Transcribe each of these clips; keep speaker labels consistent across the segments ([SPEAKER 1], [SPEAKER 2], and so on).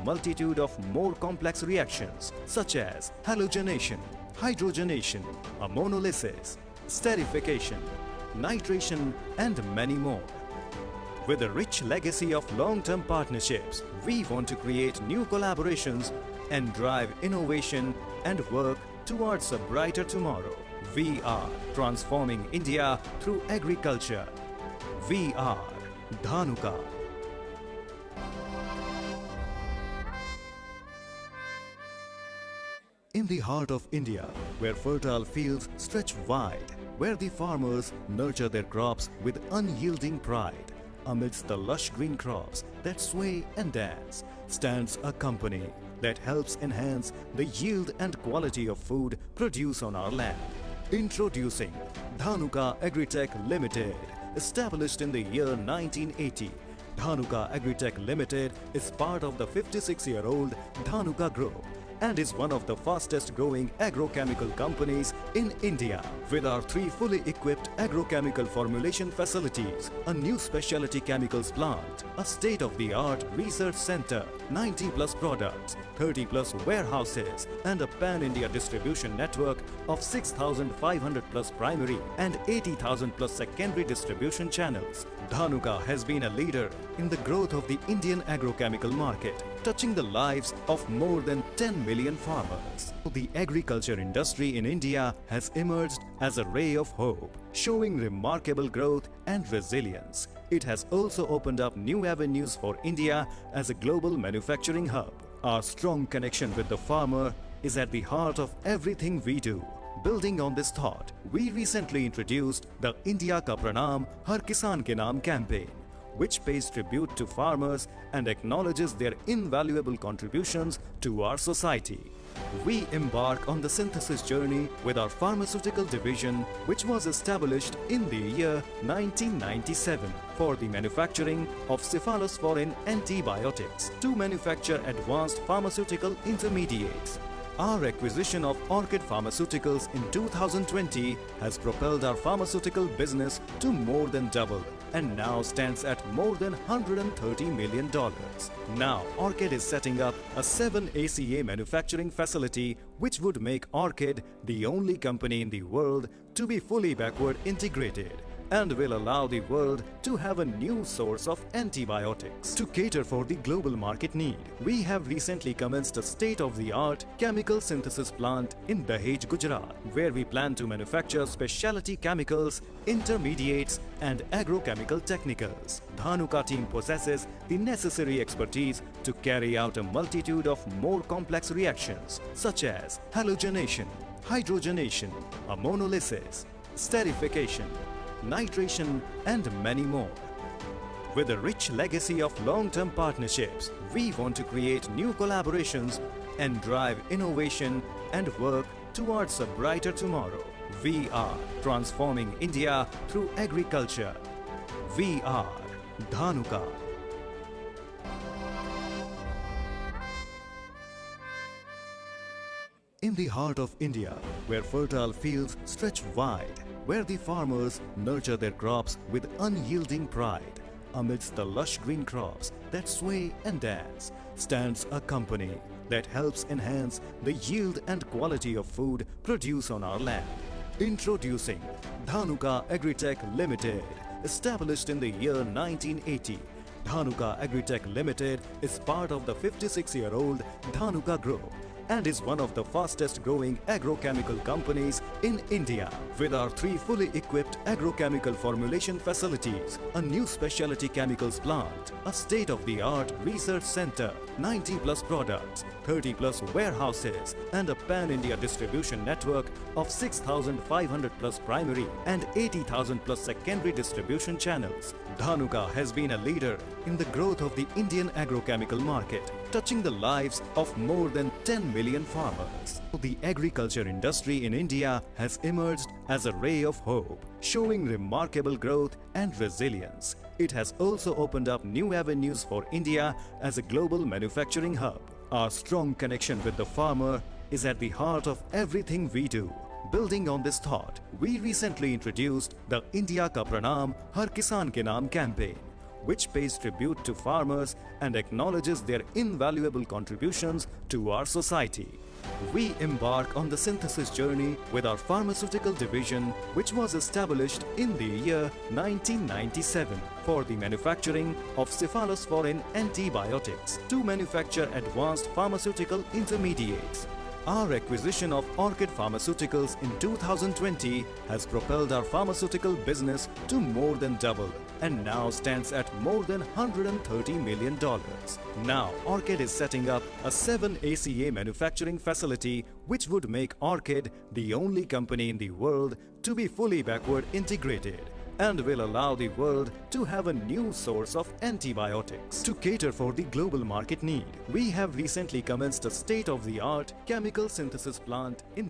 [SPEAKER 1] multitude of more complex reactions such as halogenation, hydrogenation, ammonolysis, esterification, nitration, and many more. With a rich legacy of long-term partnerships, we want to create new collaborations and drive innovation and work towards a brighter tomorrow. We are transforming India through agriculture. We are Dhanuka. In the heart of India, where fertile fields stretch wide, where the farmers nurture their crops with unyielding pride, amidst the lush green crops that sway and dance, stands a company that helps enhance the yield and quality of food produced on our land. Introducing Dhanuka Agri-Tech Limited, established in the year 1980. Dhanuka Agri-Tech Limited is part of the 56-year-old Dhanuka Group and is one of the fastest growing agrochemical companies in India. With our 3 fully equipped agrochemical formulation facilities, a new specialty chemicals plant, a state-of-the-art research center, 90+ products, 30+ warehouses, and a pan-India distribution network of 6,500+ primary and 80,000+ secondary distribution channels, Dhanuka has been a leader in the growth of the Indian agrochemical market, touching the lives of more than 10 million farmers. The agriculture industry in India has emerged as a ray of hope, showing remarkable growth and resilience. It has also opened up new avenues for India as a global manufacturing hub. Our strong connection with the farmer is at the heart of everything we do. Building on this thought, we recently introduced the India Ka Pranam Har Kisan Ke Naam campaign, which pays tribute to farmers and acknowledges their invaluable contributions to our society. We embark on the synthesis journey with our pharmaceutical division, which was established in the year 1997 for the manufacturing of cephalosporin antibiotics to manufacture advanced pharmaceutical intermediates. Our acquisition of Orchid Pharmaceuticals in 2020 has propelled our pharmaceutical business to more than double and now stands at more than $130 million. Now, Orchid is setting up a 7 ACA manufacturing facility which would make Orchid the only company in the world to be fully backward integrated and will allow the world to have a new source of antibiotics. To cater for the global market need, we have recently commenced a state-of-the-art chemical synthesis plant in Dahej, Gujarat, where we plan to manufacture specialty chemicals, intermediates, and agrochemical technicals. Dhanuka team possesses the necessary expertise to carry out a multitude of more complex reactions such as halogenation, hydrogenation, ammonolysis, esterification, nitration, and many more. With a rich legacy of long-term partnerships, we want to create new collaborations and drive innovation and work towards a brighter tomorrow. We are transforming India through agriculture. We are Dhanuka. In the heart of India, where fertile fields stretch wide, where the farmers nurture their crops with unyielding pride, amidst the lush green crops that sway and dance, stands a company that helps enhance the yield and quality of food produced on our land. Introducing Dhanuka Agri-Tech Limited, established in the year 1980. Dhanuka Agri-Tech Limited is part of the 56-year-old Dhanuka Group and is one of the fastest growing agrochemical companies in India. With our 3 fully equipped agrochemical formulation facilities, a new specialty chemicals plant, a state-of-the-art research center, 90+ products, 30+ warehouses, and a pan-India distribution network of 6,500+ primary and 80,000+ secondary distribution channels, Dhanuka has been a leader in the growth of the Indian agrochemical market, touching the lives of more than 10 million farmers. The agriculture industry in India has emerged as a ray of hope, showing remarkable growth and resilience. It has also opened up new avenues for India as a global manufacturing hub. Our strong connection with the farmer is at the heart of everything we do. Building on this thought, we recently introduced the India Ka Pranam Har Kisan Ke Naam campaign, which pays tribute to farmers and acknowledges their invaluable contributions to our society. We embark on the synthesis journey with our pharmaceutical division, which was established in the year 1997 for the manufacturing of cephalosporin antibiotics to manufacture advanced pharmaceutical intermediates. Our acquisition of Orchid Pharmaceuticals in 2020 has propelled our pharmaceutical business to more than double and now stands at more than $130 million. Now, Orchid is setting up a 7 ACA manufacturing facility which would make Orchid the only company in the world to be fully backward integrated and will allow the world to have a new source of antibiotics. To cater for the global market need, we have recently commenced a state-of-the-art chemical synthesis plant in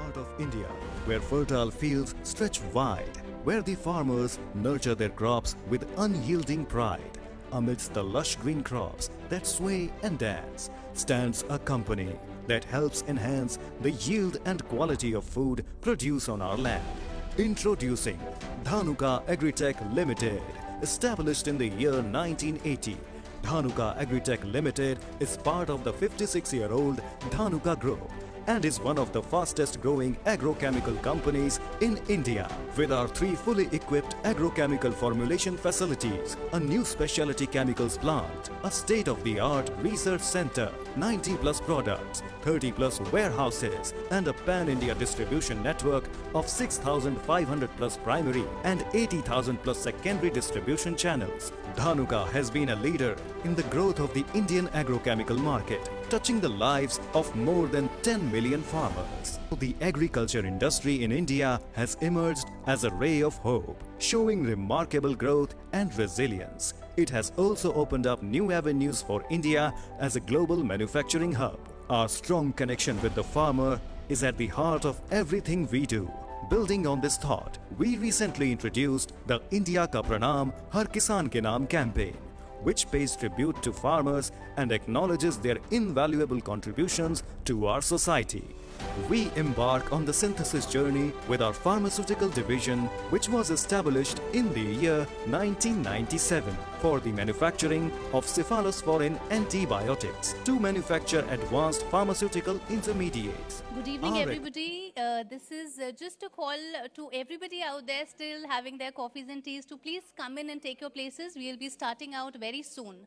[SPEAKER 1] heart of India, where fertile fields stretch wide, where the farmers nurture their crops with unyielding pride, amidst the lush green crops that sway and dance, stands a company that helps enhance the yield and quality of food produced on our land. Introducing Dhanuka Agri-Tech Limited, established in the year 1980. Dhanuka Agri-Tech Limited is part of the 56-year-old Dhanuka Group and is one of the fastest growing agrochemical companies in India. With our 3 fully equipped agrochemical formulation facilities, a new specialty chemicals plant, a state-of-the-art research center, 90 plus products, 30 plus warehouses and a pan-India distribution network of 6,500 plus primary and 80,000 plus secondary distribution channels, Dhanuka has been a leader in the growth of the Indian agrochemical market, touching the lives of more than 10 million farmers. The agriculture industry in India has emerged as a ray of hope, showing remarkable growth and resilience. It has also opened up new avenues for India as a global manufacturing hub. Our strong connection with the farmer is at the heart of everything we do. Building on this thought, we recently introduced the India Ka Pranam Har Kisan Ke Naam campaign, which pays tribute to farmers and acknowledges their invaluable contributions to our society. We embark on the synthesis journey with our pharmaceutical division, which was established in the year 1997 for the manufacturing of cephalosporin antibiotics to manufacture advanced pharmaceutical intermediates.
[SPEAKER 2] Good evening, everybody. This is just a call to everybody out there still having their coffees and teas to please come in and take your places. We'll be starting out very soon.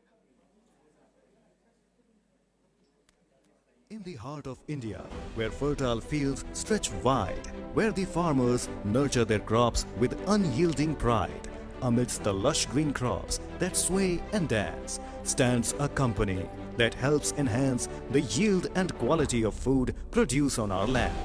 [SPEAKER 1] In the heart of India, where fertile fields stretch wide, where the farmers nurture their crops with unyielding pride, amidst the lush green crops that sway and dance, stands a company that helps enhance the yield and quality of food produced on our land.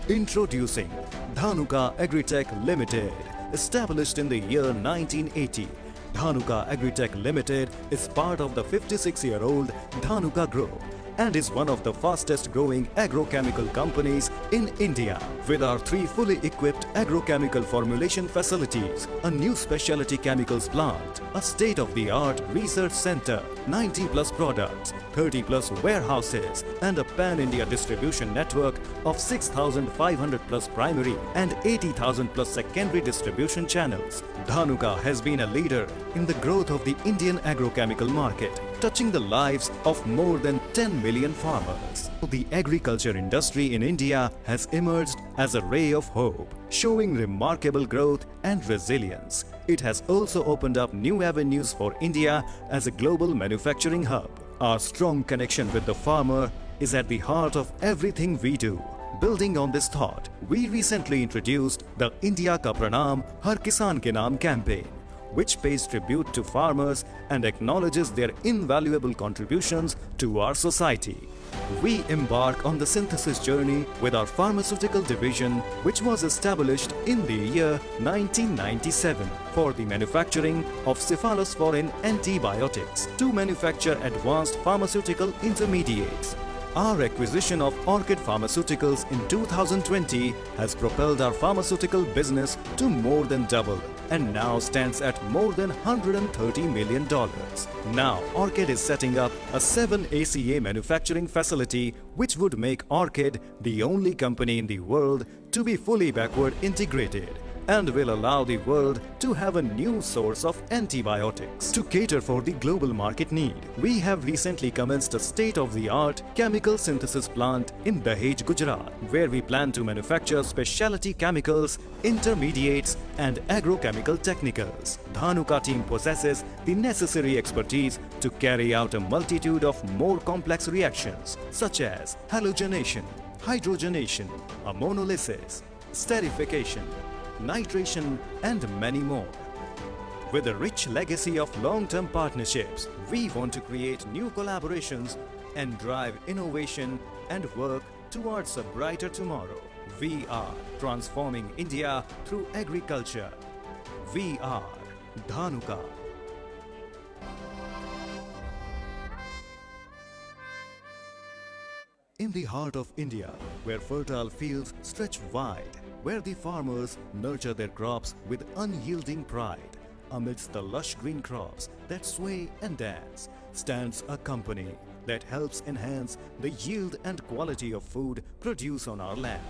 [SPEAKER 1] Introducing Dhanuka Agri-Tech Limited, established in the year 1980. Dhanuka Agri-Tech Limited is part of the 56-year-old Dhanuka Group and is one of the fastest growing agrochemical companies in India. With our 3 fully equipped agrochemical formulation facilities, a new specialty chemicals plant, a state-of-the-art research center, 90 plus products, 30 plus warehouses and a pan-India distribution network of 6,500 plus primary and 80,000 plus secondary distribution channels, Dhanuka has been a leader in the growth of the Indian agrochemical market, touching the lives of more than 10 million farmers. The agriculture industry in India has emerged as a ray of hope, showing remarkable growth and resilience. It has also opened up new avenues for India as a global manufacturing hub. Our strong connection with the farmer is at the heart of everything we do. Building on this thought, we recently introduced the India Ka Pranam Har Kisan Ke Naam campaign, which pays tribute to farmers and acknowledges their invaluable contributions to our society. We embark on the synthesis journey with our pharmaceutical division, which was established in the year 1997 for the manufacturing of cephalosporin antibiotics to manufacture advanced pharmaceutical intermediates. Our acquisition of Orchid Pharmaceuticals in 2020 has propelled our pharmaceutical business to more than double and now stands at more than $130 million. Now, Orchid is setting up a 7 ACA manufacturing facility which would make Orchid the only company in the world to be fully backward integrated and will allow the world to have a new source of antibiotics. To cater for the global market need, we have recently commenced a state-of-the-art chemical synthesis plant in Dahej, Gujarat, where we plan to manufacture specialty chemicals, intermediates and agrochemical technicals. Dhanuka team possesses the necessary expertise to carry out a multitude of more complex reactions such as halogenation, hydrogenation, ammonolysis, esterification, nitration and many more. With a rich legacy of long-term partnerships, we want to create new collaborations and drive innovation and work towards a brighter tomorrow. We are transforming India through agriculture. We are Dhanuka. In In the heart of India, where fertile fields stretch wide, where the farmers nurture their crops with unyielding pride, amidst the lush green crops that sway and dance, stands a company that helps enhance the yield and quality of food produced on our land.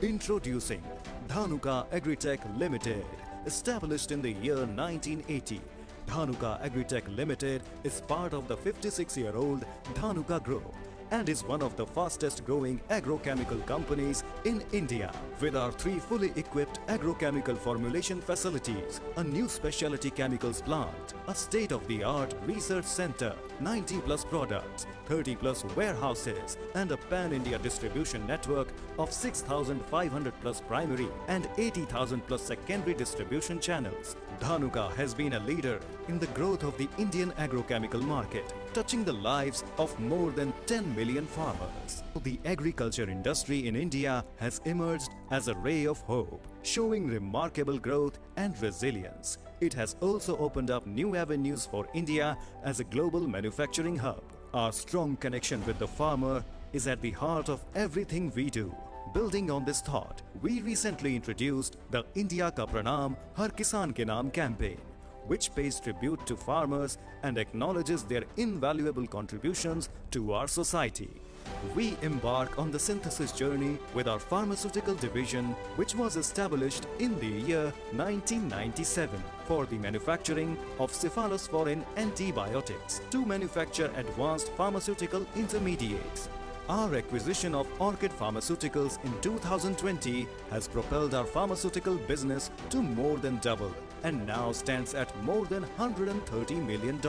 [SPEAKER 1] Introducing Dhanuka Agri-Tech Limited, established in the year 1980. Dhanuka Agri-Tech Limited is part of the 56-year-old Dhanuka Group and is one of the fastest growing agrochemical companies in India. With our 3 fully equipped agrochemical formulation facilities, a new specialty chemicals plant, a state-of-the-art research center, 90 plus products, 30 plus warehouses and a pan-India distribution network of 6,500 plus primary and 80,000 plus secondary distribution channels, Dhanuka has been a leader in the growth of the Indian agrochemical market, touching the lives of more than 10 million farmers. The agriculture industry in India has emerged as a ray of hope, showing remarkable growth and resilience. It has also opened up new avenues for India as a global manufacturing hub. Our strong connection with the farmer is at the heart of everything we do. Building on this thought, we recently introduced the India Ka Pranam Har Kisan Ke Naam campaign, which pays tribute to farmers and acknowledges their invaluable contributions to our society. We embark on the synthesis journey with our pharmaceutical division, which was established in the year 1997 for the manufacturing of cephalosporin antibiotics to manufacture advanced pharmaceutical intermediates. Our acquisition of Orchid Pharmaceuticals in 2020 has propelled our pharmaceutical business to more than double and now stands at more than $130 million.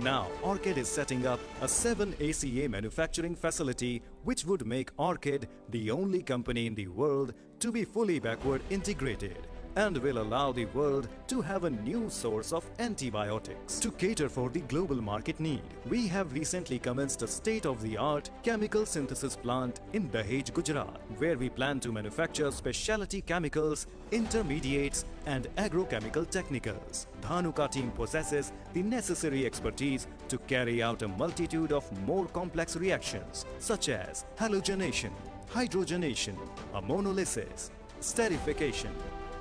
[SPEAKER 1] Now, Orchid is setting up a 7 ACA manufacturing facility which would make Orchid the only company in the world to be fully backward integrated and will allow the world to have a new source of antibiotics. To cater for the global market need, we have recently commenced a state-of-the-art chemical synthesis plant in Dahej, Gujarat, where we plan to manufacture specialty chemicals, intermediates and agrochemical technicals. Dhanuka team possesses the necessary expertise to carry out a multitude of more complex reactions such as halogenation, hydrogenation, ammonolysis, sterification,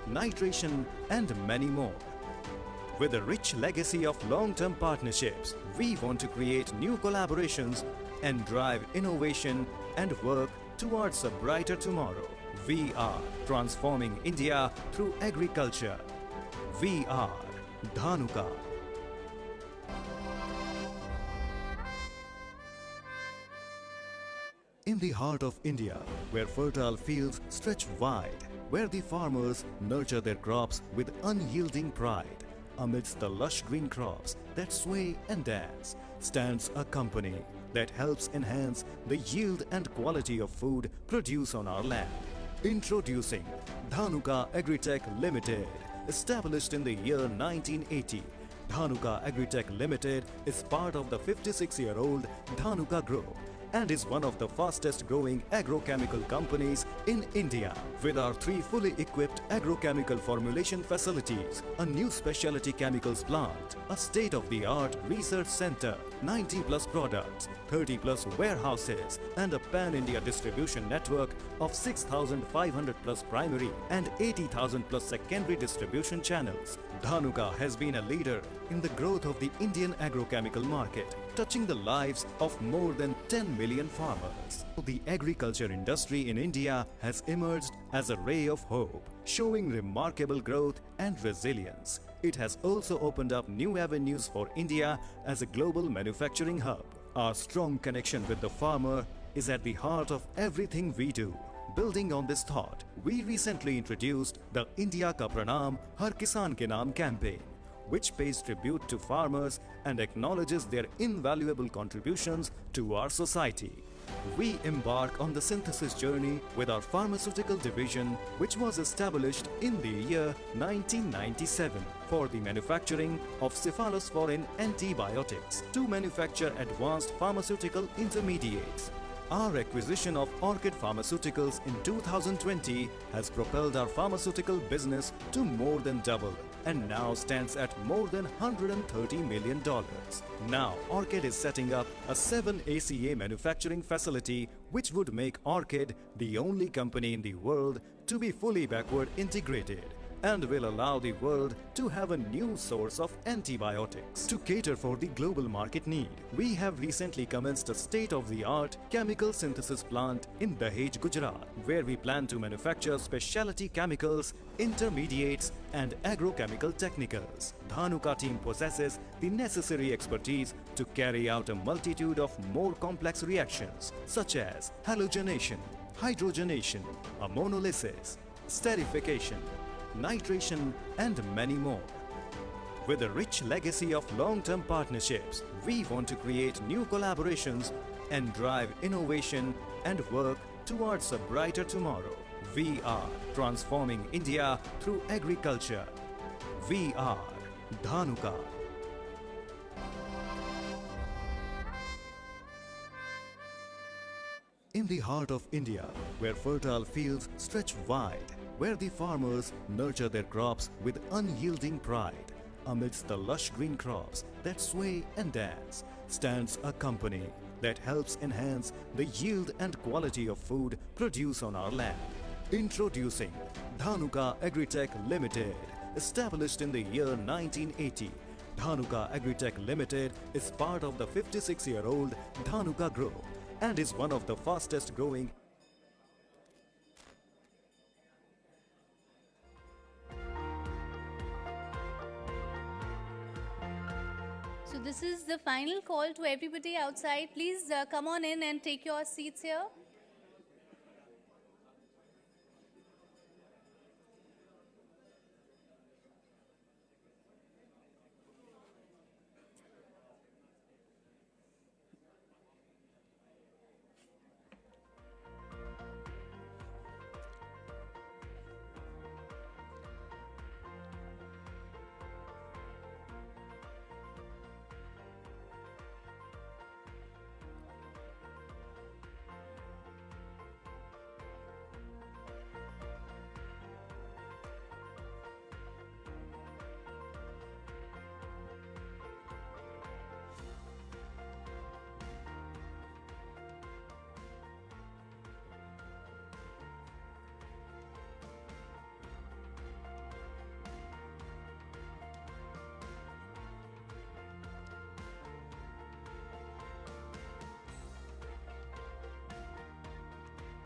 [SPEAKER 1] nitration and many more. With a rich legacy of long-term partnerships, we want to create new collaborations and drive innovation and work towards a brighter tomorrow. We are transforming India through agriculture. We are Dhanuka. In the heart of India, where fertile fields stretch wide, where the farmers nurture their crops with unyielding pride, amidst the lush green crops that sway and dance, stands a company that helps enhance the yield and quality of food produced on our land. Introducing Dhanuka Agri-Tech Limited, established in the year 1980. Dhanuka Agri-Tech Limited is part of the 56-year-old Dhanuka Group and is one of the fastest growing agrochemical companies in India. With our 3 fully equipped agrochemical formulation facilities, a new specialty chemicals plant, a state-of-the-art research center, 90 plus products, 30 plus warehouses and a pan-India distribution network of 6,500 plus primary and 80,000 plus secondary distribution channels, Dhanuka has been a leader in the growth of the Indian agrochemical market, touching the lives of more than 10 million farmers. The agriculture industry in India has emerged as a ray of hope, showing remarkable growth and resilience. It has also opened up new avenues for India as a global manufacturing hub. Our strong connection with the farmer is at the heart of everything we do. Building on this thought, we recently introduced the India Ka Pranam Har Kisan Ke Naam campaign, which pays tribute to farmers and acknowledges their invaluable contributions to our society. We embark on the synthesis journey with our pharmaceutical division, which was established in the year 1997 for the manufacturing of cephalosporin antibiotics to manufacture advanced pharmaceutical intermediates. Our acquisition of Orchid Pharmaceuticals in 2020 has propelled our pharmaceutical business to more than double and now stands at more than $130 million. Now, Orchid is setting up a 7 ACA manufacturing facility which would make Orchid the only company in the world to be fully backward integrated, and will allow the world to have a new source of antibiotics. To cater for the global market need, we have recently commenced a state-of-the-art chemical synthesis plant in Dahej, Gujarat, where we plan to manufacture specialty chemicals, intermediates and agrochemical technicals. Dhanuka team possesses the necessary expertise to carry out a multitude of more complex reactions such as halogenation, hydrogenation, ammonolysis, esterification, nitration and many more. With a rich legacy of long-term partnerships, we want to create new collaborations and drive innovation and work towards a brighter tomorrow. We are transforming India through agriculture. We are Dhanuka. In the heart of India, where fertile fields stretch wide, where the farmers nurture their crops with unyielding pride, amidst the lush green crops that sway and dance, stands a company that helps enhance the yield and quality of food produced on our land. Introducing Dhanuka Agri-Tech Limited, established in the year 1980. Dhanuka Agri-Tech Limited is part of the 56-year-old Dhanuka Group and is one of the fastest growing
[SPEAKER 2] So this is the final call to everybody outside. Please come on in and take your seats here.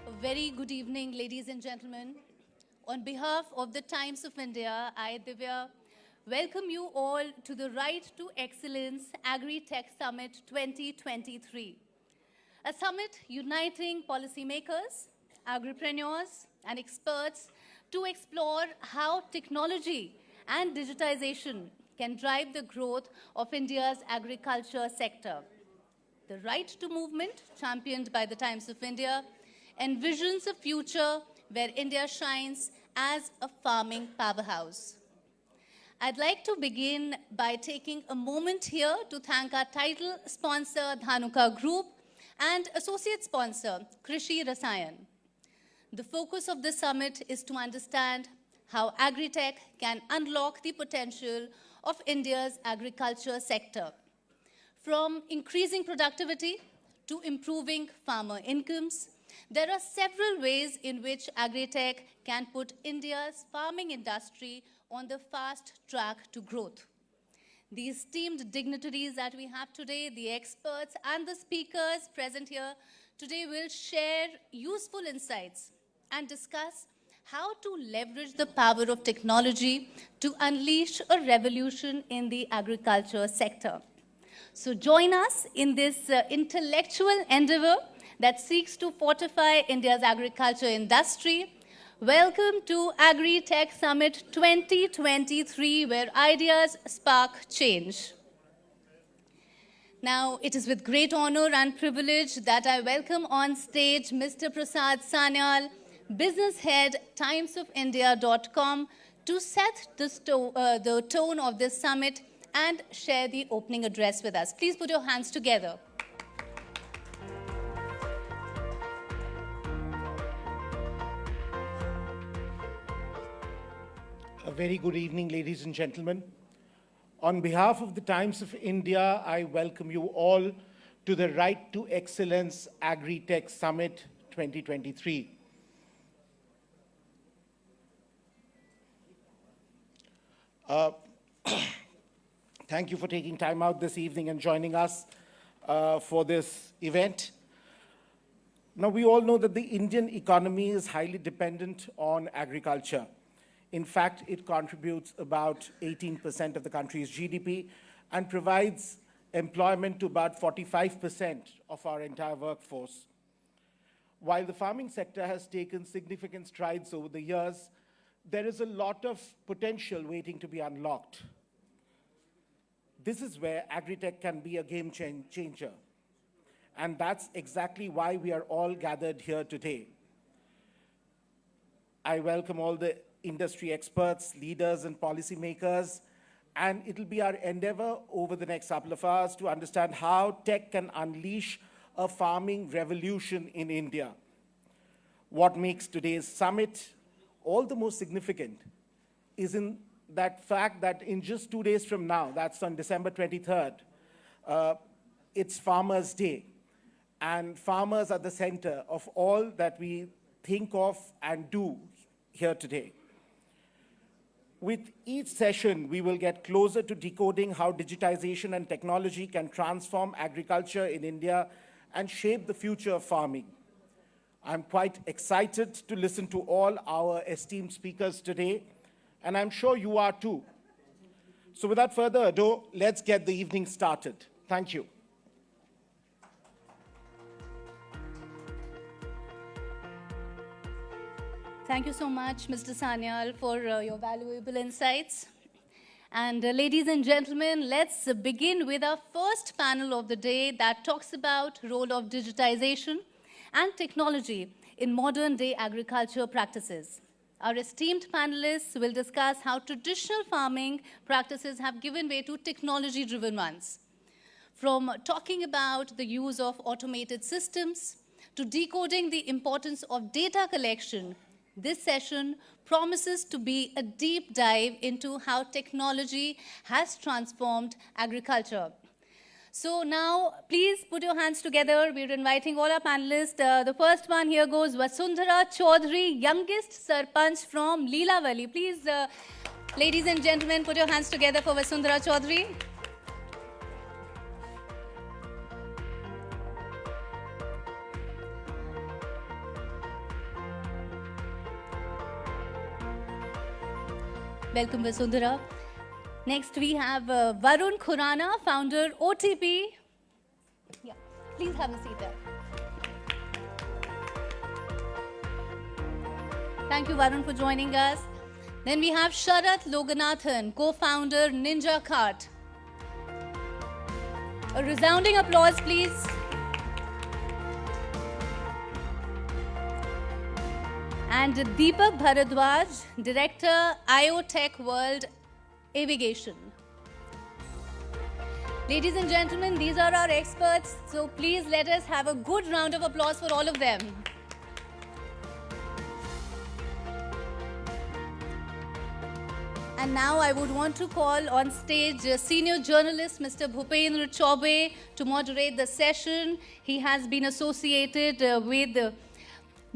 [SPEAKER 2] A very good evening, ladies and gentlemen. On behalf of the Times of India, I, Divya, welcome you all to the Right to Excellence Agri-Tech Summit 2023. A summit uniting policymakers, agripreneurs, and experts to explore how technology and digitization can drive the growth of India's agriculture sector. The Right to movement, championed by the Times of India, envisions a future where India shines as a farming powerhouse. I'd like to begin by taking a moment here to thank our title sponsor, Dhanuka Group, and associate sponsor, Krishi Rasayan. The focus of this summit is to understand how agri-tech can unlock the potential of India's agriculture sector. From increasing productivity to improving farmer incomes, there are several ways in which agri-tech can put India's farming industry on the fast track to growth. The esteemed dignitaries that we have today, the experts and the speakers present here today will share useful insights and discuss how to leverage the power of technology to unleash a revolution in the agriculture sector. So join us in this intellectual endeavor that seeks to fortify India's agriculture industry. Welcome to Agri-Tech Summit 2023, where ideas spark change. Now, it is with great honor and privilege that I welcome on stage Mr. Prasad Sanyal, Business Head, timesofindia.com, to set the tone of this summit and share the opening address with us. Please put your hands together.
[SPEAKER 3] A very good evening, ladies and gentlemen. On behalf of the Times of India, I welcome you all to the Right to Excellence Agri-Tech Summit 2023. Thank you for taking time out this evening and joining us for this event. Now, we all know that the Indian economy is highly dependent on agriculture. In fact, it contributes about 18% of the country's GDP and provides employment to about 45% of our entire workforce. While the farming sector has taken significant strides over the years, there is a lot of potential waiting to be unlocked. This is where Agri-Tech can be a game changer. And that's exactly why we are all gathered here today. I welcome all the industry experts, leaders, and policymakers, and it'll be our endeavor over the next couple of hours to understand how tech can unleash a farming revolution in India. What makes today's summit all the more significant is in that fact that in just 2 days from now, that's on December 23rd, it's Farmers' Day. And farmers are the center of all that we think of and do here today. With each session, we will get closer to decoding how digitization and technology can transform agriculture in India and shape the future of farming. I'm quite excited to listen to all our esteemed speakers today, and I'm sure you are too. So without further ado, let's get the evening started. Thank you.
[SPEAKER 2] Thank you so much, Mr. Sanyal, for your valuable insights. And ladies and gentlemen, let's begin with our first panel of the day that talks about role of digitization and technology in modern day agriculture practices. Our esteemed panelists will discuss how traditional farming practices have given way to technology-driven ones. From talking about the use of automated systems to decoding the importance of data collection, this session promises to be a deep dive into how technology has transformed agriculture. So now, please put your hands together. We're inviting all our panelists. The first one here goes Vasundhara Chaudhary, youngest Sarpanch from Leelavali. Please, ladies and gentlemen, put your hands together for Vasundhara Chaudhary. Welcome, Vasundhara. Next, we have Varun Khurana, founder OTP. Yeah, please have a seat there. Thank you, Varun, for joining us. Then we have Sharath Loganathan, co-founder Ninja Cart. A resounding applause, please. And Deepak Bharadwaj, director Agri-Tech World Aviation. Ladies and gentlemen, these are our experts, so please let us have a good round of applause for all of them. And now I would want to call on stage senior journalist Mr. Bhupendra Chaube to moderate the session. He has been associated with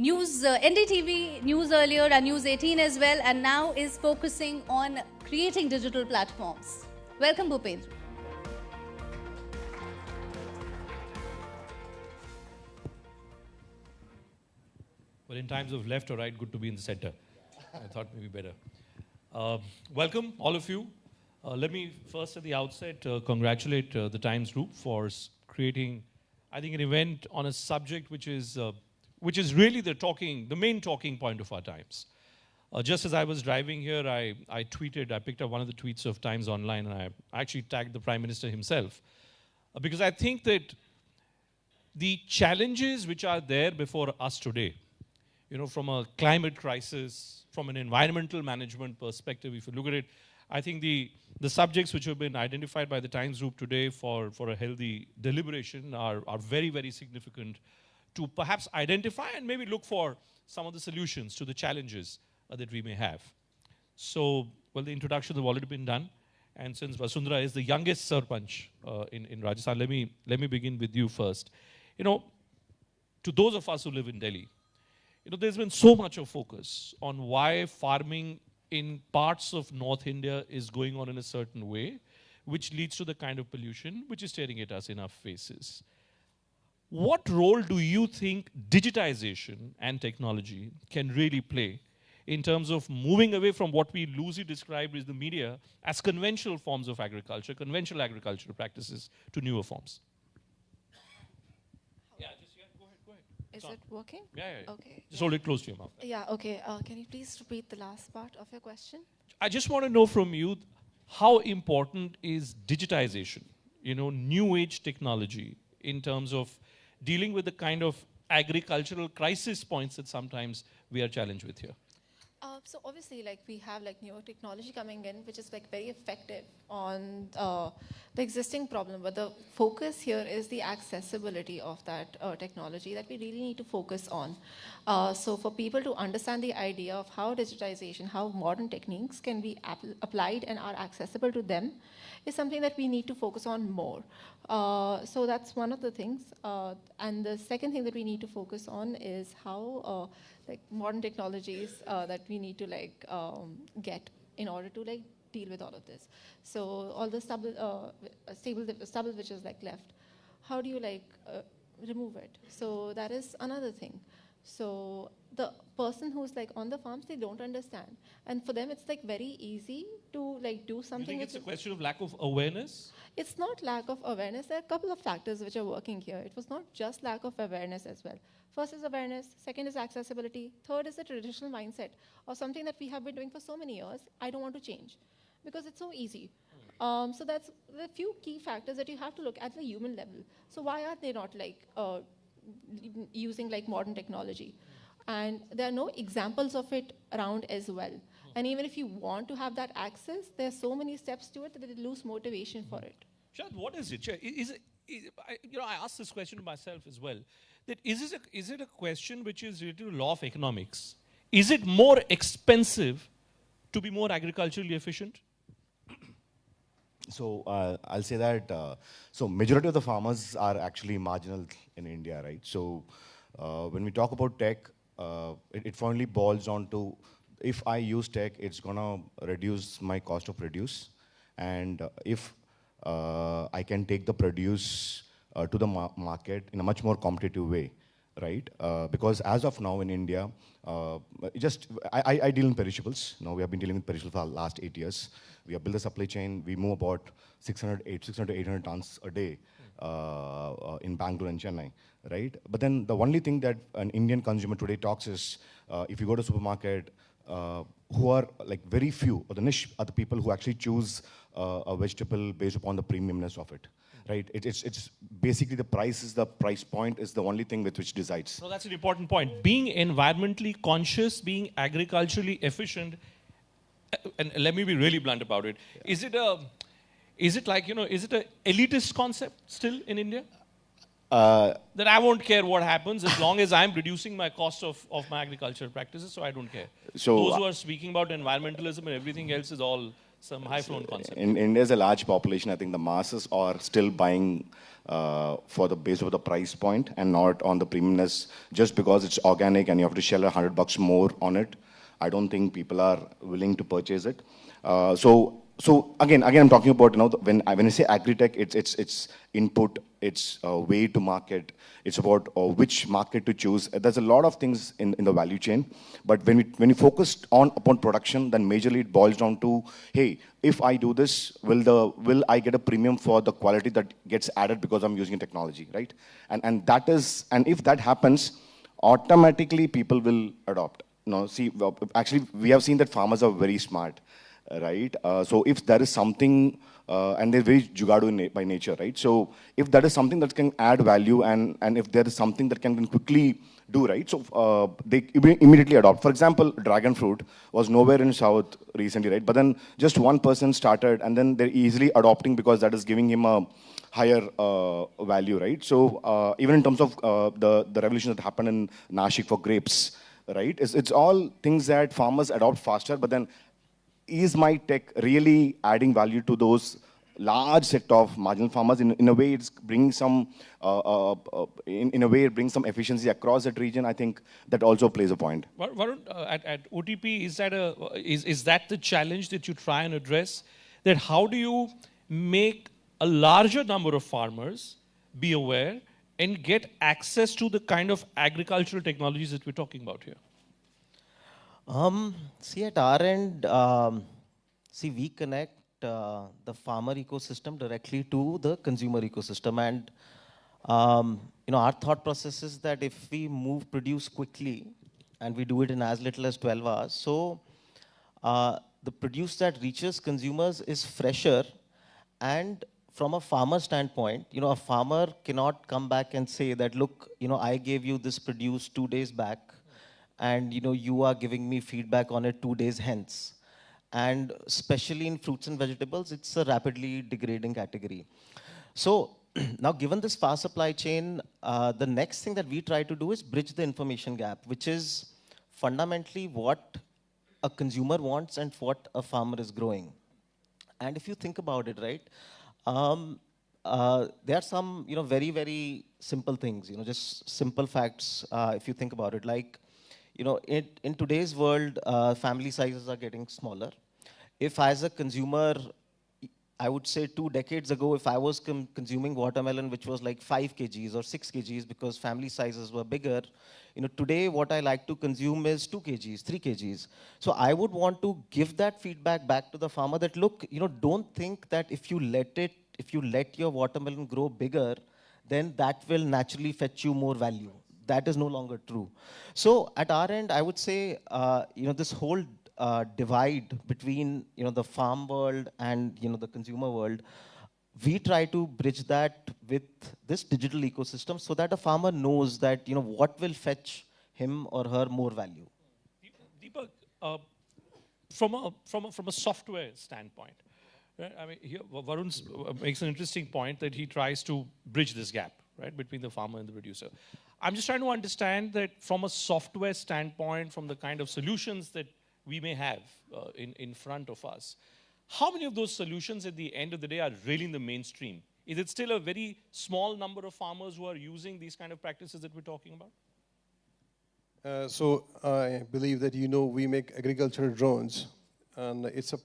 [SPEAKER 2] News, NDTV News earlier and News 18 as well, and now is focusing on creating digital platforms. Welcome, Bhupendra.
[SPEAKER 4] Well, in times of left or right, good to be in the center. I thought maybe better. Welcome, all of you. Let me first at the outset congratulate the Times Group for creating, I think, an event on a subject which is really the main talking point of our times. Just as I was driving here, I picked up one of the tweets of Times Online, and I actually tagged the Prime Minister himself. Because I think that the challenges which are there before us today, from a climate crisis, from an environmental management perspective, if you look at it, I think the subjects which have been identified by the Times Group today for a healthy deliberation are very, very significant to perhaps identify and maybe look for some of the solutions to the challenges that we may have. So, well, the introductions have already been done. And since Vasundhara is the youngest Sarpanch in Rajasthan, let me begin with you first. You know, to those of us who live in Delhi, you know, there's been so much of focus on why farming in parts of North India is going on in a certain way, which leads to the kind of pollution which is staring at us in our faces. What role do you think digitization and technology can really play in terms of moving away from what we loosely describe as the media as conventional forms of agriculture, conventional agricultural practices, to newer forms? Go ahead.
[SPEAKER 5] Is it working?
[SPEAKER 4] Yeah.
[SPEAKER 5] Okay.
[SPEAKER 4] Just hold it close to your mouth.
[SPEAKER 5] Yeah, okay. Can you please repeat the last part of your question?
[SPEAKER 4] I just want to know from you, how important is digitization, you know, new age technology in terms of dealing with the kind of agricultural crisis points that sometimes we are challenged with here?
[SPEAKER 5] So obviously, like we have like newer technology coming in, which is like very effective on the existing problem. But the focus here is the accessibility of that technology that we really need to focus on. So for people to understand the idea of how digitization, how modern techniques can be applied and are accessible to them, is something that we need to focus on more. So that's one of the things. And the second thing that we need to focus on is how like modern technologies that we need to like get in order to like deal with all of this. So all the stubble which is like left, how do you like remove it? So that is another thing. So the person who's like on the farms, they don't understand, and for them it's like very easy to like do something.
[SPEAKER 4] You think it's a question of lack of awareness?
[SPEAKER 5] It's not lack of awareness. There are a couple of factors which are working here. It was not just lack of awareness as well. First is awareness, second is accessibility, third is the traditional mindset of something that we have been doing for so many years. I don't want to change because it's so easy. So that's the few key factors that you have to look at the human level. So why are they not like using like modern technology? And there are no examples of it around as well. And even if you want to have that access, there are so many steps to it that they lose motivation for it.
[SPEAKER 4] Shad, what is it? I asked this question to myself as well. That is it a question which is related to law of economics? Is it more expensive to be more agriculturally efficient?
[SPEAKER 6] So I'll say that, so majority of the farmers are actually marginal in India, right? So when we talk about tech, it finally boils down to, if I use tech, it's gonna reduce my cost of produce. And if I can take the produce to the market in a much more competitive way, right? Because as of now in India, I deal in perishables. Now we have been dealing with perishables for the last 8 years. We have built a supply chain. We move about 600 to 800 tons a day in Bangalore and Chennai, right? But then the only thing that an Indian consumer today talks is, if you go to supermarket, who are like very few, or the niche are the people who actually choose a vegetable based upon the premiumness of it, right? It's basically the price point is the only thing with which decides.
[SPEAKER 4] No, that's an important point. Being environmentally conscious, being agriculturally efficient, and let me be really blunt about it. Yeah. Is it an elitist concept still in India? That I won't care what happens as long as I'm reducing my cost of my agricultural practices, so I don't care. So those who are speaking about environmentalism and everything else is all some high-flown concept.
[SPEAKER 6] In India is a large population. I think the masses are still buying for the base of the price point and not on the premiumness, just because it's organic and you have to shell $100 more on it. I don't think people are willing to purchase it. So again, I'm talking about, you know, when I say agri-tech, it's input, it's way to market, it's about which market to choose. There's a lot of things in the value chain, but when we focus upon production, then majorly it boils down to, hey, if I do this, will I get a premium for the quality that gets added because I'm using technology, right? And if that happens, automatically people will adopt. No, see, actually, we have seen that farmers are very smart, right? So if there is something, and they're very jugadu by nature, right? So if there is something that can add value, and if there is something that can quickly do, right? So they immediately adopt. For example, dragon fruit was nowhere in South recently, right? But then just one person started, and then they're easily adopting because that is giving him a higher value, right? So even in terms of the revolution that happened in Nashik for grapes, right? It's all things that farmers adopt faster, but then is my tech really adding value to those large set of marginal farmers? In a way, it's bringing some, in a way, it brings some efficiency across that region. I think that also plays a point.
[SPEAKER 4] Varun, at OTP, is that the challenge that you try and address? That how do you make a larger number of farmers be aware and get access to the kind of agricultural technologies that we're talking about here?
[SPEAKER 7] See, at our end, we connect the farmer ecosystem directly to the consumer ecosystem. And, our thought process is that if we produce quickly, and we do it in as little as 12 hours, so the produce that reaches consumers is fresher. And from a farmer standpoint, a farmer cannot come back and say that, look, I gave you this produce 2 days back, and you are giving me feedback on it 2 days hence. And especially in fruits and vegetables, it's a rapidly degrading category. So now, given this fast supply chain, the next thing that we try to do is bridge the information gap, which is fundamentally what a consumer wants and what a farmer is growing. And if you think about it, right, there are some, very, very simple things, just simple facts, if you think about it. Like, in today's world, family sizes are getting smaller. If as a consumer, I would say 2 decades ago, if I was consuming watermelon, which was like 5 kgs or 6 kgs because family sizes were bigger, today what I like to consume is 2 kgs, 3 kgs. So I would want to give that feedback back to the farmer that, look, don't think that if you let your watermelon grow bigger, then that will naturally fetch you more value. That is no longer true. So at our end, I would say, this whole divide between, the farm world and, the consumer world, we try to bridge that with this digital ecosystem so that a farmer knows that, what will fetch him or her more value.
[SPEAKER 4] Deepak, from a software standpoint, right? I mean, here Varun makes an interesting point that he tries to bridge this gap, right, between the farmer and the producer. I'm just trying to understand that from a software standpoint, from the kind of solutions that we may have in front of us, how many of those solutions at the end of the day are really in the mainstream? Is it still a very small number of farmers who are using these kind of practices that we're talking about?
[SPEAKER 8] So I believe that we make agricultural drones, and it's a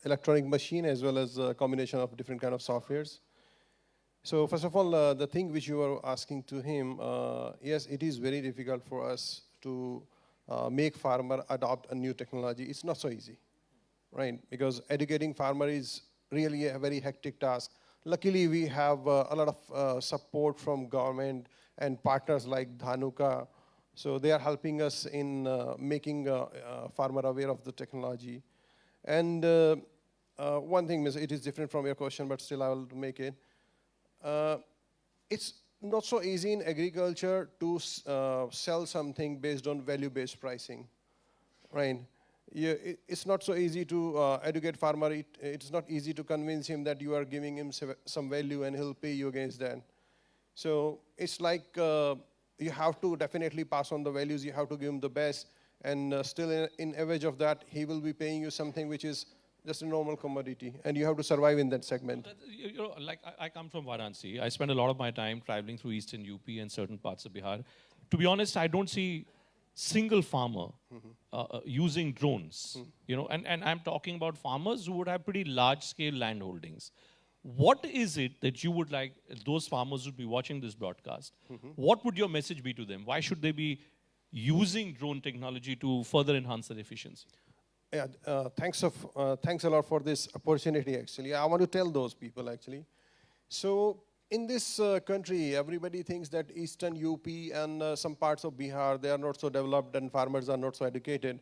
[SPEAKER 8] electronic machine as well as a combination of different kind of softwares. So first of all, the thing which you were asking to him, yes, it is very difficult for us to make farmer adopt a new technology. It's not so easy, right? Because educating farmer is really a very hectic task. Luckily, we have a lot of support from government and partners like Dhanuka. So they are helping us in making farmer aware of the technology. And one thing is, it is different from your question, but still I will make it. It's not so easy in agriculture to sell something based on value-based pricing, right? It's not so easy to educate farmer. It's not easy to convince him that you are giving him some value and he'll pay you against that. So it's like you have to definitely pass on the values. You have to give him the best, and still in average of that, he will be paying you something which is just a normal commodity, and you have to survive in that segment.
[SPEAKER 4] Like I come from Varanasi. I spend a lot of my time traveling through eastern UP and certain parts of Bihar. To be honest, I don't see single farmer using drones. And I'm talking about farmers who would have pretty large-scale land holdings. What is it that you would like those farmers would be watching this broadcast? What would your message be to them? Why should they be using drone technology to further enhance their efficiency?
[SPEAKER 8] Yeah, thanks a lot for this opportunity, actually. I want to tell those people, actually. So in this country, everybody thinks that eastern UP and some parts of Bihar, they are not so developed and farmers are not so educated.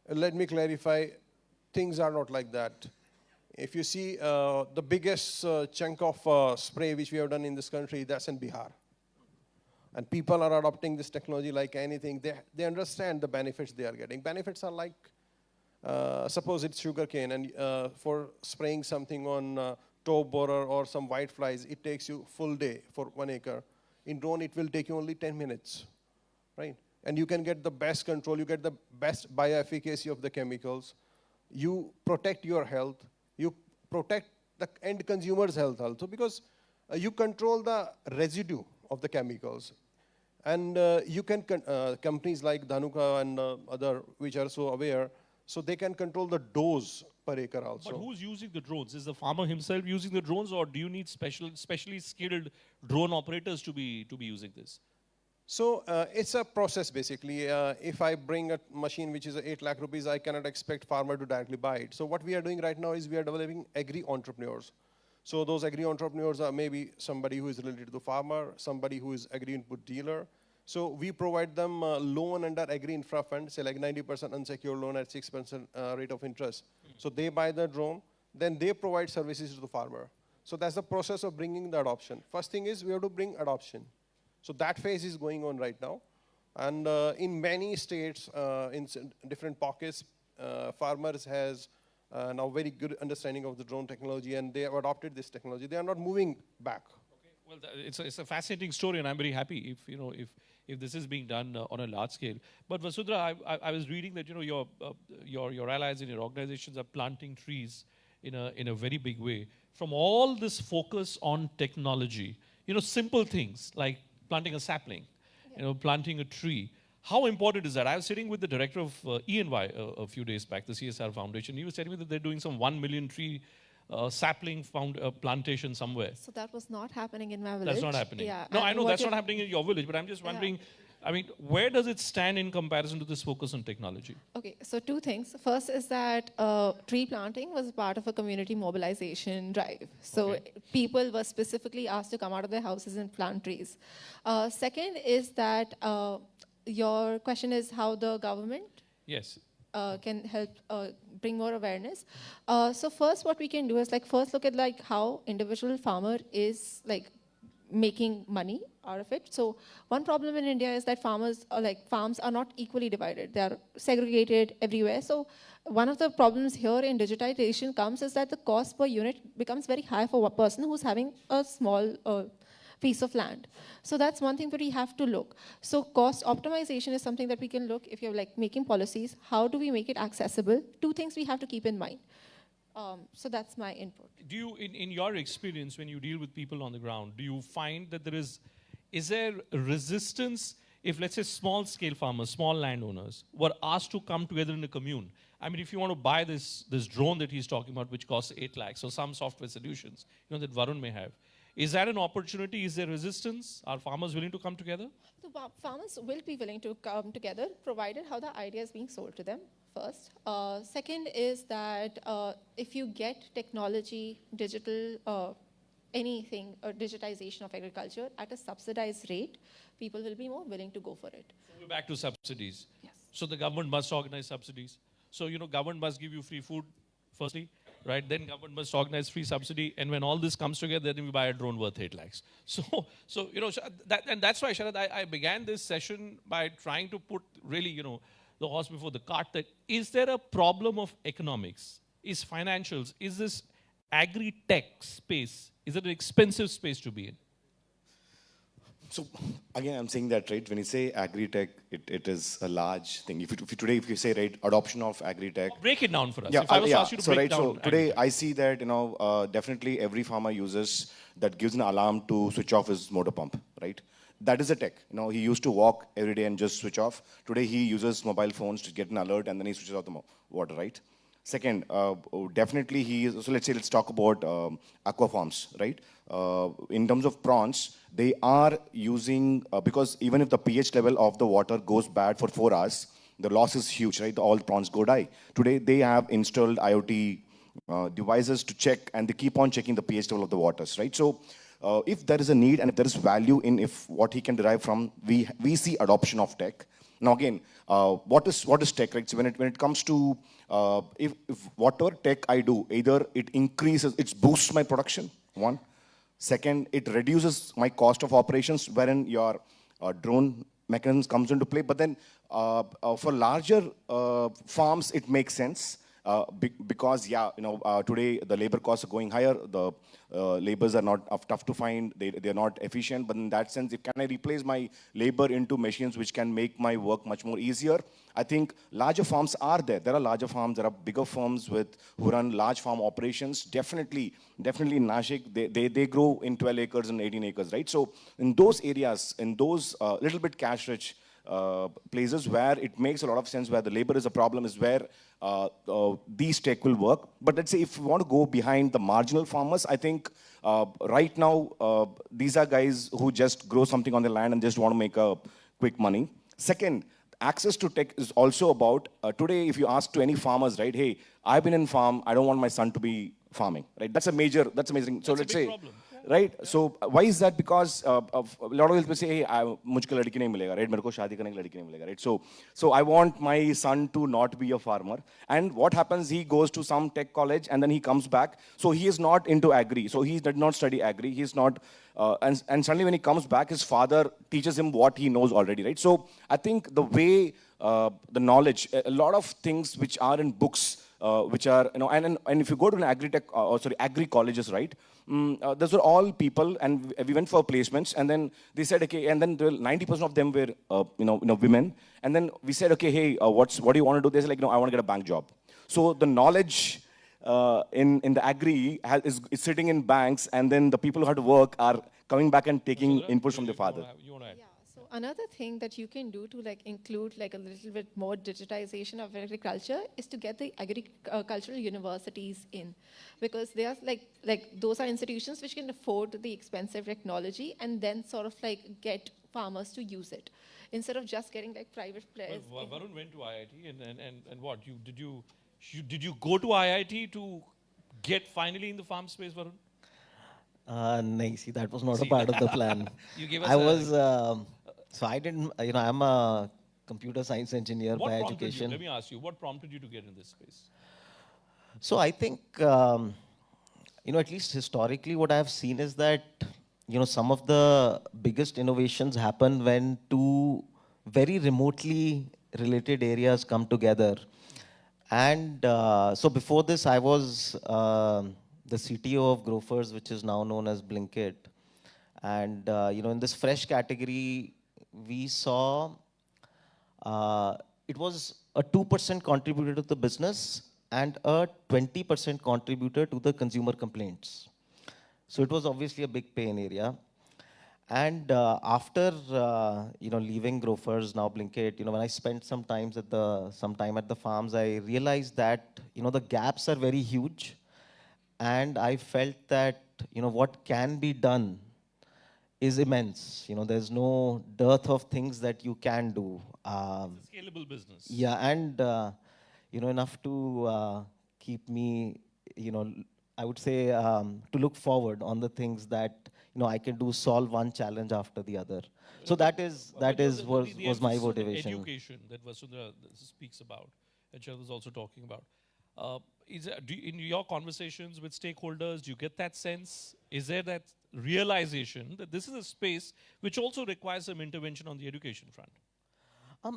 [SPEAKER 8] Let me clarify, things are not like that. If you see the biggest chunk of spray which we have done in this country, that's in Bihar. And people are adopting this technology like anything. They understand the benefits they are getting. Benefits are like, suppose it's sugarcane, and for spraying something on top borer or some white flies, it takes you full day for 1 acre. In drone, it will take you only 10 minutes, right? And you can get the best control. You get the best bioefficacy of the chemicals. you protect your health, you protect the end consumer's health also, because you control the residue of the chemicals. And you can, companies like Dhanuka and other which are so aware, so they can control the dose per acre also.
[SPEAKER 4] But who's using the drones? Is the farmer himself using the drones, or do you need specially skilled drone operators to be using this?
[SPEAKER 8] So it's a process basically. If I bring a machine which is 8 lakh rupees, I cannot expect farmer to directly buy it. So what we are doing right now is we are developing agri-entrepreneurs. So those agri-entrepreneurs are maybe somebody who is related to the farmer, somebody who is agri-input dealer. So we provide them loan under agri-infra fund, say like 90% unsecured loan at 6% rate of interest. So they buy the drone, then they provide services to the farmer. So that's the process of bringing the adoption. First thing is we have to bring adoption. So that phase is going on right now. And in many states, in different pockets, farmers has now very good understanding of the drone technology, and they have adopted this technology. They are not moving back.
[SPEAKER 4] Okay. Well, it's a fascinating story, and I'm very happy if this is being done on a large scale. But Vasudha, I was reading that your allies and your organizations are planting trees in a very big way. From all this focus on technology, simple things like planting a sapling, planting a tree. How important is that? I was sitting with the director of E&Y a few days back, the CSR Foundation. He was telling me that they're doing some 1 million tree sapling plantation somewhere.
[SPEAKER 5] So that was not happening in my village.
[SPEAKER 4] That's not happening.
[SPEAKER 5] Yeah.
[SPEAKER 4] No,
[SPEAKER 5] And
[SPEAKER 4] I know
[SPEAKER 5] what
[SPEAKER 4] that's
[SPEAKER 5] you-
[SPEAKER 4] not happening in your village, but I'm just wondering, I mean, where does it stand in comparison to this focus on technology?
[SPEAKER 5] Okay, so two things. First is that tree planting was part of a community mobilization drive. So people were specifically asked to come out of their houses and plant trees. Second is that your question is how the government
[SPEAKER 4] Yes.
[SPEAKER 5] can help bring more awareness. So first what we can do is first look at how individual farmer is making money out of it. So one problem in India is that farms are not equally divided. They are segregated everywhere. So one of the problems here in digitization comes is that the cost per unit becomes very high for a person who's having a small piece of land. So that's one thing that we have to look. So cost optimization is something that we can look if you're making policies. How do we make it accessible? Two things we have to keep in mind. So that's my input.
[SPEAKER 4] Do you, in your experience, when you deal with people on the ground, do you find that is there resistance if, let's say, small-scale farmers, small landowners, were asked to come together in a commune? I mean, if you want to buy this drone that he's talking about, which costs 8 lakhs, or some software solutions, that Varun may have, is that an opportunity? Is there resistance? Are farmers willing to come together?
[SPEAKER 5] The farmers will be willing to come together, provided how the idea is being sold to them, first. Second is that if you get technology, digital, anything, digitization of agriculture at a subsidized rate, people will be more willing to go for it.
[SPEAKER 4] So we're back to subsidies.
[SPEAKER 5] Yes.
[SPEAKER 4] So the government must organize subsidies. So, government must give you free food, firstly, right? Then government must organize free subsidy. And when all this comes together, then we buy a drone worth 8 lakhs. So and that's why, Sharad, I began this session by trying to put really, the horse before the cart, that is there a problem of economics? Is financials? Is this agri-tech space, is it an expensive space to be in?
[SPEAKER 6] So again, I'm saying that, right, when you say agri-tech, it is a large thing. If you say, right, adoption of agri-tech.
[SPEAKER 4] Break it down for us.
[SPEAKER 6] Yeah,
[SPEAKER 4] If I was to ask you to
[SPEAKER 6] so
[SPEAKER 4] break
[SPEAKER 6] right,
[SPEAKER 4] down
[SPEAKER 6] so today
[SPEAKER 4] agri-tech.
[SPEAKER 6] I see that, definitely every farmer uses, that gives an alarm to switch off his motor pump, right? That is a tech. He used to walk every day and just switch off. Today he uses mobile phones to get an alert and then he switches off the water, right? Second, definitely so let's talk about aqua farms, right? In terms of prawns, they are using, because even if the pH level of the water goes bad for 4 hours, the loss is huge, right? All prawns go die. Today, they have installed IoT devices to check, and they keep on checking the pH level of the waters, right? So if there is a need and if there is value in what he can derive from, we see adoption of tech. Now again, what is tech, right? So when it comes to if whatever tech I do, either it boosts my production, one. Second, it reduces my cost of operations, wherein your drone mechanisms comes into play. But then for larger farms, it makes sense. Because today the labor costs are going higher, the labors are not tough to find, they're not efficient. But in that sense, if can I replace my labor into machines which can make my work much more easier, I think larger farms are there. There are larger farms, there are bigger firms who run large farm operations. Definitely in Nashik, they grow in 12 acres and 18 acres, right? So in those areas, in those little bit cash-rich places where it makes a lot of sense, where the labor is a problem, is where these tech will work. But let's say if you want to go behind the marginal farmers, I think right now these are guys who just grow something on the land and just want to make a quick money. Second, access to tech is also about, today if you ask to any farmers, right, hey, I've been in farm, I don't want my son to be farming, right? That's amazing. So let's say,
[SPEAKER 4] problem.
[SPEAKER 6] right? So why is that? Because of a lot of people say, hey, mujhko ladki nahi milega, right? Mereko shaadi karne ki ladki nahi milega, right? So I want my son to not be a farmer. And what happens? He goes to some tech college and then he comes back. So he is not into agri. So he did not study agri. He's not, and suddenly when he comes back, his father teaches him what he knows already, right? So I think the way the knowledge, a lot of things which are in books, which are, and if you go to an agri colleges, right? Those were all people, and we went for placements, and then they said, okay, and then 90% of them were, women, and then we said, okay, hey, what do you want to do? They said, like, no, I want to get a bank job. So the knowledge in the agri is sitting in banks, and then the people who have to work are coming back and taking input from their father.
[SPEAKER 4] You wanna add?
[SPEAKER 5] Yeah. So another thing that you can do to like include like a little bit more digitization of agriculture is to get the agricultural universities in, because they are like those are institutions which can afford the expensive technology and then sort of like get farmers to use it instead of just getting like private players.
[SPEAKER 4] Well, Varun went to IIT, and what? Did you go to IIT to get finally in the farm space, Varun?
[SPEAKER 7] No, see, that was not a part of the plan.
[SPEAKER 4] You gave us
[SPEAKER 7] I was, so I didn't, I'm a computer science engineer
[SPEAKER 4] What
[SPEAKER 7] by
[SPEAKER 4] prompted you?
[SPEAKER 7] education.
[SPEAKER 4] Let me ask you, what prompted you to get in this space?
[SPEAKER 7] So I think, at least historically, what I've seen is that, some of the biggest innovations happen when two very remotely related areas come together. And so before this, I was the CTO of Grofers, which is now known as Blinkit. And, in this fresh category, we saw it was a 2% contributor to the business and a 20% contributor to the consumer complaints. So it was obviously a big pain area. And after leaving Grofers, now Blinkit, when I spent some time at the farms, I realized that the gaps are very huge, and I felt that what can be done is immense. There's no dearth of things that you can do.
[SPEAKER 4] It's a scalable business.
[SPEAKER 7] Yeah, and enough to keep me, I would say, to look forward on the things that I can do, solve one challenge after the other. So
[SPEAKER 4] But
[SPEAKER 7] was my
[SPEAKER 4] emphasis on
[SPEAKER 7] motivation.
[SPEAKER 4] education that Vasudha speaks about, and Shah was also talking about. In your conversations with stakeholders, do you get that sense? Is there that realization that this is a space which also requires some intervention on the education front?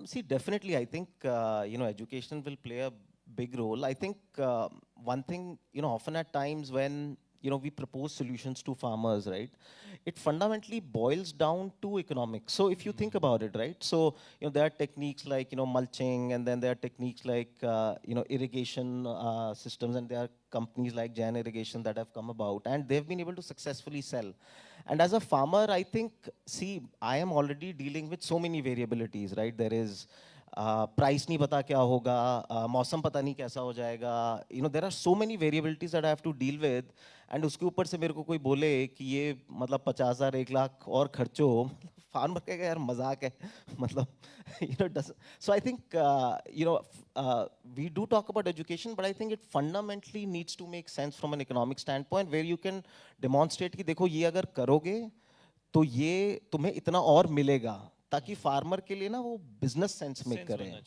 [SPEAKER 7] See, definitely, I think, education will play a big role. I think one thing, often at times when, we propose solutions to farmers, right? It fundamentally boils down to economics. So if you think about it, right? So, there are techniques like, mulching, and then there are techniques like, irrigation systems, and there are companies like Jan Irrigation that have come about, and they've been able to successfully sell. And as a farmer, I think, see, I am already dealing with so many variabilities, right? There is price नहीं पता क्या होगा, मौसम पता नहीं कैसा हो जाएगा, there are so many variabilities that I have to deal with, and उसके ऊपर से मेरे को कोई बोले कि ये मतलब 50,000 1 लाख और खर्चो, फार्मर कहेगा यार मजाक है, मतलब so I think we do talk about education, but I think it fundamentally needs to make sense from an economic standpoint, where you can demonstrate कि देखो ये अगर करोगे तो ये तुम्हें इतना और मिलेगा, ताकि फार्मर के लिए ना वो बिजनेस सेंस मेक करें.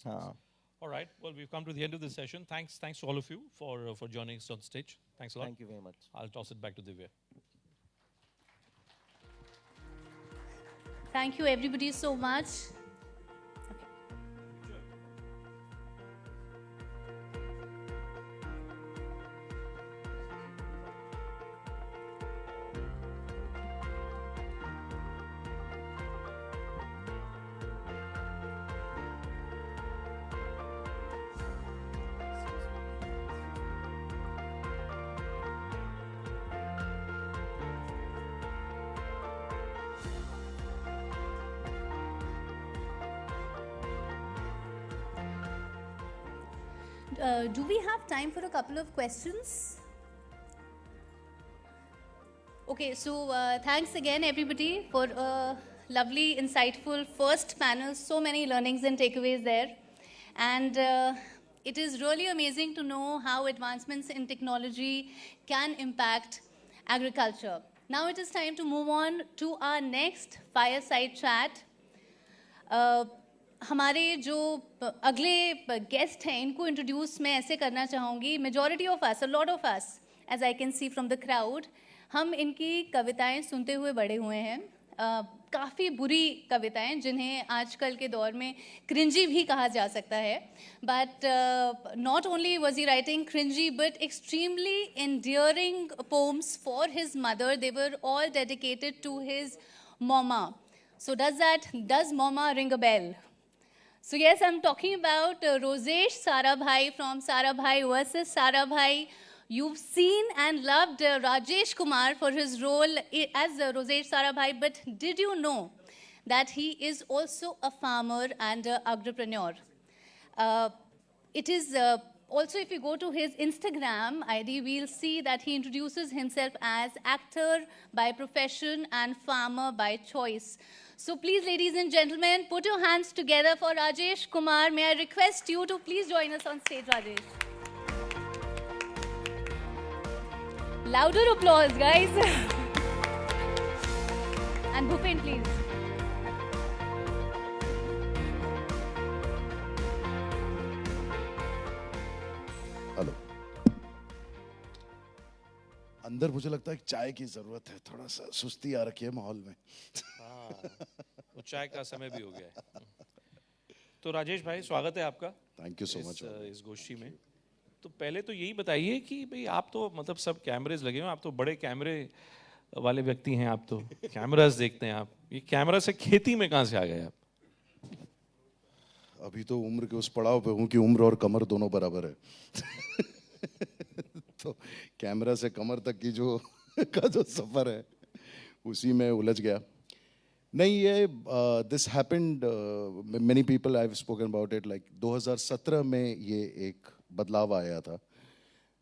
[SPEAKER 7] हाँ.
[SPEAKER 4] All right. Well, we've come to the end of this session. Thanks to all of you for joining us on stage. Thanks a lot.
[SPEAKER 7] Thank you very much.
[SPEAKER 4] I'll toss it back to Divya.
[SPEAKER 2] Thank you, everybody, so much. Do we have time for a couple of questions? Okay, so thanks again, everybody, for a lovely, insightful first panel. So many learnings and takeaways there. And it is really amazing to know how advancements in technology can impact agriculture. Now it is time to move on to our next fireside chat. हमारे जो अगले guest हैं इनको introduce मैं ऐसे करना चाहूँगी. Majority of us, a lot of us, as I can see from the crowd, हम इनकी कविताएं सुनते हुए बड़े हुए हैं. काफ़ी बुरी कविताएं जिन्हें आजकल के दौर में क्रिंजी भी कहा जा सकता है. But not only was he writing cringey but extremely endearing poems for his mother. They were all dedicated to his mama. So does mama ring a bell? So yes, I'm talking about Rosesh Sarabhai from Sarabhai versus Sarabhai. You've seen and loved Rajesh Kumar for his role as Rosesh Sarabhai, but did you know that he is also a farmer and an agripreneur? It is also, if you go to his Instagram ID, we'll see that he introduces himself as actor by profession and farmer by choice. So please, ladies and gentlemen, put your hands together for Rajesh Kumar. May I request you to please join us on stage, Rajesh. Louder applause, guys. And Bhupen, please.
[SPEAKER 9] Hello. अंदर मुझे लगता है कि चाय की जरूरत है. थोड़ा सा सुस्ती आ रखी है माहौल में.
[SPEAKER 4] वो चाय का समय भी हो गया है. तो राजेश भाई, स्वागत है आपका.
[SPEAKER 9] Thank you so much.
[SPEAKER 4] इस गोष्ठी में तो पहले तो यही बताइए कि भाई आप तो मतलब सब कैमरेज लगे हुए हैं, आप तो बड़े कैमरे वाले व्यक्ति हैं, आप तो कैमरास देखते हैं. आप ये कैमरा से खेती में कहाँ से आ गए आप?
[SPEAKER 9] अभी तो उम्र के उस पड़ाव पे हूँ कि उम्र और कमर दोनों बराबर है. तो कैमरा से कमर तक की जो सफर है उसी में उलझ गया. नहीं, ये this happened, many people I have spoken about it. Like 2017 में ये एक बदलाव आया था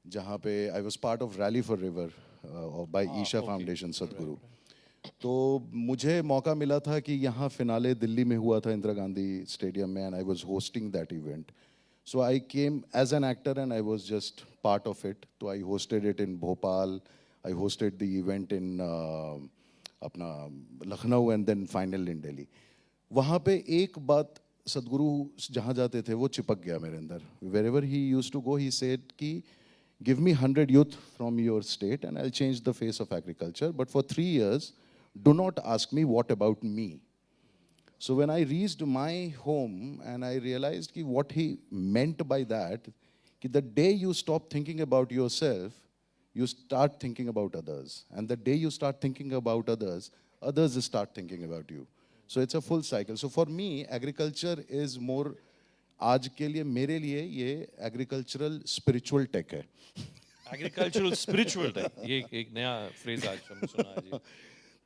[SPEAKER 9] जहाँ पे I was part of rally for river by Isha Foundation Sadhguru. तो मुझे मौका मिला था कि यहाँ फिनाले दिल्ली में हुआ था इंदिरा गांधी स्टेडियम में, and I was hosting that event. So I came as an actor and I was just part of it. तो I hosted it in Bhopal, I hosted the event in अपना Lucknow and then final in Delhi. वहाँ पे एक बात सदगुरु जहाँ जाते थे वो चिपक गया मेरे अंदर. Wherever he used to go he said कि give me 100 youth from your state and I'll change the face of agriculture. But for 3 years, do not ask me what about me. So when I reached my home and I realized ki what he meant by that, ki the day you stop thinking about yourself, you start thinking about others. And the day you start thinking about others, others start thinking about you. So it's a full cycle. So for me, agriculture is more, आज के लिए मेरे लिए ये agricultural spiritual take है.
[SPEAKER 4] Agricultural spiritual take, ये एक नया फ्रेज आज हमने सुना है जी.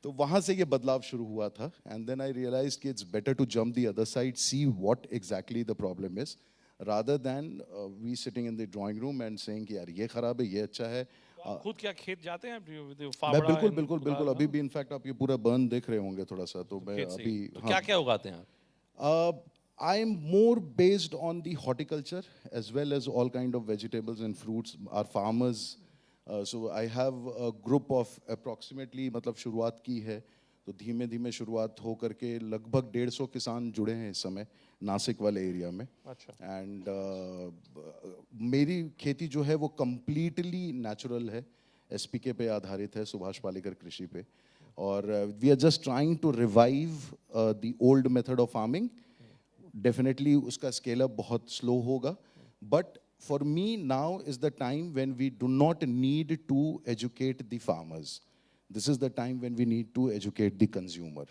[SPEAKER 9] तो वहाँ से ये बदलाव शुरू हुआ था. एंड देन आई रियलाइज कि it's better to jump the other side, see what exactly the problem is, rather than we sitting in the drawing room and saying कि यार ये खराब है, ये अच्छा है.
[SPEAKER 4] खुद क्या खेत जाते हैं
[SPEAKER 9] मैं बिल्कुल अभी भी इनफैक्ट आप ये पूरा बर्न देख रहे होंगे थोड़ा सा. तो मैं अभी
[SPEAKER 4] क्या क्या उगाते हैं आप?
[SPEAKER 9] I am more based on the horticulture as well as all kind of vegetables and fruits. Our farmers, so I have a group of approximately, मतलब शुरुआत की है तो धीमे धीमे शुरुआत हो करके लगभग 150 किसान जुड़े हैं इस समय नासिक वाले एरिया में.
[SPEAKER 4] अच्छा.
[SPEAKER 9] एंड मेरी खेती जो है वो completely natural है, SPK पे आधारित है, सुभाष पालेकर कृषि पे. और we are just trying to revive the old method of farming. Definitely उसका scale up बहुत slow होगा, but for me now is the time when we do not need to educate the farmers. This is the time when we need to educate the consumer.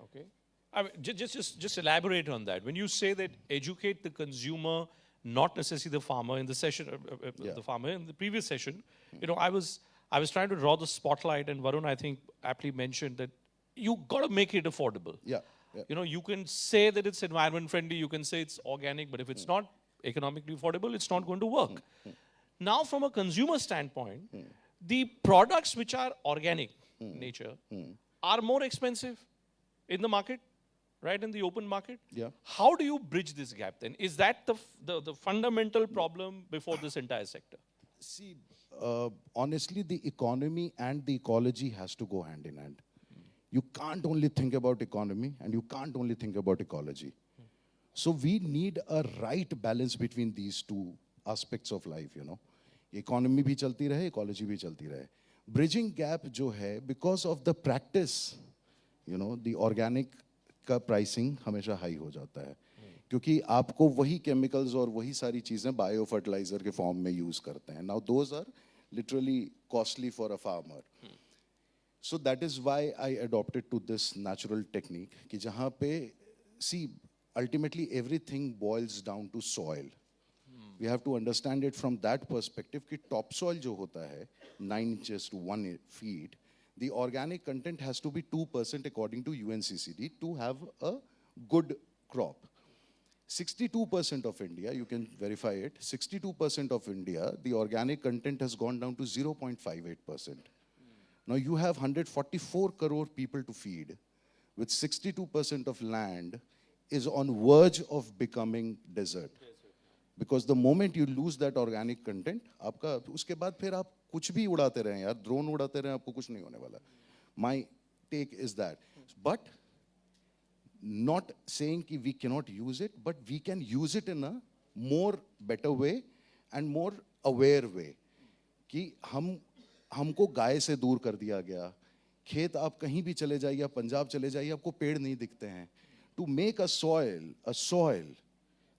[SPEAKER 4] Okay. I mean, just elaborate on that. When you say that educate the consumer, not necessarily the farmer. In the session, the farmer in the previous session, you know, I was trying to draw the spotlight, and Varun, I think, aptly mentioned that you got to make it affordable.
[SPEAKER 9] Yeah.
[SPEAKER 4] You know, you can say that it's environment friendly, you can say it's organic, but if it's not economically affordable, it's not going to work. Now, from a consumer standpoint, the products which are organic nature are more expensive in the market, right, in the open market.
[SPEAKER 9] Yeah.
[SPEAKER 4] How do you bridge this gap then? Is that the fundamental problem before this entire sector?
[SPEAKER 9] See, honestly, the economy and the ecology has to go hand in hand. You can't only think about economy and you can't only think about ecology. So we need a right balance between these two aspects of life, you know. Economy भी चलती रहे, ecology भी चलती रहे. Bridging gap जो है, because of the practice, you know, the organic का pricing हमेशा high हो जाता है. क्योंकि आपको वही chemicals और वही सारी चीजें bio fertilizer के form में use करते हैं. Now those are literally costly for a farmer. So that is why I adopted to this natural technique कि जहाँ पे, see, ultimately everything boils down to soil. We have to understand it from that perspective कि topsoil जो होता है 9 inches to 1 feet, the organic content has to be 2% according to UNCCD to have a good crop. 62% of India, you can verify it, 62% of India, the organic content has gone down to 0.58%. Now you have 144 crore people to feed, with 62% of land is on verge of becoming desert. Because the moment you lose that organic content, आपका उसके बाद फिर आप कुछ भी उड़ाते रहें यार, drone उड़ाते रहें, आपको कुछ नहीं होने वाला. My take is that, but not saying कि we cannot use it, but we can use it in a more better way and more aware way. कि हमको गाय से दूर कर दिया गया. खेत आप कहीं भी चले जाइए, आप पंजाब चले जाइए, आपको पेड़ नहीं दिखते हैं. To make a soil,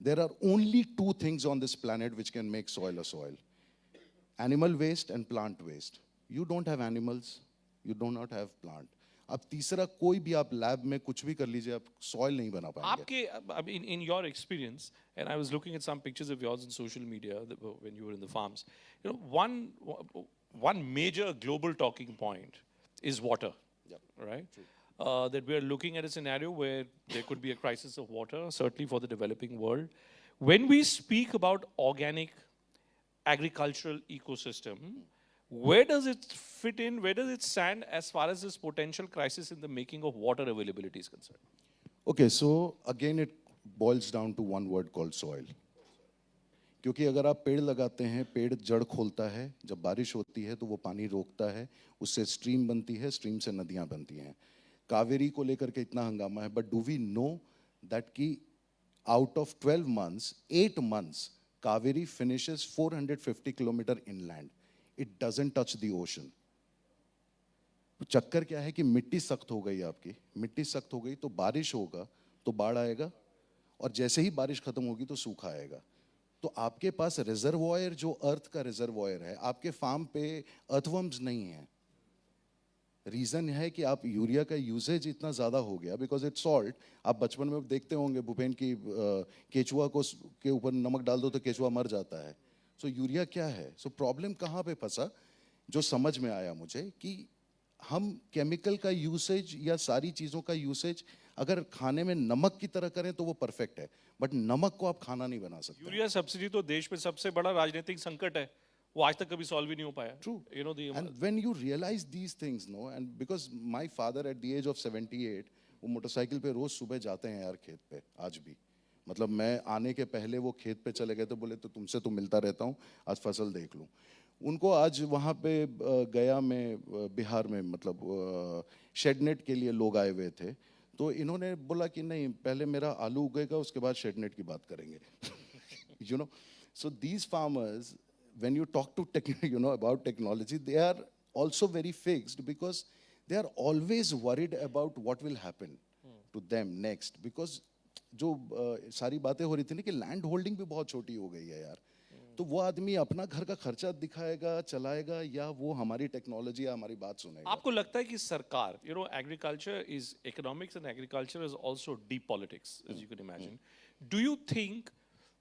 [SPEAKER 9] there are only two things on this planet which can make soil a soil. Animal waste and plant waste. You don't have animals, you do not have plant. अब तीसरा कोई भी आप lab में कुछ भी कर लीजिए, आप soil नहीं बना पाएंगे.
[SPEAKER 4] आपके, I mean, in your experience, and I was looking at some pictures of yours on social media when you were in the farms. You know, one major global talking point is water, right? That we are looking at a scenario where there could be a crisis of water, certainly for the developing world. When we speak about organic agricultural ecosystem, where does it fit in? Where does it stand as far as this potential crisis in the making of water availability is concerned?
[SPEAKER 9] Okay, so again it boils down to one word called soil. क्योंकि अगर आप पेड़ लगाते हैं, पेड़ जड़ खोलता है, जब बारिश होती है तो वो पानी रोकता है, उससे स्ट्रीम बनती है, स्ट्रीम से नदियां बनती हैं. कावेरी को लेकर के इतना हंगामा है, but do we know that कि out of 12 months, 8 months, Kaveri finishes 450 kilometer inland. It doesn't touch the ocean. चक्कर क्या है कि मिट्टी सख्त हो गई आपकी, मिट्टी सख्त हो गई तो बारिश होगा तो बाढ़ आएगा, और जैसे ही बारिश खत्म होगी तो सूखा आएगा. तो आपके पास रिजर्वॉयर जो अर्थ का रिजर्वॉयर है, आपके फार्म पे अर्थवर्म्स नहीं है. रीजन है कि आप यूरिया का यूसेज इतना ज्यादा हो गया बिकॉज इट्स सॉल्ट. आप बचपन में देखते होंगे भूपेन की केचुआ को के ऊपर नमक डाल दो तो केचुआ मर जाता है. सो यूरिया क्या है? सो प्रॉब्लम कहाँ पे फंसा, जो समझ में आया मुझे कि हम केमिकल का यूसेज या सारी चीज़ों का यूसेज अगर खाने में नमक की तरह करें तो वो परफेक्ट है, बट नमक को आप खाना नहीं बना सकते.
[SPEAKER 4] यूरिया सब्सिडी तो देश में सबसे बड़ा राजनीतिक संकट है, वो आज तक कभी सॉल्व ही नहीं हो पाया.
[SPEAKER 9] True.
[SPEAKER 4] You know,
[SPEAKER 9] and when you realize these things, no, and because my father at the age of 78, वो मोटरसाइकिल पे रोज सुबह जाते हैं यार खेत पे आज भी. मतलब मैं आने के पहले वो खेत पे चले गए तो बोले तो तुमसे तो मिलता रहता हूँ, आज फसल देख लूँ. उनको आज वहाँ पे गया में बिहार में मतलब शेडनेट के लिए लोग आए हुए थे, तो इन्होंने बोला कि नहीं पहले मेरा आलू उगेगा उसके बाद शेडनेट की बात करेंगे. You know, so these farmers, when you talk to about technology, they are also very fixed because they are always worried about what will happen to them next. Because जो सारी बातें हो रही थी ना कि लैंड होल्डिंग भी बहुत छोटी हो गई है यार, तो वो आदमी अपना घर का खर्चा दिखाएगा, चलाएगा, या वो हमारी टेक्नोलॉजी या हमारी बात सुनेगा.
[SPEAKER 4] आपको लगता है कि सरकार, you know, agriculture is economics and agriculture is also deep politics, as you can imagine. Do you think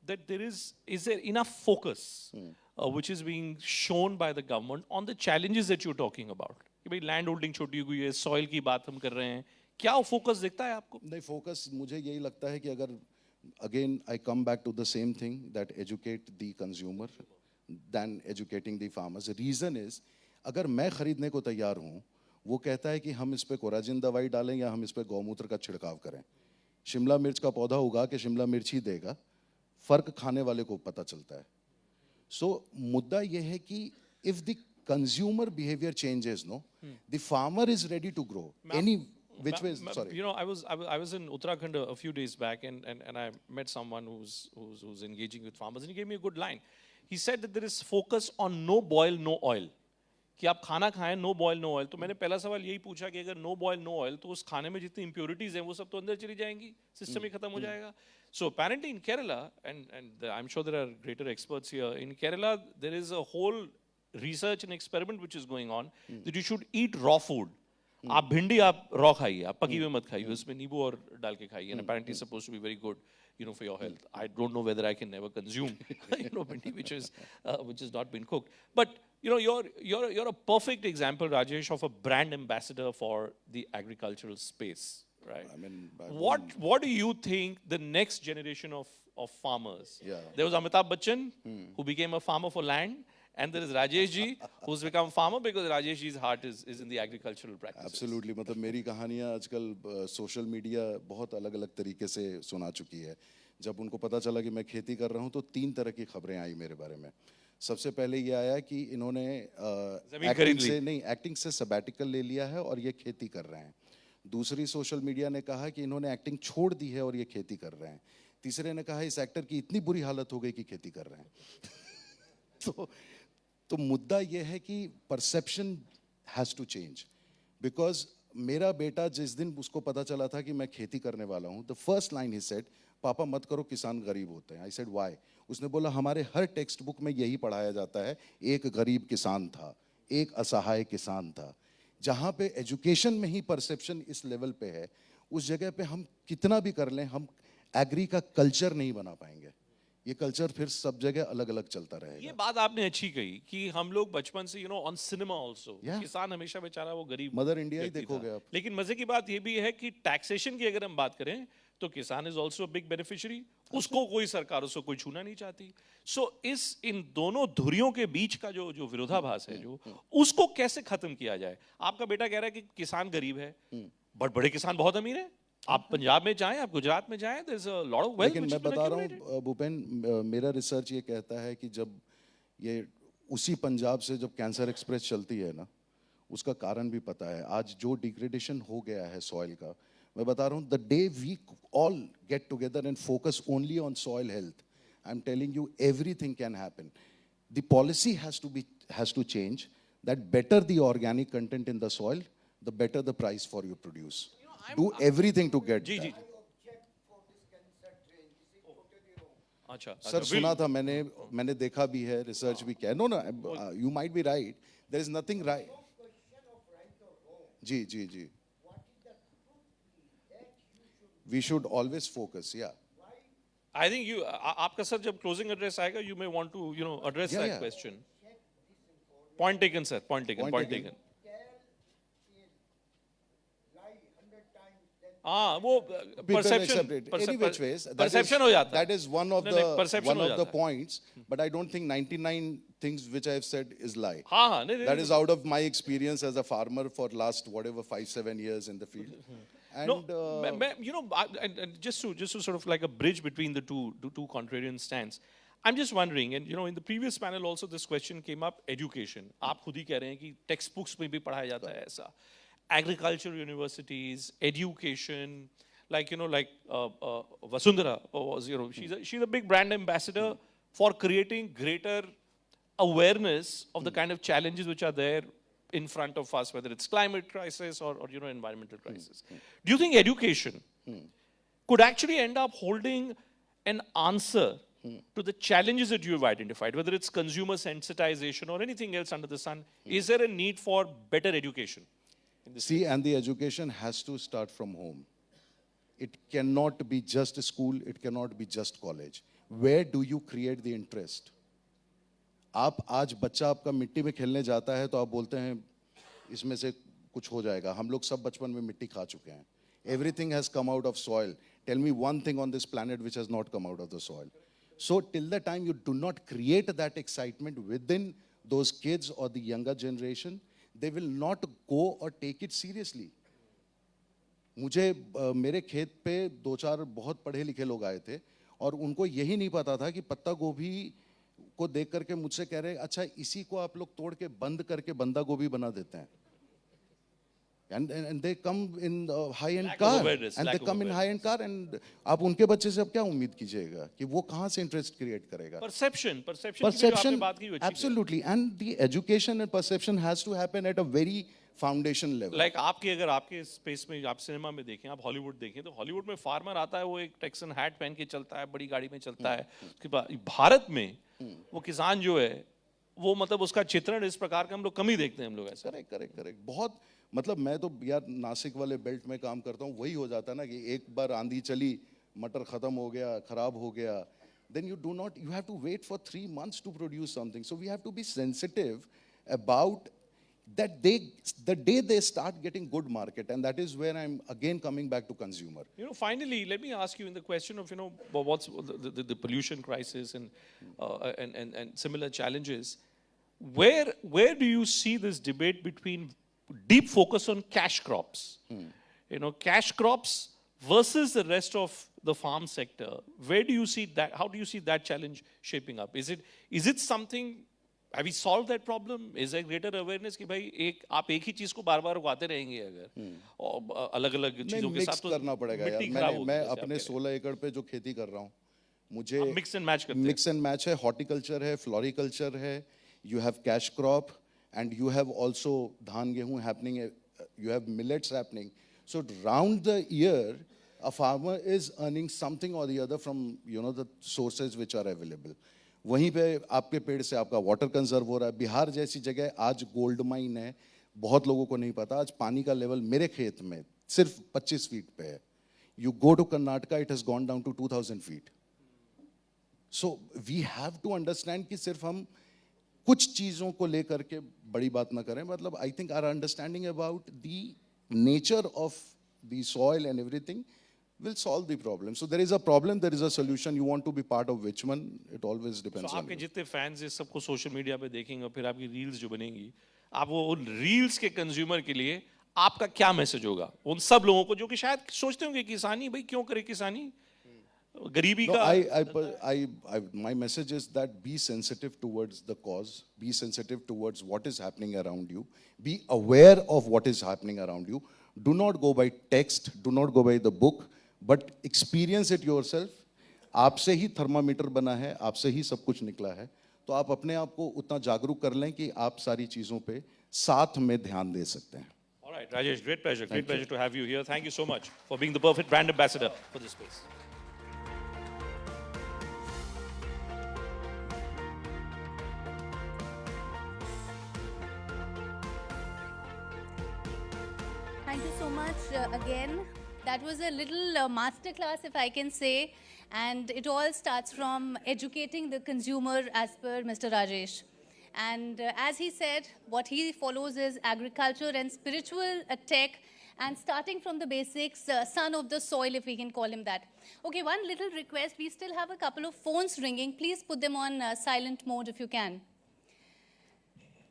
[SPEAKER 4] that is there enough focus which is being shown by the government on the challenges that you're talking about? कि भाई land holding छोटी हो गई है, soil की बात हम कर रहे हैं, क्या फोकस दिखता है आपको?
[SPEAKER 9] नहीं, फोकस मुझे यही लगता है कि अगर Again, I come back to the same thing, that educate the consumer than educating the farmers. The reason is, अगर मैं खरीदने को तैयार हूँ, वो कहता है कि हम इस पे कोराजिन दवाई डालें या हम इस पे गौमूत्र का छिड़काव करें. शिमला मिर्च का पौधा उगा के शिमला मिर्च ही देगा, फर्क खाने वाले को पता चलता है. So मुद्दा ये है कि if the consumer behavior changes, no, the farmer is ready to grow. Which way? Sorry.
[SPEAKER 4] You know, I was in Uttarakhand a few days back, and I met someone who's engaging with farmers, and he gave me a good line. He said that there is focus on no boil, no oil. कि आप खाना खाएं no boil, no oil. तो मैंने पहला सवाल यही पूछा कि अगर no boil, no oil, तो उस खाने में जितनी impurities हैं वो सब तो अंदर चली जाएंगी, सिस्टम ही खत्म हो जाएगा. So apparently in Kerala, and I'm sure there are greater experts here, in Kerala there is a whole research and experiment which is going on that you should eat raw food. आप भिंडी आप raw खाइए, आप पकी हुई मत खाइए, उसमें नींबू और डाल के खाइए, and apparently it's supposed to be very good, you know, for your health. I don't know whether I can never consume, you know, bhindi which is not been cooked. But you know, you're a perfect example, Rajesh, of a brand ambassador for the agricultural space, right?
[SPEAKER 9] I mean,
[SPEAKER 4] what do you think the next generation of farmers?
[SPEAKER 9] Yeah.
[SPEAKER 4] There was Amitabh Bachchan, who became a farmer for land. And there is Rajesh ji, who's become farmer because Rajesh ji's heart is in the agricultural practices.
[SPEAKER 9] Absolutely. मतलब मेरी कहानियाँ आजकल social media बहुत अलग-अलग तरीके से सुना चुकी है. जब उनको पता चला कि मैं खेती कर रहा हूँ तो 3 तरह की खबरें आई मेरे बारे में. सबसे पहले ये आया कि इन्होंने एक्टिंग से सबैटिकल ले लिया है और ये खेती कर रहे हैं. दूसरी सोशल मीडिया ने कहा कि इन्होंने एक्टिंग छोड़ दी है और ये खेती कर रहे हैं. तीसरे ने कहा इस एक्टर की इतनी बुरी हालत हो गई कि खेती कर रहे हैं. तो मुद्दा ये है कि perception has to change. Because मेरा बेटा जिस दिन उसको पता चला था कि मैं खेती करने वाला हूँ, the first line he said, पापा मत करो, किसान गरीब होते हैं. I said why? उसने बोला हमारे हर टेक्स्ट बुक में यही पढ़ाया जाता है, एक गरीब किसान था, एक असहाय किसान था. जहाँ पे एजुकेशन में ही परसेप्शन इस लेवल पे है, उस जगह पे हम कितना भी कर लें, हम एग्री का कल्चर नहीं बना पाएंगे. ये कल्चर फिर सब जगह अलग अलग चलता रहेगा.
[SPEAKER 4] ये बात आपने अच्छी कही कि हम लोग बचपन से ऑन सिनेमा आल्सो, किसान हमेशा बेचारा वो गरीब
[SPEAKER 9] मदर इंडिया ही देखोगे आप.
[SPEAKER 4] लेकिन मजे की बात ये भी है कि टैक्सेशन की अगर हम बात करें तो किसान इज आल्सो बिग बेनिफिशियरी. उसको कोई सरकार उसको कोई छूना नहीं चाहती. सो इन दोनों धुरियों के बीच का जो विरोधाभास है, जो उसको कैसे खत्म किया जाए? आपका बेटा कह रहा है कि किसान गरीब है, बट बड़े किसान बहुत अमीर है. आप पंजाब में जाएं, आप गुजरात में जाएं, there's a lot of wealth.
[SPEAKER 9] लेकिन मैं बता रहा हूँ भूपेन, मेरा रिसर्च ये कहता है कि जब ये उसी पंजाब से जब कैंसर एक्सप्रेस चलती है ना, उसका कारण भी पता है. आज जो डिग्रेडेशन हो गया है सॉइल का, मैं बता रहा हूँ, the day we all get together and focus only on soil health, I am telling you everything can happen. The policy has to change, that better the organic content in the soil, the better the price for you produce. Do everything to get
[SPEAKER 4] जी. अच्छा
[SPEAKER 9] sir, सुना था मैंने देखा भी है, research भी किया. No you might be right, there is nothing right. जी. We should always focus. Yeah
[SPEAKER 4] I think आपका सर जब क्लोजिंग एड्रेस आएगा, you may want to address that question. Point taken sir, point taken. हाँ, वो perception हो जाता है.
[SPEAKER 9] That is one of the points, but I don't think 99 things which I have said is lie.
[SPEAKER 4] हाँ,
[SPEAKER 9] that is out of my experience as a farmer for last whatever 5-7 years in the field. And
[SPEAKER 4] and just to sort of like a bridge between the two contrarian stands, I'm just wondering, and in the previous panel also this question came up, education. आप खुद ही कह रहे हैं कि text books में भी पढ़ाया जाता है ऐसा. Agricultural universities, education, like Vasundhara was, she's a big brand ambassador for creating greater awareness of the kind of challenges which are there in front of us, whether it's climate crisis or environmental crisis. Do you think education could actually end up holding an answer to the challenges that you have identified, whether it's consumer sensitization or anything else under the sun? Is there a need for better education?
[SPEAKER 9] See, and the education has to start from home. It cannot be just school, it cannot be just college. Where do you create the interest? आप आज बच्चा आपका मिट्टी में खेलने जाता है तो आप बोलते हैं इसमें से कुछ हो जाएगा. हम लोग सब बचपन में मिट्टी खा चुके हैं. Everything has come out of soil. Tell me one thing on this planet which has not come out of the soil. So till the time you do not create that excitement within those kids or the younger generation, they will not go or take it seriously. मुझे मेरे खेत पे 2-4 बहुत पढ़े लिखे लोग आए थे और उनको यही नहीं पता था कि पत्ता गोभी को देख करके मुझसे कह रहे अच्छा इसी को आप लोग तोड़ के बंद करके बंदा गोभी बना देते हैं. And they come in high-end car, and they come in high-end car, and आप उनके बच्चे से अब क्या उम्मीद कीजिएगा कि वो कहाँ से interest create करेगा?
[SPEAKER 4] Perception की जो
[SPEAKER 9] Perception,
[SPEAKER 4] आपने बात की वो अच्छी
[SPEAKER 9] absolutely, and the education and perception has to happen at a very foundation level.
[SPEAKER 4] Like अगर आपके स्पेस में आप सिनेमा में देखें, आप हॉलीवुड देखें, तो हॉलीवुड में फार्मर आता है, वो एक टेक्सन हैट पहन के चलता है, बड़ी गाड़ी में चलता है. उसके बाद भारत में वो किसान जो है, वो मतलब उसका चित्रण इस प्रकार का हम लोग कम ही देखते हैं हम लोग ऐसा.
[SPEAKER 9] करेक्ट बहुत मतलब मैं तो यार नासिक वाले बेल्ट में काम करता हूँ, वही हो जाता है ना कि एक बार आंधी चली, मटर खत्म हो गया, खराब हो गया, then you have to wait for 3 months to produce something. So we have to be sensitive about that the day they start getting good market, and that is where I'm again coming back to consumer.
[SPEAKER 4] Finally, let me ask you in the question of what's the pollution crisis and similar challenges. Where do you see this debate between deep focus on cash crops, cash crops versus the rest of the farm sector? Where do you see that? How do you see that challenge shaping up? Is it something? Have we solved that problem? Is there greater awareness कि भाई आप एक ही चीज को बार-बार उगाते रहेंगे अगर और अलग-अलग चीजों के साथ तो
[SPEAKER 9] करना पड़ेगा यार. मैं अपने 16 एकड़ पे जो खेती कर रहा हूँ, मुझे
[SPEAKER 4] मिक्स एंड मैच करते हैं.
[SPEAKER 9] मिक्स एंड मैच है, हॉर्टिकल्चर है, फ्लोरिकल्चर है, you have cash crop, and you have also dhan gehu happening, you have millets happening. So round the year, a farmer is earning something or the other from the sources which are available. वहीं पे आपके पेड़ से आपका water conserve हो रहा है. बिहार जैसी जगह आज गोल्ड माइन है, बहुत लोगों को नहीं पता. आज पानी का लेवल मेरे खेत में सिर्फ 25 फीट पे है. You go to Karnataka, it has gone down to 2000 feet. So we have to understand कि सिर्फ हम कुछ चीजों को लेकर के बड़ी बात ना करें. मतलब I think our understanding about the nature of the soil and everything will solve the problem. So there is a problem, there is a solution. You want to be part of which one? It always depends on
[SPEAKER 4] आपके
[SPEAKER 9] you.
[SPEAKER 4] जितने fans हैं सबको social media पे देखेंगे और फिर आपकी reels जो बनेंगी, आप वो उन रील्स के कंज्यूमर के लिए आपका क्या मैसेज होगा उन सब लोगों को जो कि शायद सोचते होंगे किसानी भाई क्यों करे किसानी गरीबी का.
[SPEAKER 9] My message is that be sensitive towards the cause, be sensitive towards what is happening around you, be aware of what is happening around you. Do not go by text, do not go by the book, but experience it yourself. आपसे ही thermometer बना है, आपसे ही सब कुछ निकला है, तो आप अपने आप को उतना जागरूक कर लें कि आप सारी चीजों पे साथ में ध्यान दे सकते हैं.
[SPEAKER 4] All right, Rajesh, great pleasure to have you here. Thank you so much for being the perfect brand ambassador for this space.
[SPEAKER 2] Thank you so much again. That was a little masterclass, if I can say, and it all starts from educating the consumer as per Mr. Rajesh. And as he said, what he follows is agriculture and spiritual tech, and starting from the basics, son of the soil, if we can call him that. Okay, one little request. We still have a couple of phones ringing. Please put them on silent mode if you can.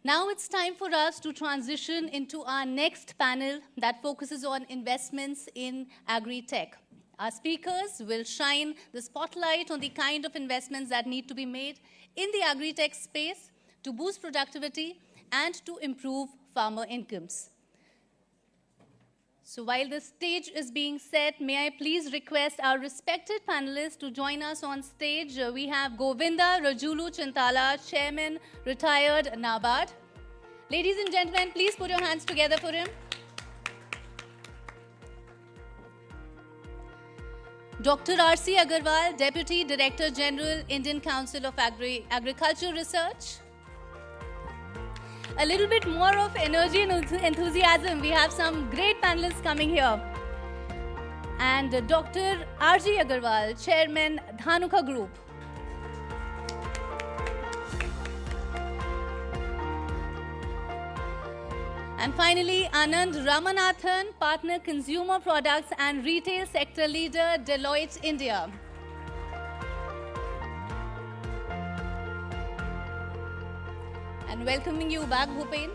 [SPEAKER 2] Now it's time for us to transition into our next panel that focuses on investments in agri-tech. Our speakers will shine the spotlight on the kind of investments that need to be made in the agri-tech space to boost productivity and to improve farmer incomes. So while the stage is being set, may I please request our respected panelists to join us on stage. We have Govinda Rajulu Chintala, Chairman, retired NABARD. Ladies and gentlemen, please put your hands together for him. Dr. R.C. Agarwal, Deputy Director General, Indian Council of Agriculture Research. A little bit more of energy and enthusiasm. We have some great panelists coming here. And Dr. R.G. Agarwal, Chairman, Dhanuka Group. And finally, Anand Ramanathan, Partner Consumer Products and Retail Sector Leader, Deloitte India. And welcoming you back, Bhupen.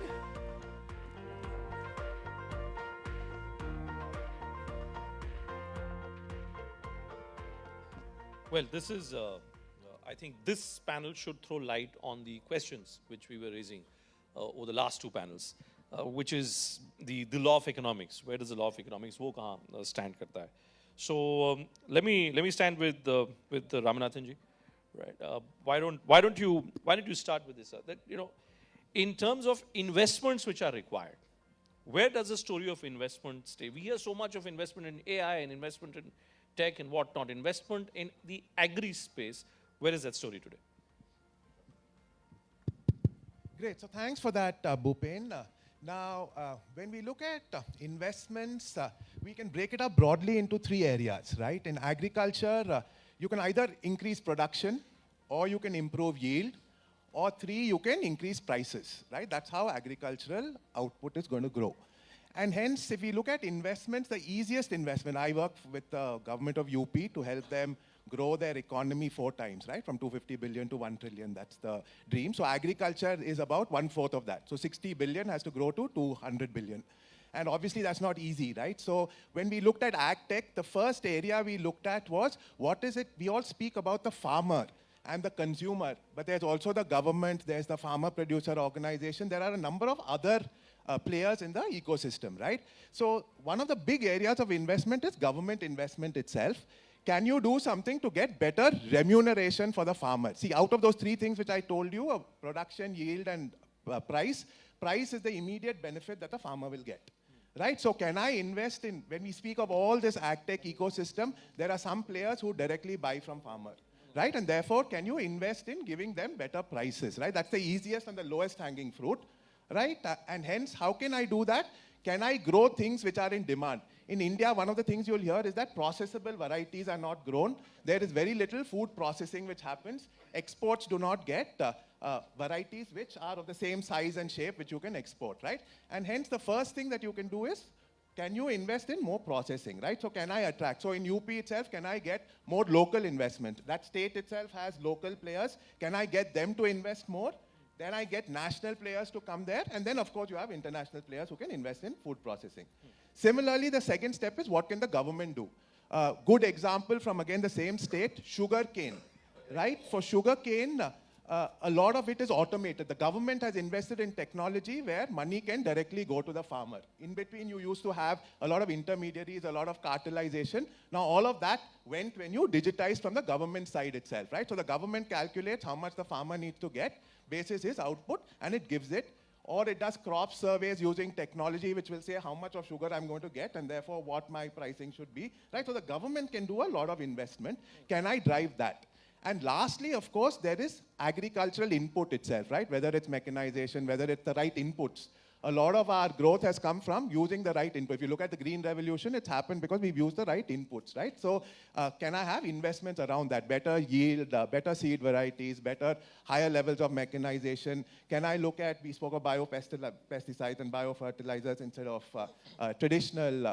[SPEAKER 4] Well, this is, I think this panel should throw light on the questions which we were raising over the last two panels, which is the law of economics. Where does the law of economics wo kahan stand karta hai? So let me stand with Ramanathan ji, right? Why don't you start with this? That in terms of investments which are required, where does the story of investment stay? We hear so much of investment in AI and investment in tech and whatnot, investment in the agri space. Where is that story today?
[SPEAKER 10] Great. So thanks for that, Bhupen. Now, when we look at investments, we can break it up broadly into three areas, right? In agriculture, you can either increase production, or you can improve yield, or three, you can increase prices, right? That's how agricultural output is going to grow. And hence, if we look at investments, the easiest investment, I work with the government of UP to help them grow their economy 4 times, right? From 250 billion to 1 trillion, that's the dream. So agriculture is about 1/4 of that. So 60 billion has to grow to 200 billion. And obviously that's not easy, right? So when we looked at ag tech, the first area we looked at was, what is it? We all speak about the farmer and the consumer, but there's also the government, there's the farmer producer organization, there are a number of other players in the ecosystem, right? So one of the big areas of investment is government investment itself. Can you do something to get better remuneration for the farmer? See, out of those 3 things which I told you, production, yield, and price is the immediate benefit that the farmer will get. Right? So can I invest in, when we speak of all this ag tech ecosystem, there are some players who directly buy from farmer. Right? And therefore, can you invest in giving them better prices? Right? That's the easiest and the lowest hanging fruit. Right? And hence, how can I do that? Can I grow things which are in demand? In India, one of the things you'll hear is that processable varieties are not grown. There is very little food processing which happens. Exports do not get varieties which are of the same size and shape which you can export, right? And hence, the first thing that you can do is, can you invest in more processing, right? So can I attract? So in UP itself, can I get more local investment? That state itself has local players. Can I get them to invest more? Then I get national players to come there. And then, of course, you have international players who can invest in food processing. Similarly, the second step is, what can the government do? Good example from, again, the same state, sugar cane, right? For sugar cane, a lot of it is automated. The government has invested in technology where money can directly go to the farmer. In between, you used to have a lot of intermediaries, a lot of cartelization. Now, all of that went when you digitized from the government side itself, right? So the government calculates how much the farmer needs to get, basis his output, and it gives it. Or it does crop surveys using technology, which will say how much of sugar I'm going to get, and therefore what my pricing should be, right? So the government can do a lot of investment. Can I drive that? And lastly, of course, there is agricultural input itself, right? Whether it's mechanization, whether it's the right inputs. A lot of our growth has come from using the right input. If you look at the Green Revolution, it's happened because we've used the right inputs, right? So can I have investments around that? Better yield, better seed varieties, better higher levels of mechanization. Can I look at, we spoke of biopesticides and biofertilizers instead of traditional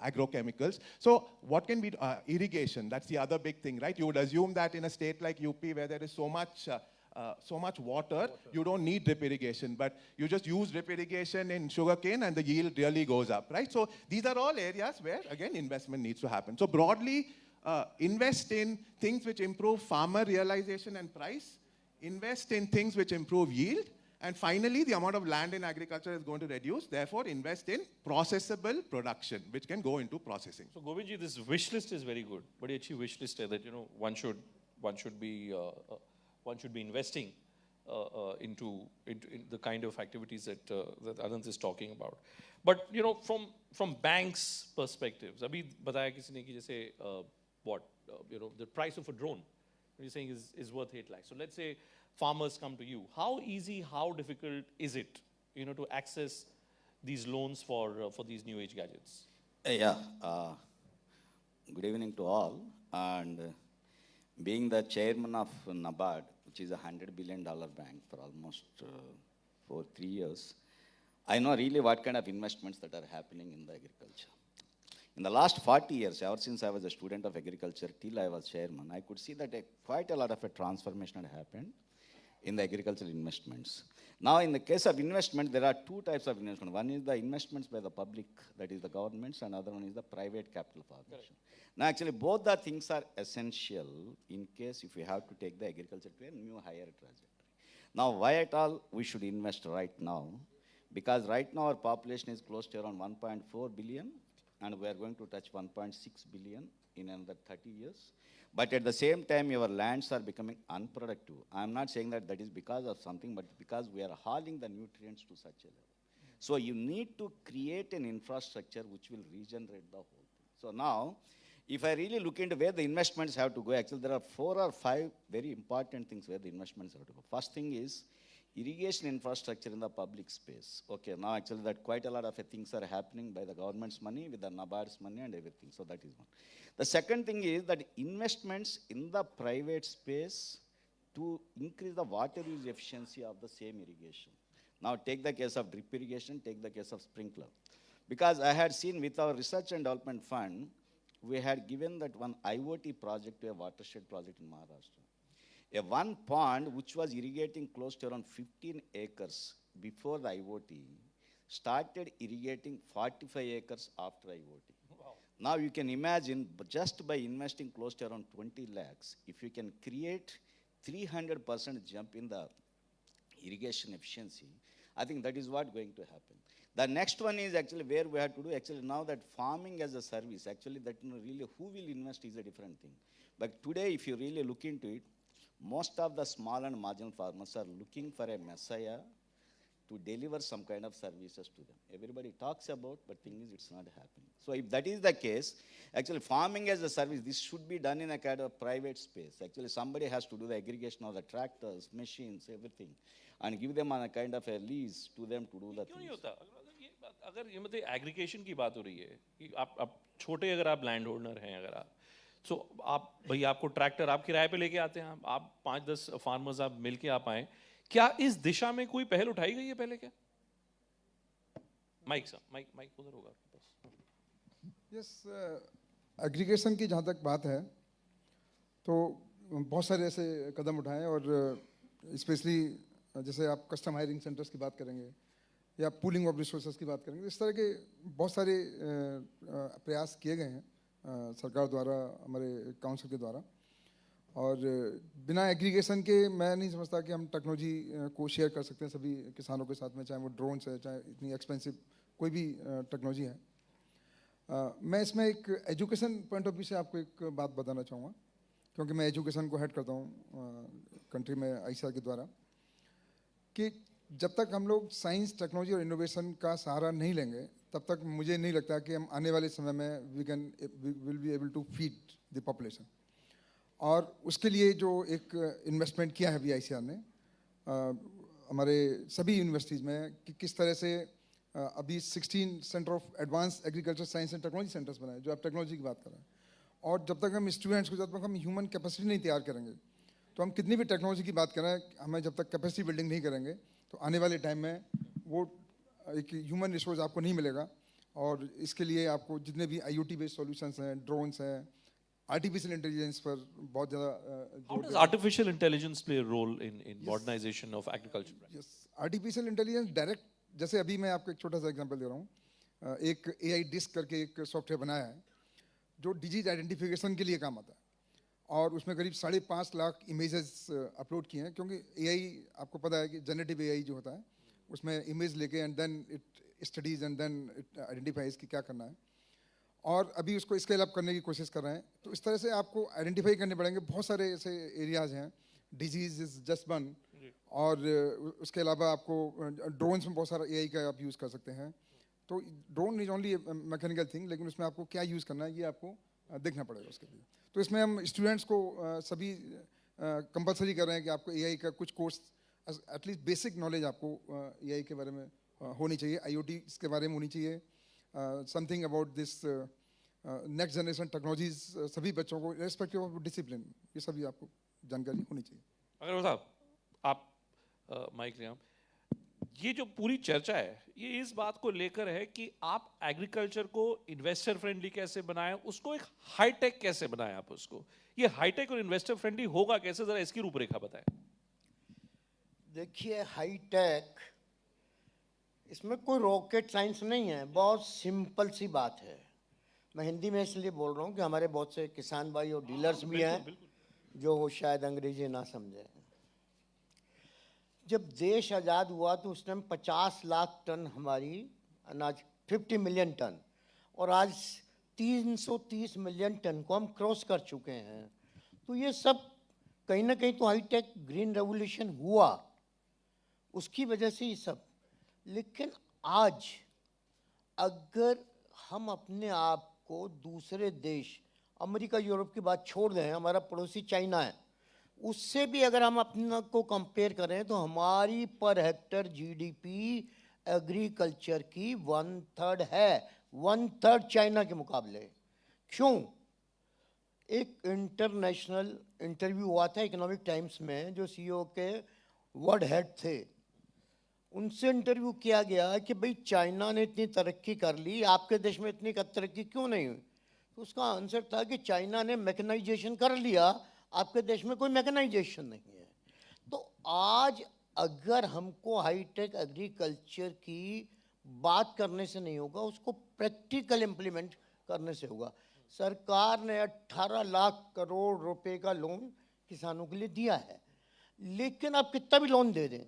[SPEAKER 10] agrochemicals. So what can be irrigation? That's the other big thing, right? You would assume that in a state like UP where there is so much water, you don't need drip irrigation, but you just use drip irrigation in sugarcane and the yield really goes up, right? So these are all areas where, again, investment needs to happen. So broadly, invest in things which improve farmer realization and price, invest in things which improve yield, and finally, the amount of land in agriculture is going to reduce. Therefore, invest in processable production, which can go into processing.
[SPEAKER 4] So Govindji, this wish list is very good. But actually, wish list is that one should be investing into the kind of activities that Anand is talking about. But from banks' perspectives, abhi bataya kisi ne ki jaise the price of a drone, you're saying is worth 8 lakhs. So let's say farmers come to you. How easy, how difficult is it, to access these loans for these new age gadgets?
[SPEAKER 11] Yeah. Good evening to all. And being the chairman of NABARD, which is a $100 billion bank for almost for 3 years, I know really what kind of investments that are happening in the agriculture. In the last 40 years, ever since I was a student of agriculture till I was chairman, I could see that quite a lot of a transformation had happened in the agricultural investments. Now, in the case of investment, there are two types of investment. One is the investments by the public, that is the governments, and other one is the private capital formation. Now, actually, both the things are essential in case if we have to take the agriculture to a new higher trajectory. Now, why at all we should invest right now? Because right now our population is close to around 1.4 billion, and we are going to touch 1.6 billion in another 30 years. But at the same time, your lands are becoming unproductive. I'm not saying that that is because of something, but because we are hauling the nutrients to such a level. So you need to create an infrastructure which will regenerate the whole thing. So now, if I really look into where the investments have to go, actually there are 4 or 5 very important things where the investments have to go. First thing is irrigation infrastructure in the public space. Okay, now actually that quite a lot of things are happening by the government's money, with the NABARD's money and everything. So that is one. The second thing is that investments in the private space to increase the water use efficiency of the same irrigation. Now take the case of drip irrigation, take the case of sprinkler. Because I had seen with our research and development fund, we had given that one IoT project to a watershed project in Maharashtra. A one pond which was irrigating close to around 15 acres before the IoT started irrigating 45 acres after IoT. Wow. Now you can imagine, just by investing close to around 20 lakhs, if you can create 300% jump in the irrigation efficiency, I think that is what going to happen. The next one is actually where we have to do, actually now that farming as a service, actually that really who will invest is a different thing. But today if you really look into it, most of the small and marginal farmers are looking for a messiah to deliver some kind of services to them. Everybody talks about, but thing is it's not happening. So if that is the case, actually farming as a service, this should be done in a kind of private space. Actually somebody has to do the aggregation of the tractors, machines, everything, and give them on a kind of a lease to them to do the things.
[SPEAKER 4] अगर ये मतलब aggregation की बात हो रही है कि आप छोटे अगर आप लैंड होल्डर हैं अगर आप सो आप भाई आपको ट्रैक्टर आप किराए पे लेके आते हैं आप 5-10 फार्मर्स आप मिलके आप आए क्या इस दिशा में कोई पहल उठाई गई है पहले क्या माइक उधर होगा आपके पास
[SPEAKER 12] यस एग्रीगेशन की जहाँ तक बात है तो बहुत सारे ऐसे कदम उठाएं और स्पेशली जैसे आप कस्टम हायरिंग सेंटर्स की बात करेंगे या पूलिंग ऑफ रिसोर्सेज की बात करेंगे इस तरह के बहुत सारे प्रयास किए गए हैं सरकार द्वारा हमारे काउंसिल के द्वारा और बिना एग्रीगेशन के मैं नहीं समझता कि हम टेक्नोलॉजी को शेयर कर सकते हैं सभी किसानों के साथ में चाहे वो ड्रोन्स है चाहे इतनी एक्सपेंसिव कोई भी टेक्नोलॉजी है मैं इसमें एक एजुकेशन पॉइंट ऑफ व्यू से आपको एक बात बताना चाहूँगा क्योंकि मैं एजुकेशन को हेड करता हूँ कंट्री में आईसीआर के द्वारा कि जब तक हम लोग साइंस टेक्नोलॉजी और इनोवेशन का सहारा नहीं लेंगे तब तक मुझे नहीं लगता कि हम आने वाले समय में will be able to feed the population और उसके लिए जो एक इन्वेस्टमेंट किया है अभी आईसीआर ने हमारे सभी यूनिवर्सिटीज़ में कि किस तरह से अभी 16 centre of advance agriculture science and technology centres बनाए जो आप टेक्नोलॉजी की बात कर रहे हैं और जब तक हम स्टूडेंट्स को जब तक हम ह्यूमन कैपेसिटी नहीं तैयार करेंगे तो हम कितनी भी टेक्नोलॉजी की बात करें हमें जब तक कैपेसिटी बिल्डिंग नहीं करेंगे तो आने वाले टाइम में वो एक ह्यूमन रिसोर्स आपको नहीं मिलेगा और इसके लिए आपको जितने भी IoT बेस्ड सॉल्यूशंस हैं ड्रोन्स हैं आर्टिफिशियल इंटेलिजेंस पर बहुत ज़्यादा
[SPEAKER 4] How does artificial intelligence play a role in modernization of agriculture?
[SPEAKER 12] Yes, artificial intelligence direct जैसे अभी मैं आपको एक छोटा सा एग्जांपल दे रहा हूँ एक AI डिस्क करके एक सॉफ्टवेयर बनाया है जो डिजीज आइडेंटिफिकेशन के लिए काम आता है और उसमें करीब 5.5 लाख इमेजेस अपलोड किए हैं क्योंकि AI आपको पता है कि जनरेटिव AI जो होता है उसमें इमेज लेके and then it studies and then it identifies कि क्या करना है और अभी उसको स्केल अप करने की कोशिश कर रहे हैं तो इस तरह से आपको आइडेंटिफाई करने पड़ेंगे बहुत सारे ऐसे एरियाज हैं डिजीज इज जस्ट वन और उसके अलावा आपको ड्रोन्स में बहुत सारा AI का आप यूज़ कर सकते हैं तो drone is only mechanical thing लेकिन उसमें आपको क्या यूज़ करना है ये आपको देखना पड़ेगा उसके लिए तो इसमें हम स्टूडेंट्स को सभी कंपलसरी कर रहे हैं कि आपको AI का कुछ कोर्स एटलीस्ट बेसिक नॉलेज आपको AI के बारे में होनी चाहिए IoT के बारे में होनी चाहिए something about this next generation technologies सभी बच्चों को रेस्पेक्टिव ऑफ डिसिप्लिन ये सभी आपको जानकारी होनी चाहिए
[SPEAKER 4] अगर साहब आप माइक लें ये जो पूरी चर्चा है ये इस बात को लेकर है कि आप एग्रीकल्चर को इन्वेस्टर फ्रेंडली कैसे बनाएं, उसको एक हाईटेक कैसे बनाएं आप उसको। ये हाईटेक और इन्वेस्टर फ्रेंडली होगा कैसे, जरा इसकी रूपरेखा बताएं।
[SPEAKER 13] देखिए हाईटेक, इसमें कोई रॉकेट साइंस नहीं है, बहुत सिंपल सी बात है। मैं हिंदी में इसलिए बोल रहा हूँ कि हमारे बहुत से किसान भाई और डीलर्स भी हैं जो शायद अंग्रेजी ना समझे। जब देश आज़ाद हुआ तो उस टाइम 50 लाख टन हमारी अनाज, 50 मिलियन टन, और आज 330 मिलियन टन को हम क्रॉस कर चुके हैं। तो ये सब कहीं ना कहीं तो हाईटेक ग्रीन रेवोल्यूशन हुआ, उसकी वजह से ये सब। लेकिन आज अगर हम अपने आप को दूसरे देश, अमेरिका यूरोप की बात छोड़ दें, हमारा पड़ोसी चाइना है, उससे भी अगर हम अपने को कंपेयर करें तो हमारी पर हेक्टर जीडीपी एग्रीकल्चर की 1/3 है, 1/3 चाइना के मुकाबले। क्यों? एक इंटरनेशनल इंटरव्यू हुआ था इकोनॉमिक टाइम्स में, जो सीईओ के वर्ल्ड हेड थे, उनसे इंटरव्यू किया गया कि भाई चाइना ने इतनी तरक्की कर ली, आपके देश में इतनी तरक्की क्यों नहीं हुई? तो उसका आंसर था कि चाइना ने मैकेनाइजेशन कर लिया, आपके देश में कोई मैकेनाइजेशन नहीं है। तो आज अगर हमको हाईटेक एग्रीकल्चर की बात करने से नहीं होगा, उसको प्रैक्टिकल इम्प्लीमेंट करने से होगा। सरकार ने 18 लाख करोड़ रुपए का लोन किसानों के लिए दिया है, लेकिन आप कितना भी लोन दे दें,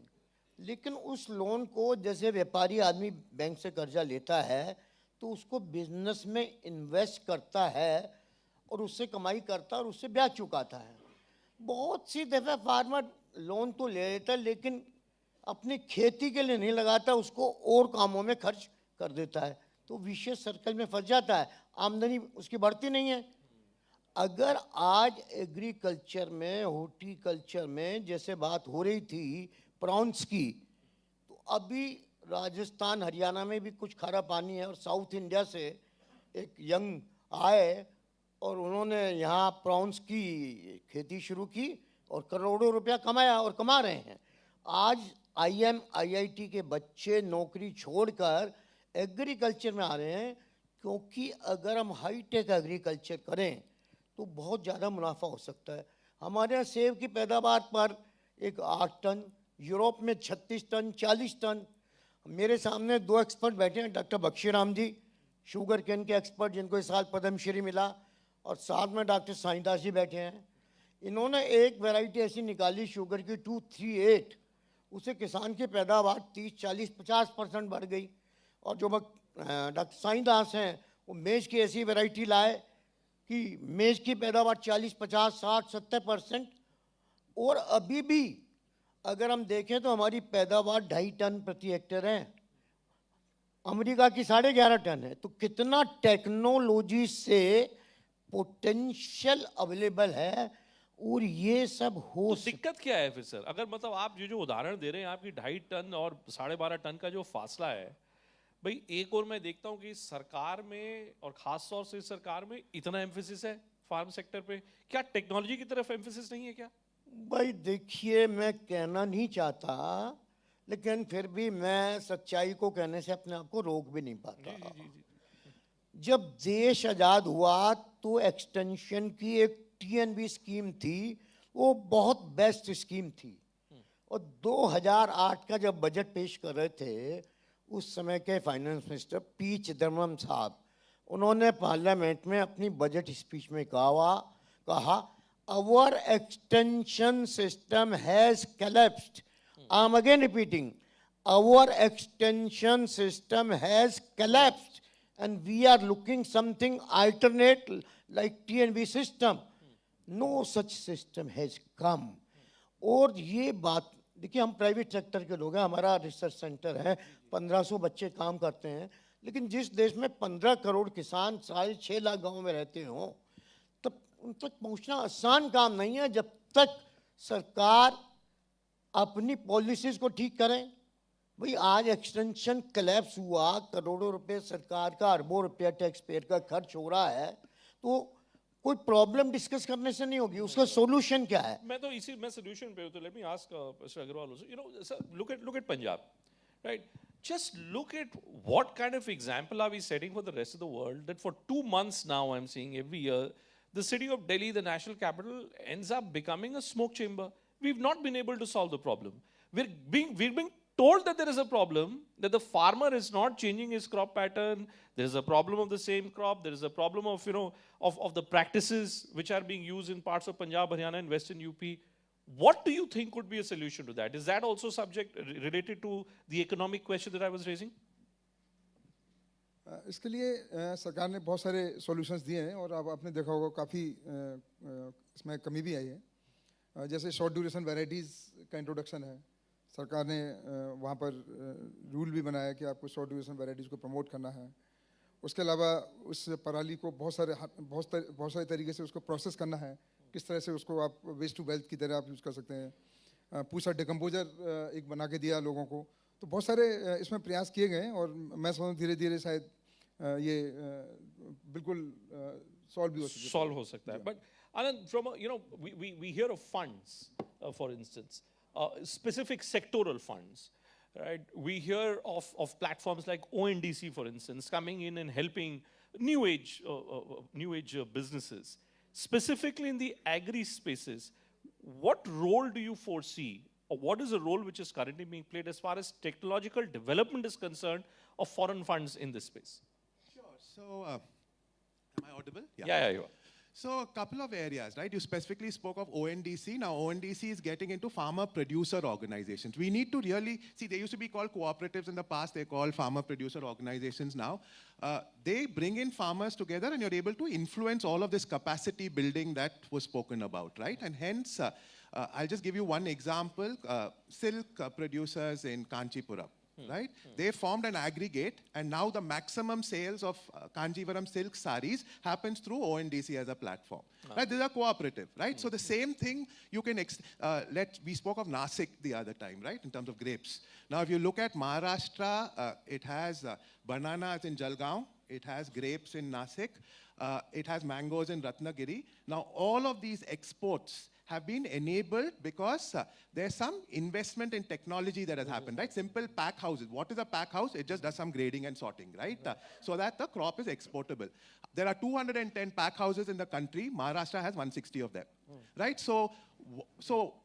[SPEAKER 13] लेकिन उस लोन को जैसे व्यापारी आदमी बैंक से कर्जा लेता है तो उसको बिजनेस में इन्वेस्ट करता है और उससे कमाई करता है और उससे ब्याज चुकाता है। बहुत सी दफ़ा फार्मर लोन तो ले लेता है लेकिन अपनी खेती के लिए नहीं लगाता, उसको और कामों में खर्च कर देता है, तो विशेष सर्कल में फंस जाता है, आमदनी उसकी बढ़ती नहीं है। अगर आज एग्रीकल्चर में, हॉर्टिकल्चर में जैसे बात हो रही थी प्रॉन्स की, तो अभी राजस्थान हरियाणा में भी कुछ खारा पानी है और साउथ इंडिया से एक यंग आए और उन्होंने यहाँ प्रॉन्स की खेती शुरू की और करोड़ों रुपया कमाया और कमा रहे हैं। आज IIT के बच्चे नौकरी छोड़कर एग्रीकल्चर में आ रहे हैं, क्योंकि अगर हम हाईटेक एग्रीकल्चर करें तो बहुत ज़्यादा मुनाफा हो सकता है। हमारे यहाँ सेब की पैदावार पर एक 8 टन, यूरोप में 36 टन, 40 टन। मेरे सामने 2 एक्सपर्ट बैठे हैं, डॉक्टर बख्शीराम जी, शुगर केन के एक्सपर्ट जिनको इस साल पद्मश्री मिला, और साथ में डॉक्टर साईदास जी बैठे हैं। इन्होंने एक वैरायटी ऐसी निकाली शुगर की 238, उसे किसान की पैदावार 30, 40, 50% बढ़ गई। और जो डॉक्टर साईदास हैं वो मेज की ऐसी वैरायटी लाए कि मेज की पैदावार 40, 50, 60, 70%। और अभी भी अगर हम देखें तो हमारी पैदावार 2.5 टन प्रति हेक्टेयर है, अमेरिका की 11.5 टन है। तो कितना टेक्नोलॉजी से पोटेंशियल अवेलेबल है, और ये सब हो।
[SPEAKER 4] तो दिक्कत क्या है फिर सर? अगर मतलब आप जो उदाहरण दे रहे हैं आपकी 2.5 टन और 12.5 टन का जो फासला है, भाई एक और मैं देखता हूं कि सरकार में और खास तौर से सरकार में इतना एम्फेसिस है फार्म सेक्टर पे, क्या टेक्नोलॉजी की तरफ एम्फेसिस नहीं है क्या?
[SPEAKER 13] भाई देखिए, मैं कहना नहीं चाहता, लेकिन फिर भी मैं सच्चाई को कहने से अपने आप को रोक भी नहीं पाता। जब देश आज़ाद हुआ तो एक्सटेंशन की एक TNB स्कीम थी, वो बहुत बेस्ट स्कीम थी। और 2008 का जब बजट पेश कर रहे थे, उस समय के फाइनेंस मिनिस्टर पी चिदम्बरम साहब, उन्होंने पार्लियामेंट में अपनी बजट स्पीच में कहा our extension system has collapsed. I'm again repeating, our extension system has collapsed and we are looking something alternate like TNB system. No such system has come. और ये बात देखिए, हम प्राइवेट सेक्टर के लोग हैं, हमारा रिसर्च सेंटर है, 1500 बच्चे काम करते हैं, लेकिन जिस देश में 15 करोड़ किसान 6.5 लाख गाँव में रहते हों, तब उन तक पहुंचना आसान काम नहीं है जब तक सरकार अपनी पॉलिसीज को ठीक करें। भाई आज एक्सटेंशन कोलैप्स हुआ, करोड़ों रुपए सरकार का, अरबों रुपया टैक्स पेयर का खर्च हो रहा है, तो कोई प्रॉब्लम डिस्कस करने से नहीं होगी, उसका सॉल्यूशन क्या है?
[SPEAKER 4] मैं तो इसी मैं सॉल्यूशन पे, तो let me ask mister Agarwal also, you know sir, look at Punjab. right? Just look at what kind of example are we setting for the rest of the world that for 2 months now, I'm seeing every year, the city of Delhi, the national capital, ends up becoming a smoke chamber. We've not been able to solve the problem. We're being told that there is a problem, that the farmer is not changing his crop pattern. There is a problem of the same crop. There is a problem of, of the practices which are being used in parts of Punjab, Haryana, and Western UP. What do you think would be a solution to that? Is that also related to the economic question that I was raising?
[SPEAKER 12] इसके लिए सरकार ने बहुत सारे solutions दिए हैं और अब आपने देखा होगा काफ़ी इसमें कमी भी आई है जैसे शॉर्ट ड्यूरेशन वैराइटीज़ का इंट्रोडक्शन है सरकार ने वहाँ पर रूल भी बनाया कि आपको शॉर्ट ड्यूरेशन वैराइटीज़ को प्रमोट करना है उसके अलावा उस पराली को बहुत सारे तरीके से उसको प्रोसेस करना है किस तरह से उसको आप वेस्ट टू वेल्थ की तरह आप यूज़ कर सकते हैं पूरा डिकम्पोजर एक बना के दिया लोगों को तो बहुत सारे इसमें प्रयास किए गए हैं और मैं समझूं धीरे धीरे शायद ये बिल्कुल
[SPEAKER 4] सॉल्व हो सकता है but Anand, from we hear of funds, for instance, specific sectoral funds, right? We hear of platforms like ONDC, for instance, coming in and helping new age businesses, specifically in the agri spaces. What role do you foresee, or what is the role which is currently being played as far as technological development is concerned of foreign funds in this space?
[SPEAKER 10] Sure. So, am I audible?
[SPEAKER 4] Yeah, you are.
[SPEAKER 10] So a couple of areas, right? You specifically spoke of ONDC. Now ONDC is getting into farmer-producer organizations. We need to really, see they used to be called cooperatives in the past, they're called farmer-producer organizations now. They bring in farmers together and you're able to influence all of this capacity building that was spoken about, right? And hence, I'll just give you one example, silk producers in Kanchipuram. Right? They formed an aggregate and now the maximum sales of Kanjivaram silk saris happens through ONDC as a platform. Right? These are cooperative, right? So the same thing you can, we spoke of Nasik the other time, right? In terms of grapes. Now if you look at Maharashtra, it has bananas in Jalgaon, it has grapes in Nasik, it has mangoes in Ratnagiri. Now all of these exports have been enabled because there's some investment in technology that has happened, right? Simple pack houses. What is a pack house? It just does some grading and sorting, right? So that the crop is exportable. There are 210 pack houses in the country. Maharashtra has 160 of them, right? So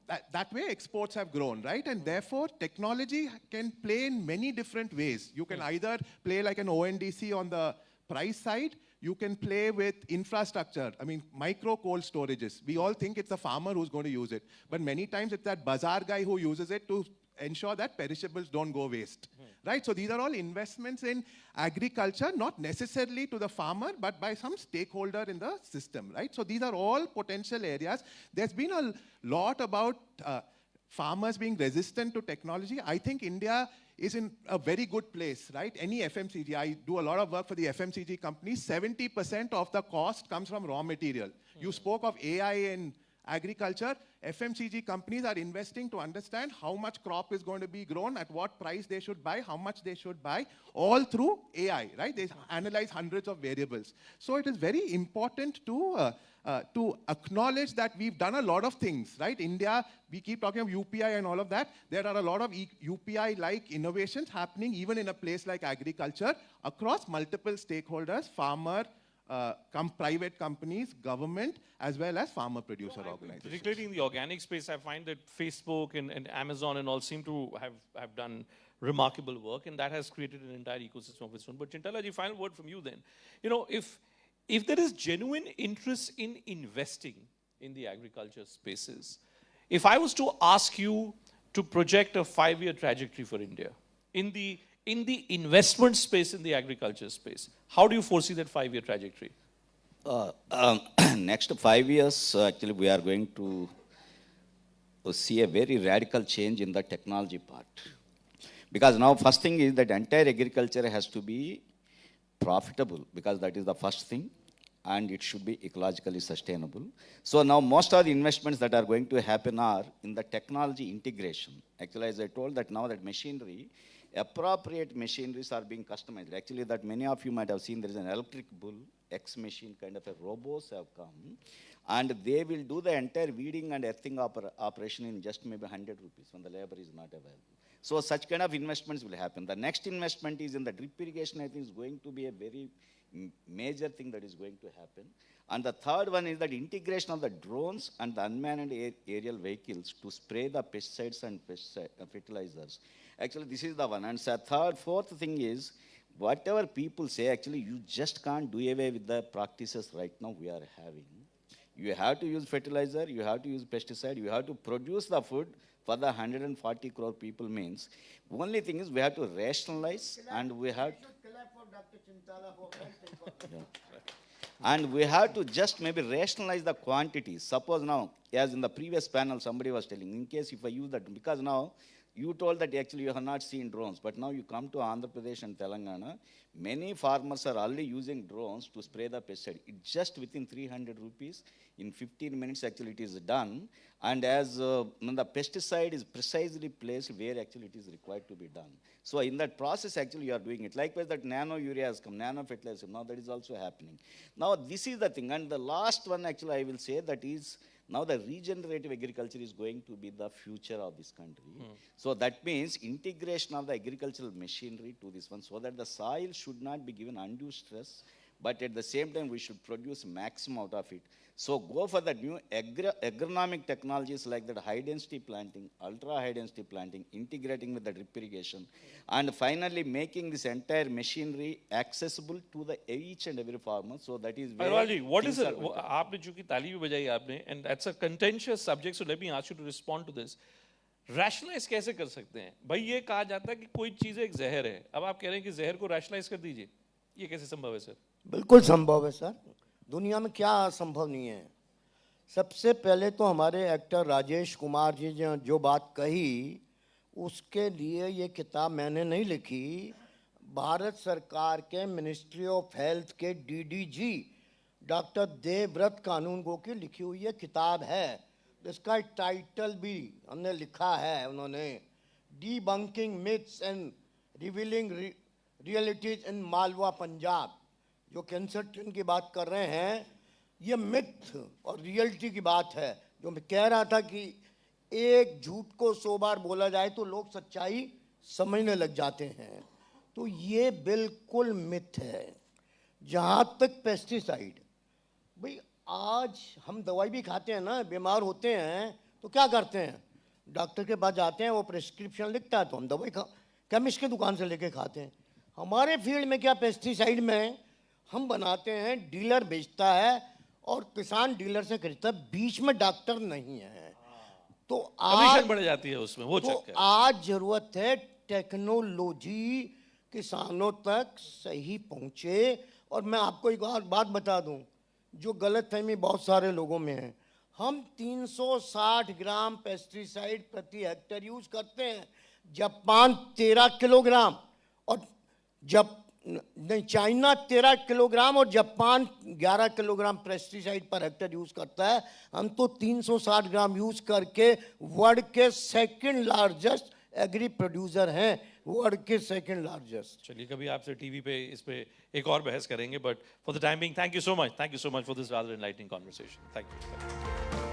[SPEAKER 10] that way exports have grown, right? And therefore technology can play in many different ways. You can either play like an ONDC on the price side. You can play with infrastructure. I mean, micro cold storages. We all think it's the farmer who's going to use it. But many times it's that bazaar guy who uses it to ensure that perishables don't go waste. Right? So these are all investments in agriculture, not necessarily to the farmer, but by some stakeholder in the system. Right? So these are all potential areas. There's been a lot about farmers being resistant to technology. I think India is in a very good place, right? Any FMCG, I do a lot of work for the FMCG companies, 70% of the cost comes from raw material. You spoke of AI in agriculture. FMCG companies are investing to understand how much crop is going to be grown, at what price they should buy, how much they should buy, all through AI, right? They analyze hundreds of variables. So it is very important to acknowledge that we've done a lot of things, right? India, we keep talking of UPI and all of that. There are a lot of UPI-like innovations happening even in a place like agriculture across multiple stakeholders, farmer, private companies, government, as well as farmer-producer organizations.
[SPEAKER 4] Particularly in the organic space, I find that Facebook and Amazon and all seem to have done remarkable work, and that has created an entire ecosystem of its own. But Chintalaji, final word from you then. You know, if there is genuine interest in investing in the agriculture spaces, if I was to ask you to project a 5-year trajectory for India in the investment space, in the agriculture space, how do you foresee that 5-year trajectory?
[SPEAKER 11] Next 5 years, actually, we are going to see a very radical change in the technology part. Because now, first thing is that entire agriculture has to be profitable, because that is the first thing, and it should be ecologically sustainable. So now most of the investments that are going to happen are in the technology integration. Actually, as I told that now that machinery, appropriate machineries are being customized. Actually, that many of you might have seen, there is an electric bull, X machine kind of a robots have come, and they will do the entire weeding and earthing operation in just maybe 100 rupees when the labor is not available. So such kind of investments will happen. The next investment is in the drip irrigation. I think is going to be a very major thing that is going to happen. And the third one is that integration of the drones and the unmanned aerial vehicles to spray the pesticides and fertilizers. Actually, this is the one. And fourth thing is, whatever people say, actually, you just can't do away with the practices right now we are having. You have to use fertilizer, you have to use pesticide, you have to produce the food for the 140 crore people means. Only thing is we have to rationalize and we have to, and we have to just maybe rationalize the quantities. Suppose now, as in the previous panel, somebody was telling, in case if I use that, because now you told that actually you have not seen drones, but now you come to Andhra Pradesh and Telangana, many farmers are already using drones to spray the pesticide. It just within 300 rupees, in 15 minutes actually it is done. And as the pesticide is precisely placed where actually it is required to be done. So in that process actually you are doing it. Likewise that nano urea has come, nano fertilizer, now that is also happening. Now this is the thing. And the last one actually I will say that is, now the regenerative agriculture is going to be the future of this country. So that means integration of the agricultural machinery to this one so that the soil should not be given undue stress, but at the same time we should produce maximum out of it. So go for the new agronomic technologies like that high density planting, ultra high density planting, integrating with the drip irrigation, and finally making this entire machinery accessible to the each and every farmer. So that is where
[SPEAKER 4] Agarwalji, what is
[SPEAKER 11] things
[SPEAKER 4] it?
[SPEAKER 11] are going to-
[SPEAKER 4] आपने चूंकि ताली भी बजाई आपने, and that's a contentious subject. So let me ask you to respond to this. Rationalize कैसे कर सकते हैं? भाई ये कहा जाता है कि कोई चीज़ एक जहर है. अब आप कह रहे हैं कि जहर को rationalize कर दीजिए. ये कैसे संभव है सर?
[SPEAKER 13] बिल्कुल संभव है सर. दुनिया में क्या संभव नहीं है. सबसे पहले तो हमारे एक्टर राजेश कुमार जी ने जो बात कही, उसके लिए ये किताब मैंने नहीं लिखी. भारत सरकार के मिनिस्ट्री ऑफ हेल्थ के डीडीजी डॉक्टर देवव्रत कानूनगो की लिखी हुई ये किताब है. इसका टाइटल भी हमने लिखा है उन्होंने, debunking myths and revealing realities इन मालवा पंजाब. जो कैंसर ट्रेन की बात कर रहे हैं, ये मिथ और रियलिटी की बात है. जो मैं कह रहा था कि एक झूठ को 100 बार बोला जाए तो लोग सच्चाई समझने लग जाते हैं, तो ये बिल्कुल मिथ है. जहाँ तक पेस्टिसाइड, भाई आज हम दवाई भी खाते हैं ना, बीमार होते हैं तो क्या करते हैं, डॉक्टर के पास जाते हैं, वो प्रिस्क्रिप्शन लिखता है तो हम दवाई केमिस्ट की दुकान से लेके खाते हैं. हमारे फील्ड में क्या, पेस्टिसाइड में हम बनाते हैं, डीलर बेचता है और किसान डीलर से खरीदता है, बीच में डॉक्टर नहीं है. तो
[SPEAKER 4] कमीशन बढ़ जाती है उसमें, वो चक्कर.
[SPEAKER 13] आज जरूरत है टेक्नोलॉजी किसानों तक सही पहुंचे. और मैं आपको एक और बात बता दूं, जो गलतफहमी बहुत सारे लोगों में है. हम 360 ग्राम पेस्टिसाइड प्रति हेक्टेयर यूज करते हैं, जापान 13 किलोग्राम, और चाइना 13 किलोग्राम और Japan 11 kilogram pesticide per hectare use करता है. हम तो 360 ग्राम यूज करके वर्ल्ड के सेकंड लार्जेस्ट एग्री प्रोड्यूसर हैं, वर्ल्ड के सेकंड लार्जेस्ट.
[SPEAKER 4] चलिए कभी आपसे टीवी पे इस पे एक और बहस करेंगे, but for the time being thank you so much for this rather enlightening conversation. Thank you.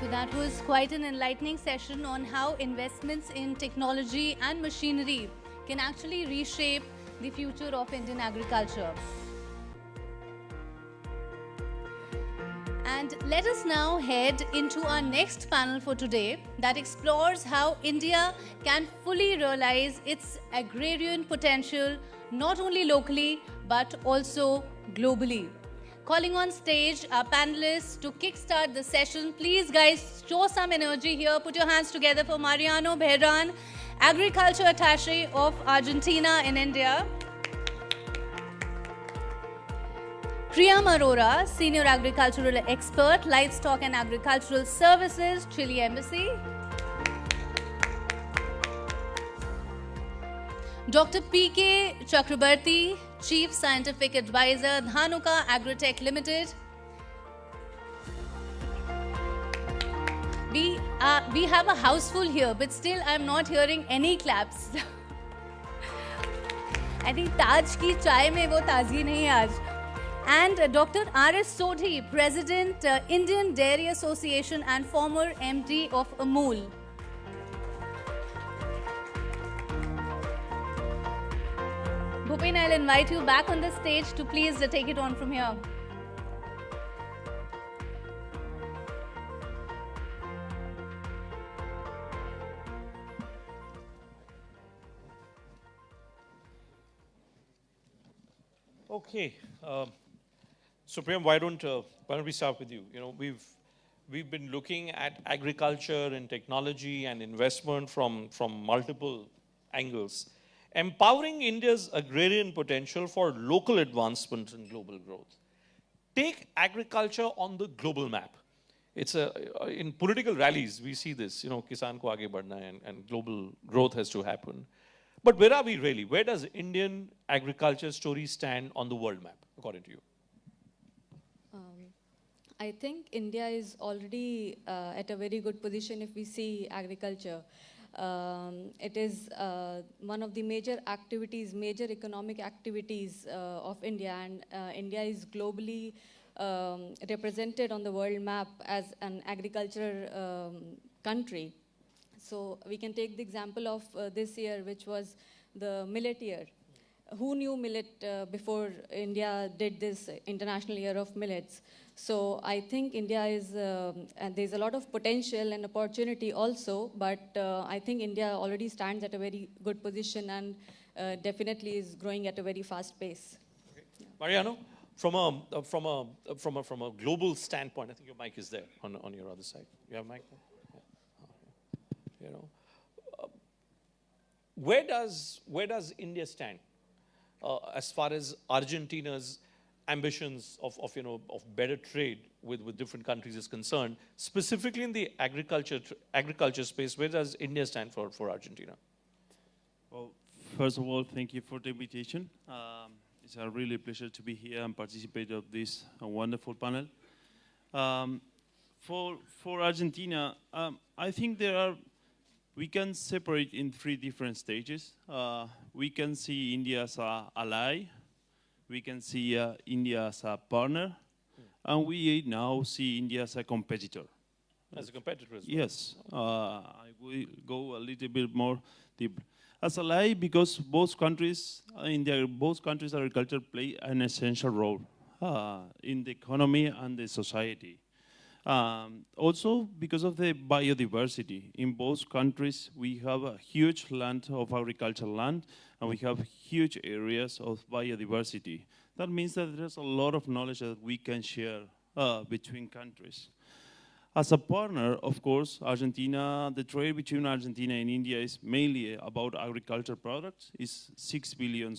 [SPEAKER 2] So that was quite an enlightening session on how investments in technology and machinery can actually reshape the future of Indian agriculture. And let us now head into our next panel for today that explores how India can fully realize its agrarian potential not only locally but also globally. calling on stage our panelists to kickstart the session. Please, guys, show some energy here. Put your hands together for Mariano Behran, Agriculture Attaché of Argentina in India. Priyam Arora, Senior Agricultural Expert, Livestock and Agricultural Services, Chile Embassy. Dr. P.K. Chakrabarti, Chief Scientific Advisor, Dhanuka Agri-Tech Limited. We have a house full here, but still I'm not hearing any claps. I think Taj ki chai mein wo taazgi nahi hai aaj. And Dr. R.S. Sodhi, President, Indian Dairy Association and former MD of Amul. Bhupen, I'll invite you back on the stage to please take it on from here.
[SPEAKER 4] Okay. So Priyam, why don't we start with you? You know, we've been looking at agriculture and technology and investment from multiple angles, empowering India's agrarian potential for local advancement and global growth. Take agriculture on the global map. It's in political rallies we see this. You know, Kisan ko aage badhna hai and global growth has to happen. But where are we really? Where does Indian agriculture story stand on the world map, according to you?
[SPEAKER 14] I think India is already at a very good position if we see agriculture. It is one of the major activities, major economic activities of India, and India is globally represented on the world map as an agricultural country. So we can take the example of this year, which was the millet year. Who knew millet before India did this International Year of Millets? So I think India is, and there's a lot of potential and opportunity also, but I think India already stands at a very good position and definitely is growing at a very fast pace.
[SPEAKER 4] Okay. Mariano, from a global standpoint, I think your mic is there on your other side. You have a mic there? You know, where does India stand as far as Argentina's ambitions of better trade with different countries is concerned, specifically in the agriculture space? Where does India stand for Argentina?
[SPEAKER 15] Well, first of all, thank you for the invitation. It's a really pleasure to be here and participate of this wonderful panel. For Argentina, I think we can separate in three different stages. We can see India as an ally, we can see India as a partner, and we now see India as a competitor.
[SPEAKER 4] As a competitor as well?
[SPEAKER 15] Yes. I will go a little bit more deep. As ally, because both countries, agriculture play an essential role in the economy and the society. Also, because of the biodiversity. In both countries, we have a huge land of agricultural land, and we have huge areas of biodiversity. That means that there's a lot of knowledge that we can share between countries. As a partner, of course, Argentina, the trade between Argentina and India is mainly about agriculture products. It's $6 billion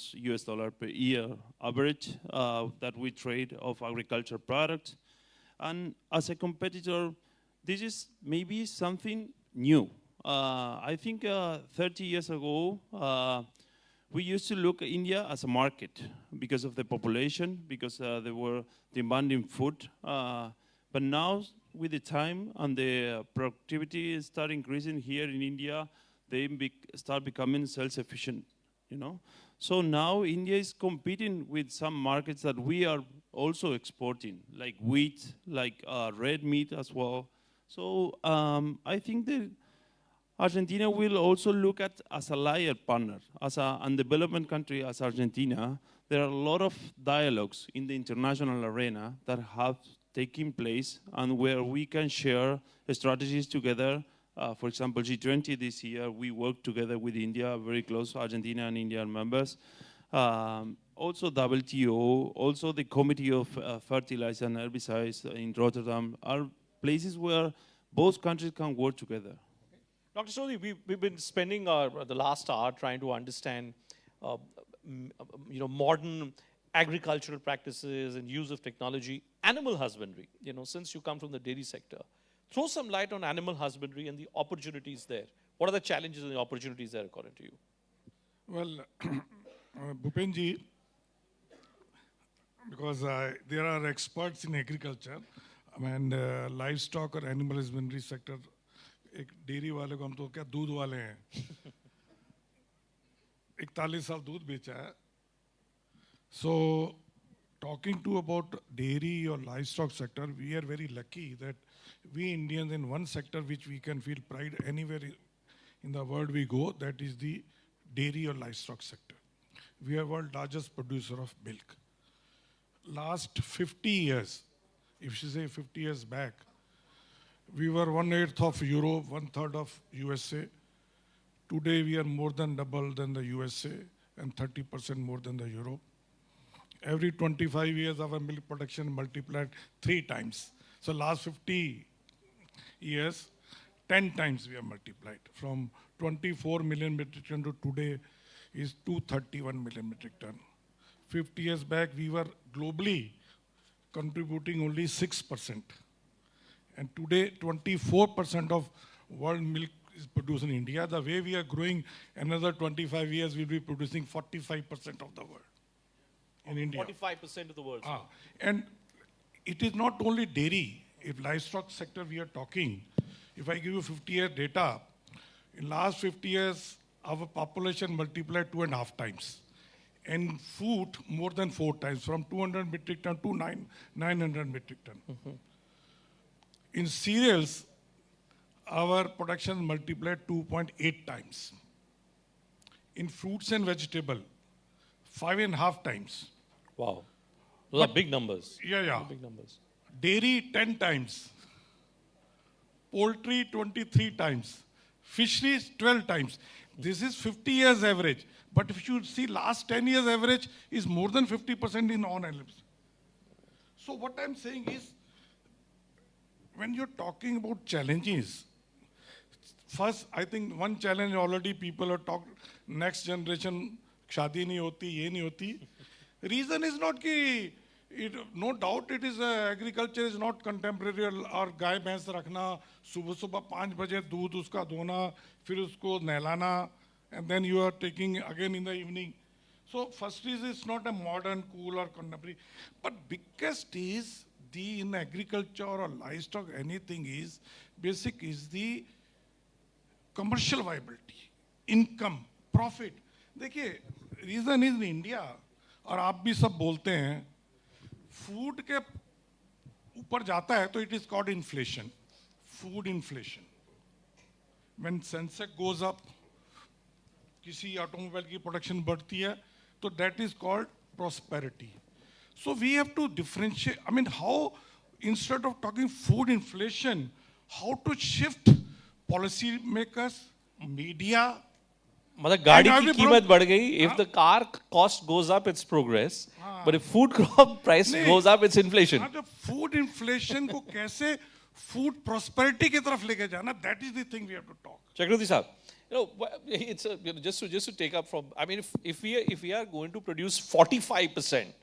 [SPEAKER 15] per year average that we trade of agriculture products. And as a competitor, this is maybe something new. I think 30 years ago, we used to look at India as a market because of the population, because they were demanding food. But now, with the time and the productivity start increasing here in India, they start becoming self-sufficient, you know. So now India is competing with some markets that we are also exporting, like wheat, like red meat as well. So I think that Argentina will also look at as a allied partner, as a development country as Argentina. There are a lot of dialogues in the international arena that have taken place and where we can share strategies together. For example, G20 this year, we worked together with India, very close, Argentina and Indian members. Also WTO, also the Committee of Fertilizer and Herbicides in Rotterdam are places where both countries can work together.
[SPEAKER 4] Dr. Sodhi, we've been spending the last hour trying to understand modern agricultural practices and use of technology, animal husbandry, since you come from the dairy sector. Throw some light on animal husbandry and the opportunities there. What are the challenges and the opportunities there according to you?
[SPEAKER 16] Well, Bhupenji, because there are experts in agriculture and livestock or animal husbandry sector. एक dairy वाले को हम तो क्या दूध वाले हैं 41 साल दूध बेचा है so talking to about dairy or livestock sector we are very lucky that we Indians in one sector which we can feel pride anywhere in the world we go, that is the dairy or livestock sector. We are world largest producer of milk. Last 50 years, if you say 50 years back, we were 1/8 of Europe, 1/3 of USA. Today we are more than double than the USA and 30% more than the Europe. Every 25 years our milk production multiplied 3 times. So last 50 years, 10 times we have multiplied. From 24 million metric ton to today is 231 million metric ton. 50 years back we were globally contributing only 6%. And today, 24% of world milk is produced in India. The way we are growing, another 25 years, we'll be producing 45% of the world in India.
[SPEAKER 4] 45% of the world.
[SPEAKER 16] And it is not only dairy. If livestock sector we are talking, if I give you 50-year data, in last 50 years, our population multiplied 2.5 times. And food, more than 4 times, from 200 metric ton to 900 metric ton. In cereals, our production multiplied 2.8 times. In fruits and vegetable, 5.5 times.
[SPEAKER 4] Wow. Those are big numbers.
[SPEAKER 16] Yeah.
[SPEAKER 4] Big numbers.
[SPEAKER 16] Dairy, 10 times. Poultry, 23 times. Fisheries, 12 times. This is 50 years average. But if you see last 10 years average is more than 50% in on animals. So what I'm saying is, when you're talking about challenges, first, I think one challenge already people have talked, next generation, शादी नहीं होती, ये नहीं होती. Reason is not कि, no doubt it is agriculture is not contemporary और गाय भैंस रखना, सुबह 5 बजे दूध उसका धोना, फिर उसको नहलाना, and then you are taking again in the evening. So first is it's not a modern, cool or contemporary, but biggest is in agriculture or livestock, anything is, basic is the commercial viability, income, profit. देखिए, reason is in India, और आप भी सब बोलते हैं, food के ऊपर जाता है, तो it is called inflation, food inflation. When Sensex goes up, किसी automobile की production बढ़ती है, तो that is called prosperity. So we have to differentiate, I mean, how, instead of talking food inflation, how to shift policy makers, media.
[SPEAKER 4] मतलब गाड़ी की कीमत बढ़ गई, if the car cost goes up, it's progress. But if food crop price goes up, it's inflation.
[SPEAKER 16] हाँ, तो food inflation को कैसे food prosperity की तरफ लेके जाना, that is the thing we have to talk.
[SPEAKER 4] Chakravarti sahab, it's just to take up from, I mean, if we are going to produce 45%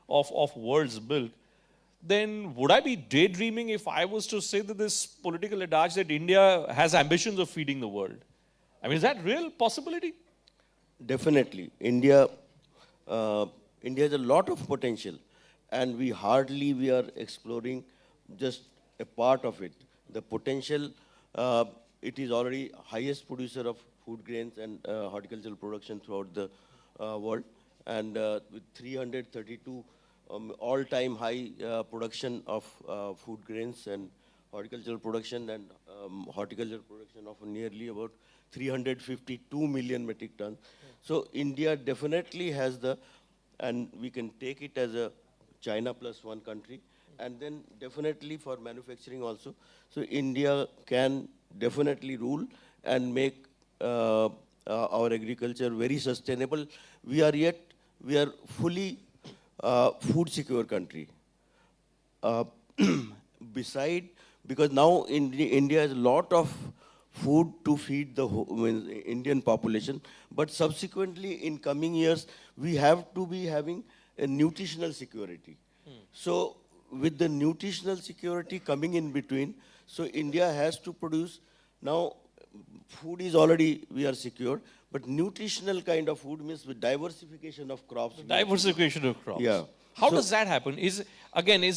[SPEAKER 4] of world's milk, then would I be daydreaming if I was to say that this political adage that India has ambitions of feeding the world? I mean, is that real possibility?
[SPEAKER 17] Definitely. India has a lot of potential, and we are exploring just a part of it. The potential, it is already highest producer of food grains and horticultural production throughout the world, and with 332 all-time high production of food grains and horticultural production and horticultural production of nearly about 352 million metric tons. So India definitely has and we can take it as a China plus one country, and then definitely for manufacturing also. So India can definitely rule and make our agriculture very sustainable. We are yet we are fully food secure country. Uh, beside, because now India has a lot of food to feed the Indian population, but subsequently in coming years, we have to be having a nutritional security. So with the nutritional security coming in between, so India has to produce, now food is already, we are secure, but nutritional kind of food means with diversification of crops.
[SPEAKER 4] Diversification of crops.
[SPEAKER 17] Yeah.
[SPEAKER 4] How
[SPEAKER 17] So-
[SPEAKER 4] does that happen? Is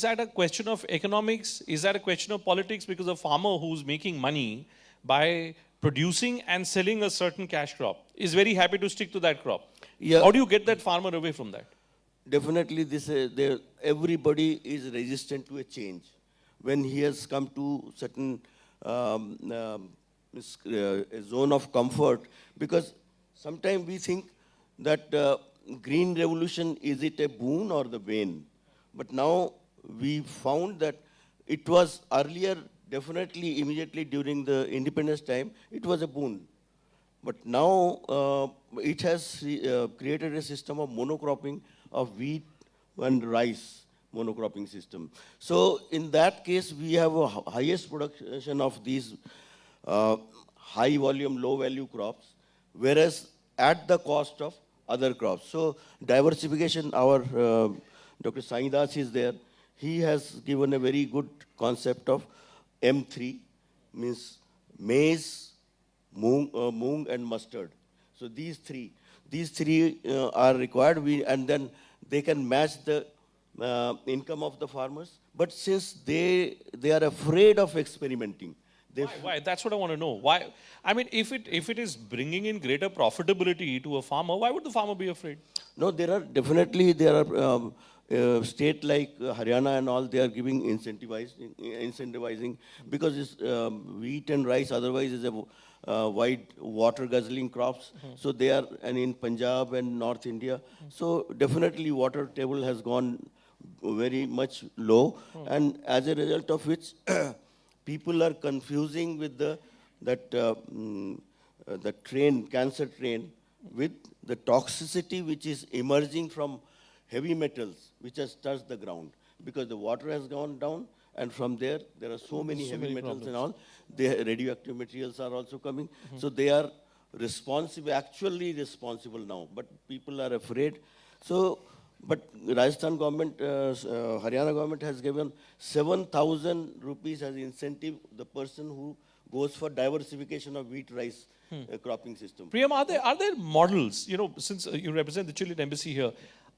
[SPEAKER 4] that a question of economics? Is that a question of politics? Because a farmer who's making money by producing and selling a certain cash crop is very happy to stick to that crop.
[SPEAKER 17] Yeah.
[SPEAKER 4] How do you get that farmer away from that?
[SPEAKER 17] Definitely, everybody is resistant to a change. When he has come to certain a zone of comfort, because sometimes we think that green revolution, is it a boon or the bane? But now we found that it was earlier, definitely immediately during the independence time, it was a boon. But now it has created a system of monocropping of wheat and rice, monocropping system. So in that case, we have a highest production of these high volume, low value crops, whereas at the cost of other crops. So diversification, our Dr. Sai Das is there. He has given a very good concept of M3, means maize, moong and mustard. So these three are required, and then they can match the income of the farmers. But since they are afraid of experimenting,
[SPEAKER 4] Why? That's what I want to know. Why? I mean, if it is bringing in greater profitability to a farmer, why would the farmer be afraid?
[SPEAKER 17] No, there are state like Haryana and all, they are giving incentivizing because it's, wheat and rice otherwise is a wide water guzzling crops. So they are, and in Punjab and North India, so definitely water table has gone very much low, and as a result of which people are confusing with the cancer train, with the toxicity which is emerging from heavy metals which has touched the ground, because the water has gone down, and from there are so many heavy metals and all. The radioactive materials are also coming. So they are actually responsible now, but people are afraid. So, but Rajasthan government, Haryana government has given 7,000 rupees as incentive the person who goes for diversification of wheat rice cropping system.
[SPEAKER 4] Priyam, are there models, since you represent the Chilean embassy here,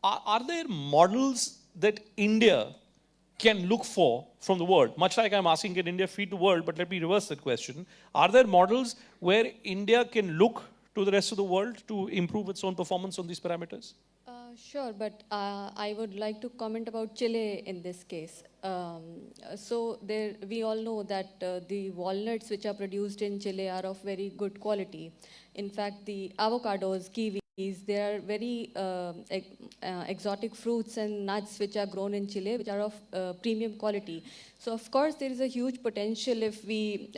[SPEAKER 4] are there models that India can look for from the world? Much like I'm asking, can India feed the world, but let me reverse that question. Are there models where India can look to the rest of the world to improve its own performance on these parameters?
[SPEAKER 14] Sure, but I would like to comment about Chile in this case. So we all know that the walnuts which are produced in Chile are of very good quality. In fact, the avocados, kiwis, they are very exotic fruits and nuts which are grown in Chile, which are of premium quality. So of course there is a huge potential if we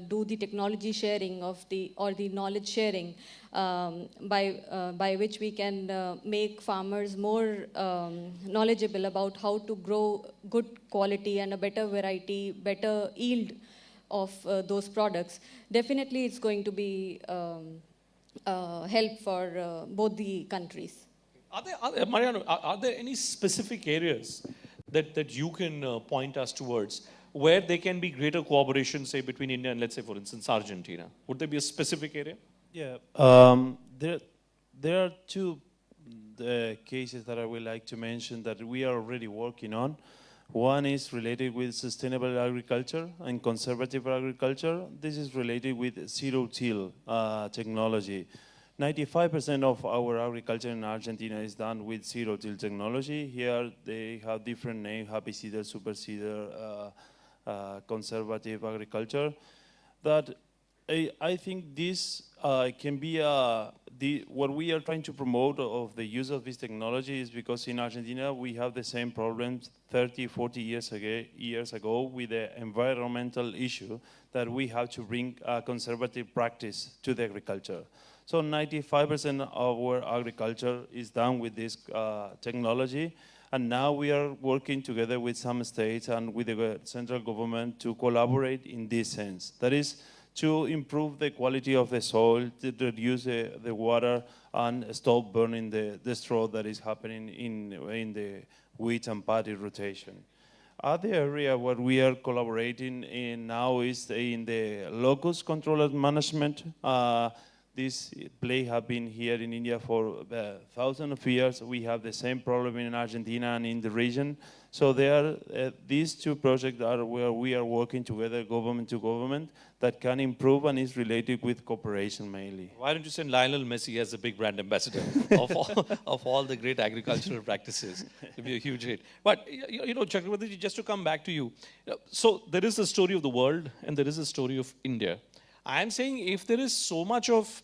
[SPEAKER 14] do the technology sharing or the knowledge sharing, by which we can make farmers more knowledgeable about how to grow good quality and a better variety, better yield of those products. Definitely it's going to be help for both the countries.
[SPEAKER 4] Mariano, are there any specific areas that you can point us towards where there can be greater cooperation, say, between India and, let's say, for instance, Argentina? Would there be a specific area?
[SPEAKER 15] Yeah, there are two cases that I would like to mention that we are already working on. One is related with sustainable agriculture and conservative agriculture. This is related with zero-till technology. 95% of our agriculture in Argentina is done with zero-till technology. Here they have different names: happy seeder, super seeder, conservative agriculture. That I think this can be what we are trying to promote of the use of this technology is because in Argentina we have the same problems 30, 40 years ago with the environmental issue that we have to bring conservative practice to the agriculture. So 95% of our agriculture is done with this technology. And now we are working together with some states and with the central government to collaborate in this sense. That is, to improve the quality of the soil, to reduce the water, and stop burning the straw that is happening in the wheat and paddy rotation. Other area where we are collaborating in now is in the locust control and management. This plague have been here in India for thousands of years. We have the same problem in Argentina and in the region. So these two projects are where we are working together, government to government, that can improve and is related with cooperation mainly.
[SPEAKER 4] Why don't you send Lionel Messi as the big brand ambassador of all the great agricultural practices? It'd be a huge hit. But, Chakravarti, just to come back to you. So there is a story of the world and there is a story of India. I'm saying if there is so much of,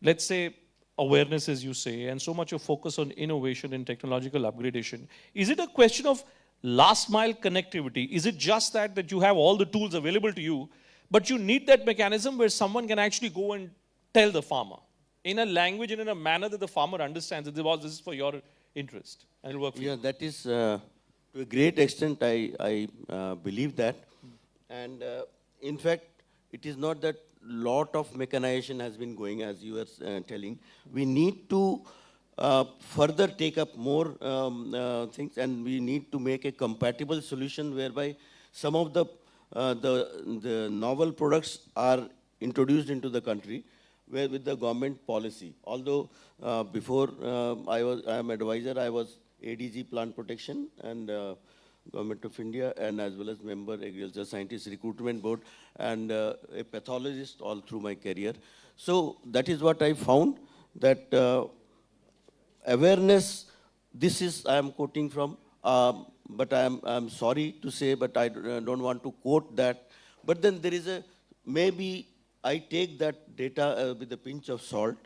[SPEAKER 4] let's say, awareness, as you say, and so much of focus on innovation and technological upgradation, is it a question of last mile connectivity? Is it just that you have all the tools available to you, but you need that mechanism where someone can actually go and tell the farmer in a language and in a manner that the farmer understands that this is for your interest and it'll work for you?
[SPEAKER 17] Yeah, that is, to a great extent, I believe that. And in fact, it is not that lot of mechanization has been going, as you were telling. We need to further take up more things, and we need to make a compatible solution whereby some of the novel products are introduced into the country with the government policy. Although before I am advisor, I was ADG Plant Protection and Government of India, and as well as member Agriculture Scientist Recruitment Board, and a pathologist all through my career. So that is what I found, that awareness, this is, I am quoting from, but I'm sorry to say, but I don't want to quote that. But then there is maybe I take that data with a pinch of salt.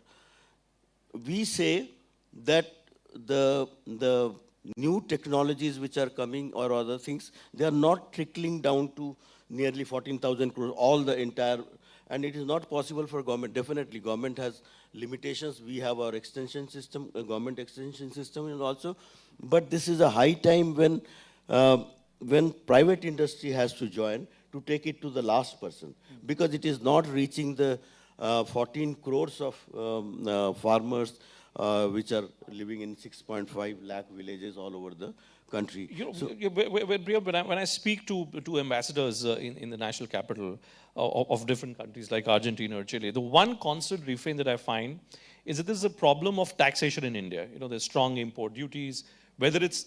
[SPEAKER 17] We say that the new technologies which are coming or other things, they are not trickling down to nearly 14,000 crores, all the entire, and it is not possible for government. Definitely, government has limitations. We have our extension system, government extension system and also, but this is a high time when private industry has to join to take it to the last person, because it is not reaching the 14 crores of farmers which are living in 6.5 lakh villages all over the country.
[SPEAKER 4] When I speak to ambassadors in the national capital of different countries like Argentina or Chile, the one constant refrain that I find is that there's a problem of taxation in India. There's strong import duties, whether it's,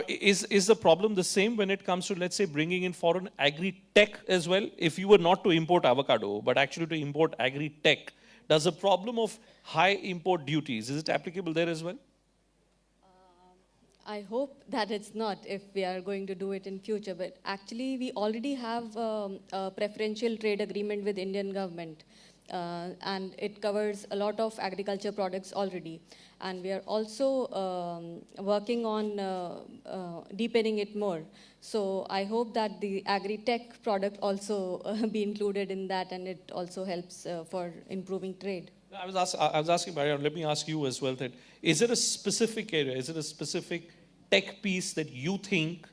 [SPEAKER 4] is the problem the same when it comes to, let's say, bringing in foreign agri-tech as well? If you were not to import avocado, but actually to import agri-tech, does the problem of high import duties, is it applicable there as well?
[SPEAKER 14] I hope that it's not if we are going to do it in future, but actually we already have a preferential trade agreement with Indian government, and it covers a lot of agriculture products already. And we are also working on deepening it more. So I hope that the agri-tech product also be included in that, and it also helps for improving trade.
[SPEAKER 4] I was asking, Mariam, let me ask you as well, that is there a specific area, is it a specific tech piece that you think,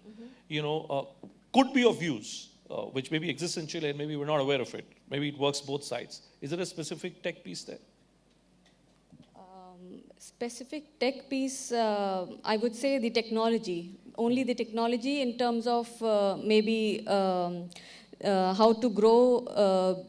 [SPEAKER 4] could be of use, which maybe exists in Chile and maybe we're not aware of it? Maybe it works both sides. Is there a specific tech piece there?
[SPEAKER 14] Specific tech piece, I would say the technology. Only the technology in terms of maybe how to grow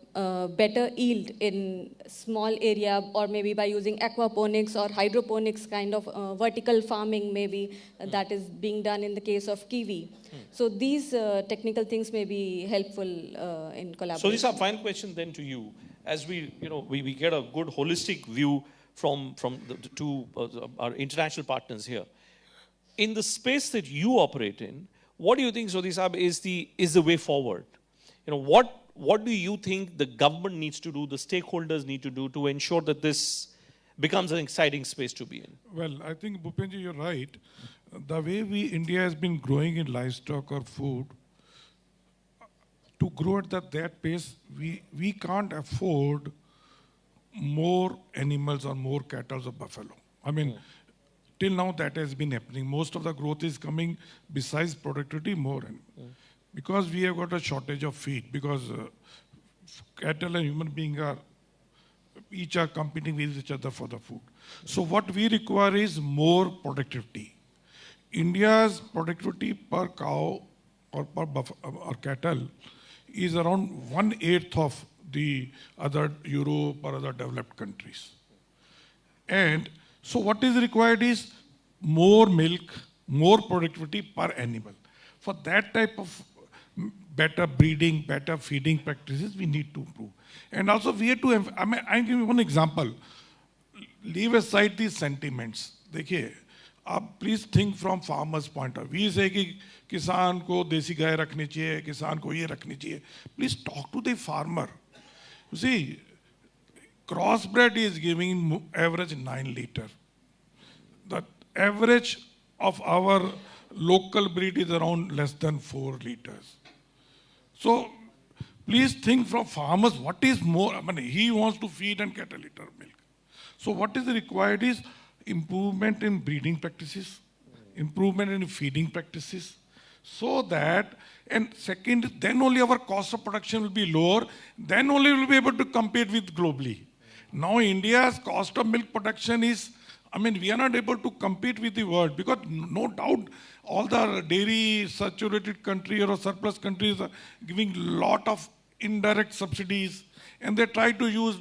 [SPEAKER 14] better yield in small area, or maybe by using aquaponics or hydroponics kind of vertical farming maybe that is being done in the case of kiwi. So these technical things may be helpful in collaboration.
[SPEAKER 4] So this is our final question then to you. As we get a good holistic view from our international partners here. In the space that you operate in, what do you think, Sodhi Saab, is the way forward? what do you think the government needs to do, the stakeholders need to do to ensure that this becomes an exciting space to be in?
[SPEAKER 16] Well, I think, Bhupenji, you're right. The way India has been growing in livestock or food, to grow at that pace, we can't afford more animals or more cattle or buffalo. I mean, till now that has been happening. Most of the growth is coming besides productivity more. Because we have got a shortage of feed, because cattle and human beings each are competing with each other for the food. So what we require is more productivity. India's productivity per cow or per or cattle is around 1/8 of the other Europe or other developed countries. And so what is required is more milk, more productivity per animal. For that type of better breeding, better feeding practices, we need to improve. And also we have to, I'll give you one example. Leave aside these sentiments. देखिए, आप please think from farmer's point of view. We say कि किसान को देसी गाय रखनी चाहिए, किसान को ये रखनी चाहिए. Please talk to the farmer. You see, crossbred is giving average 9 liters. The average of our local breed is around less than 4 liters. So please think from farmers, what is more, I mean, he wants to feed and get a liter of milk. So what is required is improvement in breeding practices, improvement in feeding practices, so that, and second, then only our cost of production will be lower, then only we'll be able to compete with globally. Now India's cost of milk production is, I mean, we are not able to compete with the world, because no doubt all the dairy saturated countries or surplus countries are giving lot of indirect subsidies, and they try to use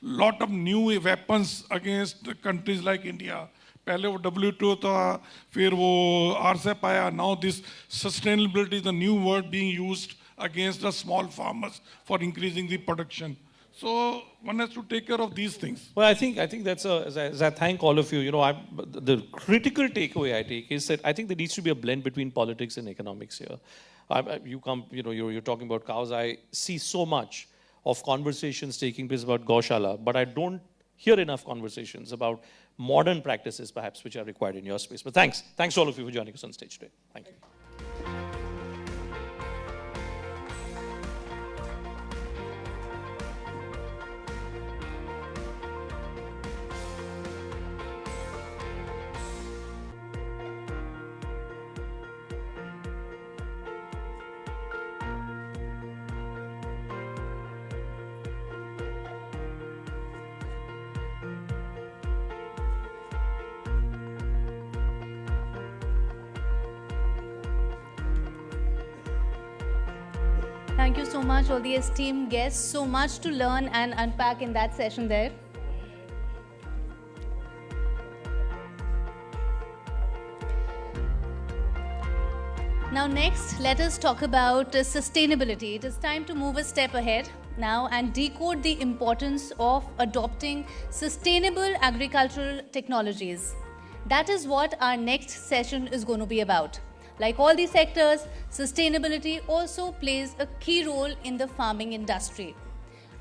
[SPEAKER 16] lot of new weapons against countries like India. पहले वो WTO था, फिर वो RCEP आया. Now this sustainability is a new word being used against the small farmers for increasing the production. So one has to take care of these things.
[SPEAKER 4] Well, I think that's as I thank all of you. You know, the critical takeaway I take is that I think there needs to be a blend between politics and economics here. You're talking about cows. I see so much of conversations taking place about Gaushala, but I don't hear enough conversations about modern practices, perhaps, which are required in your space. But thanks to all of you for joining us on stage today. Thank you.
[SPEAKER 2] Thank you so much, all the esteemed guests. So much to learn and unpack in that session there. Now next, let us talk about sustainability. It is time to move a step ahead now and decode the importance of adopting sustainable agricultural technologies. That is what our next session is going to be about. Like all these sectors, sustainability also plays a key role in the farming industry.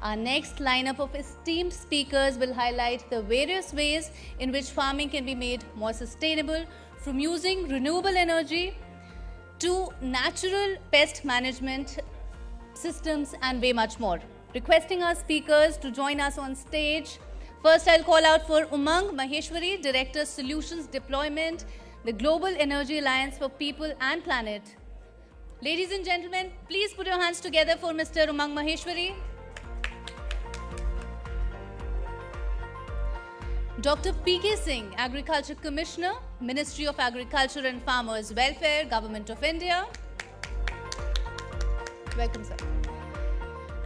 [SPEAKER 2] Our next lineup of esteemed speakers will highlight the various ways in which farming can be made more sustainable, from using renewable energy to natural pest management systems and way much more. Requesting our speakers to join us on stage. First, I'll call out for Umang Maheshwari, Director Solutions Deployment, the Global Energy Alliance for People and Planet. Ladies and gentlemen, please put your hands together for Mr. Umang Maheshwari. Dr. P.K. Singh, Agriculture Commissioner, Ministry of Agriculture and Farmers Welfare, Government of India. Welcome, sir.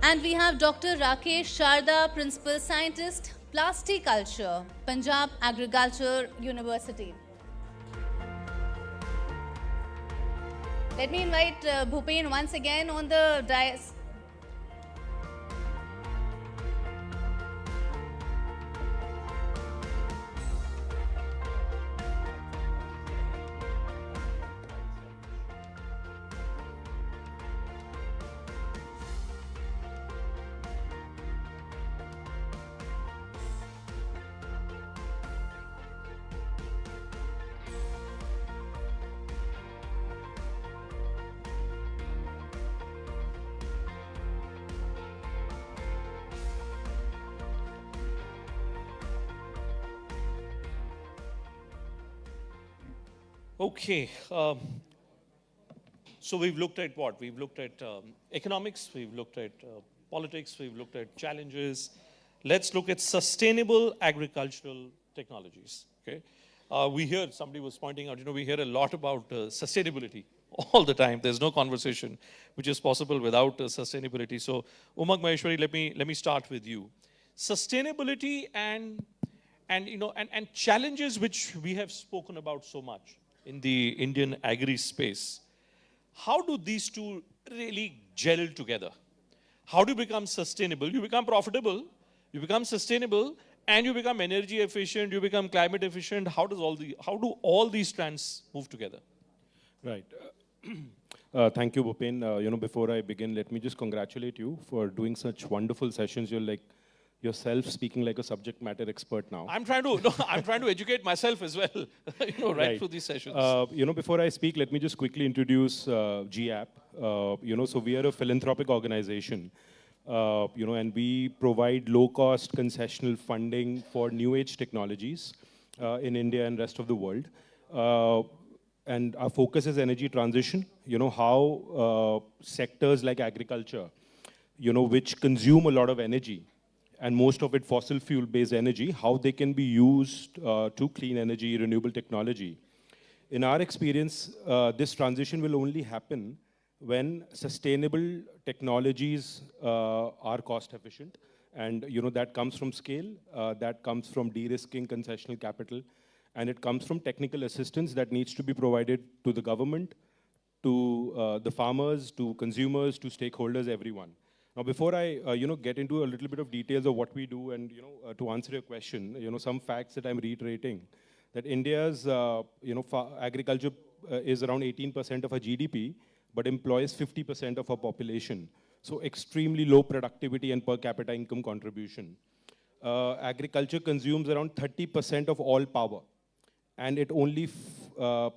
[SPEAKER 2] And we have Dr. Rakesh Sharda, Principal Scientist, Plasticulture, Punjab Agriculture University. Let me invite Bhupen once again on the dais.
[SPEAKER 4] Okay. So we've looked at what? We've looked at economics, we've looked at politics, we've looked at challenges. Let's look at sustainable agricultural technologies. Okay. We hear, somebody was pointing out, we hear a lot about sustainability all the time. There's no conversation which is possible without sustainability. So, Umang Maheshwari, let me start with you. Sustainability and challenges which we have spoken about so much in the Indian agri space. How do these two really gel together? How do you become sustainable? You become profitable, you become sustainable, and you become energy efficient, you become climate efficient. How do all these strands move together?
[SPEAKER 18] Right. Thank you, Bhupen. Before I begin, let me just congratulate you for doing such wonderful sessions. You're like yourself speaking like a subject matter expert now.
[SPEAKER 4] I'm trying to educate myself as well, right through these sessions.
[SPEAKER 18] Before I speak, let me just quickly introduce GAP. So we are a philanthropic organization, and we provide low-cost concessional funding for new age technologies in India and rest of the world. And our focus is energy transition. How sectors like agriculture, which consume a lot of energy, and most of it fossil fuel-based energy, how they can be used to clean energy, renewable technology. In our experience, this transition will only happen when sustainable technologies are cost efficient. And that comes from scale, that comes from de-risking concessional capital, and it comes from technical assistance that needs to be provided to the government, to the farmers, to consumers, to stakeholders, everyone. Now, before I get into a little bit of details of what we do and to answer your question, some facts that I'm reiterating, that India's agriculture is around 18% of our GDP, but employs 50% of our population. So extremely low productivity and per capita income contribution. Agriculture consumes around 30% of all power, and it only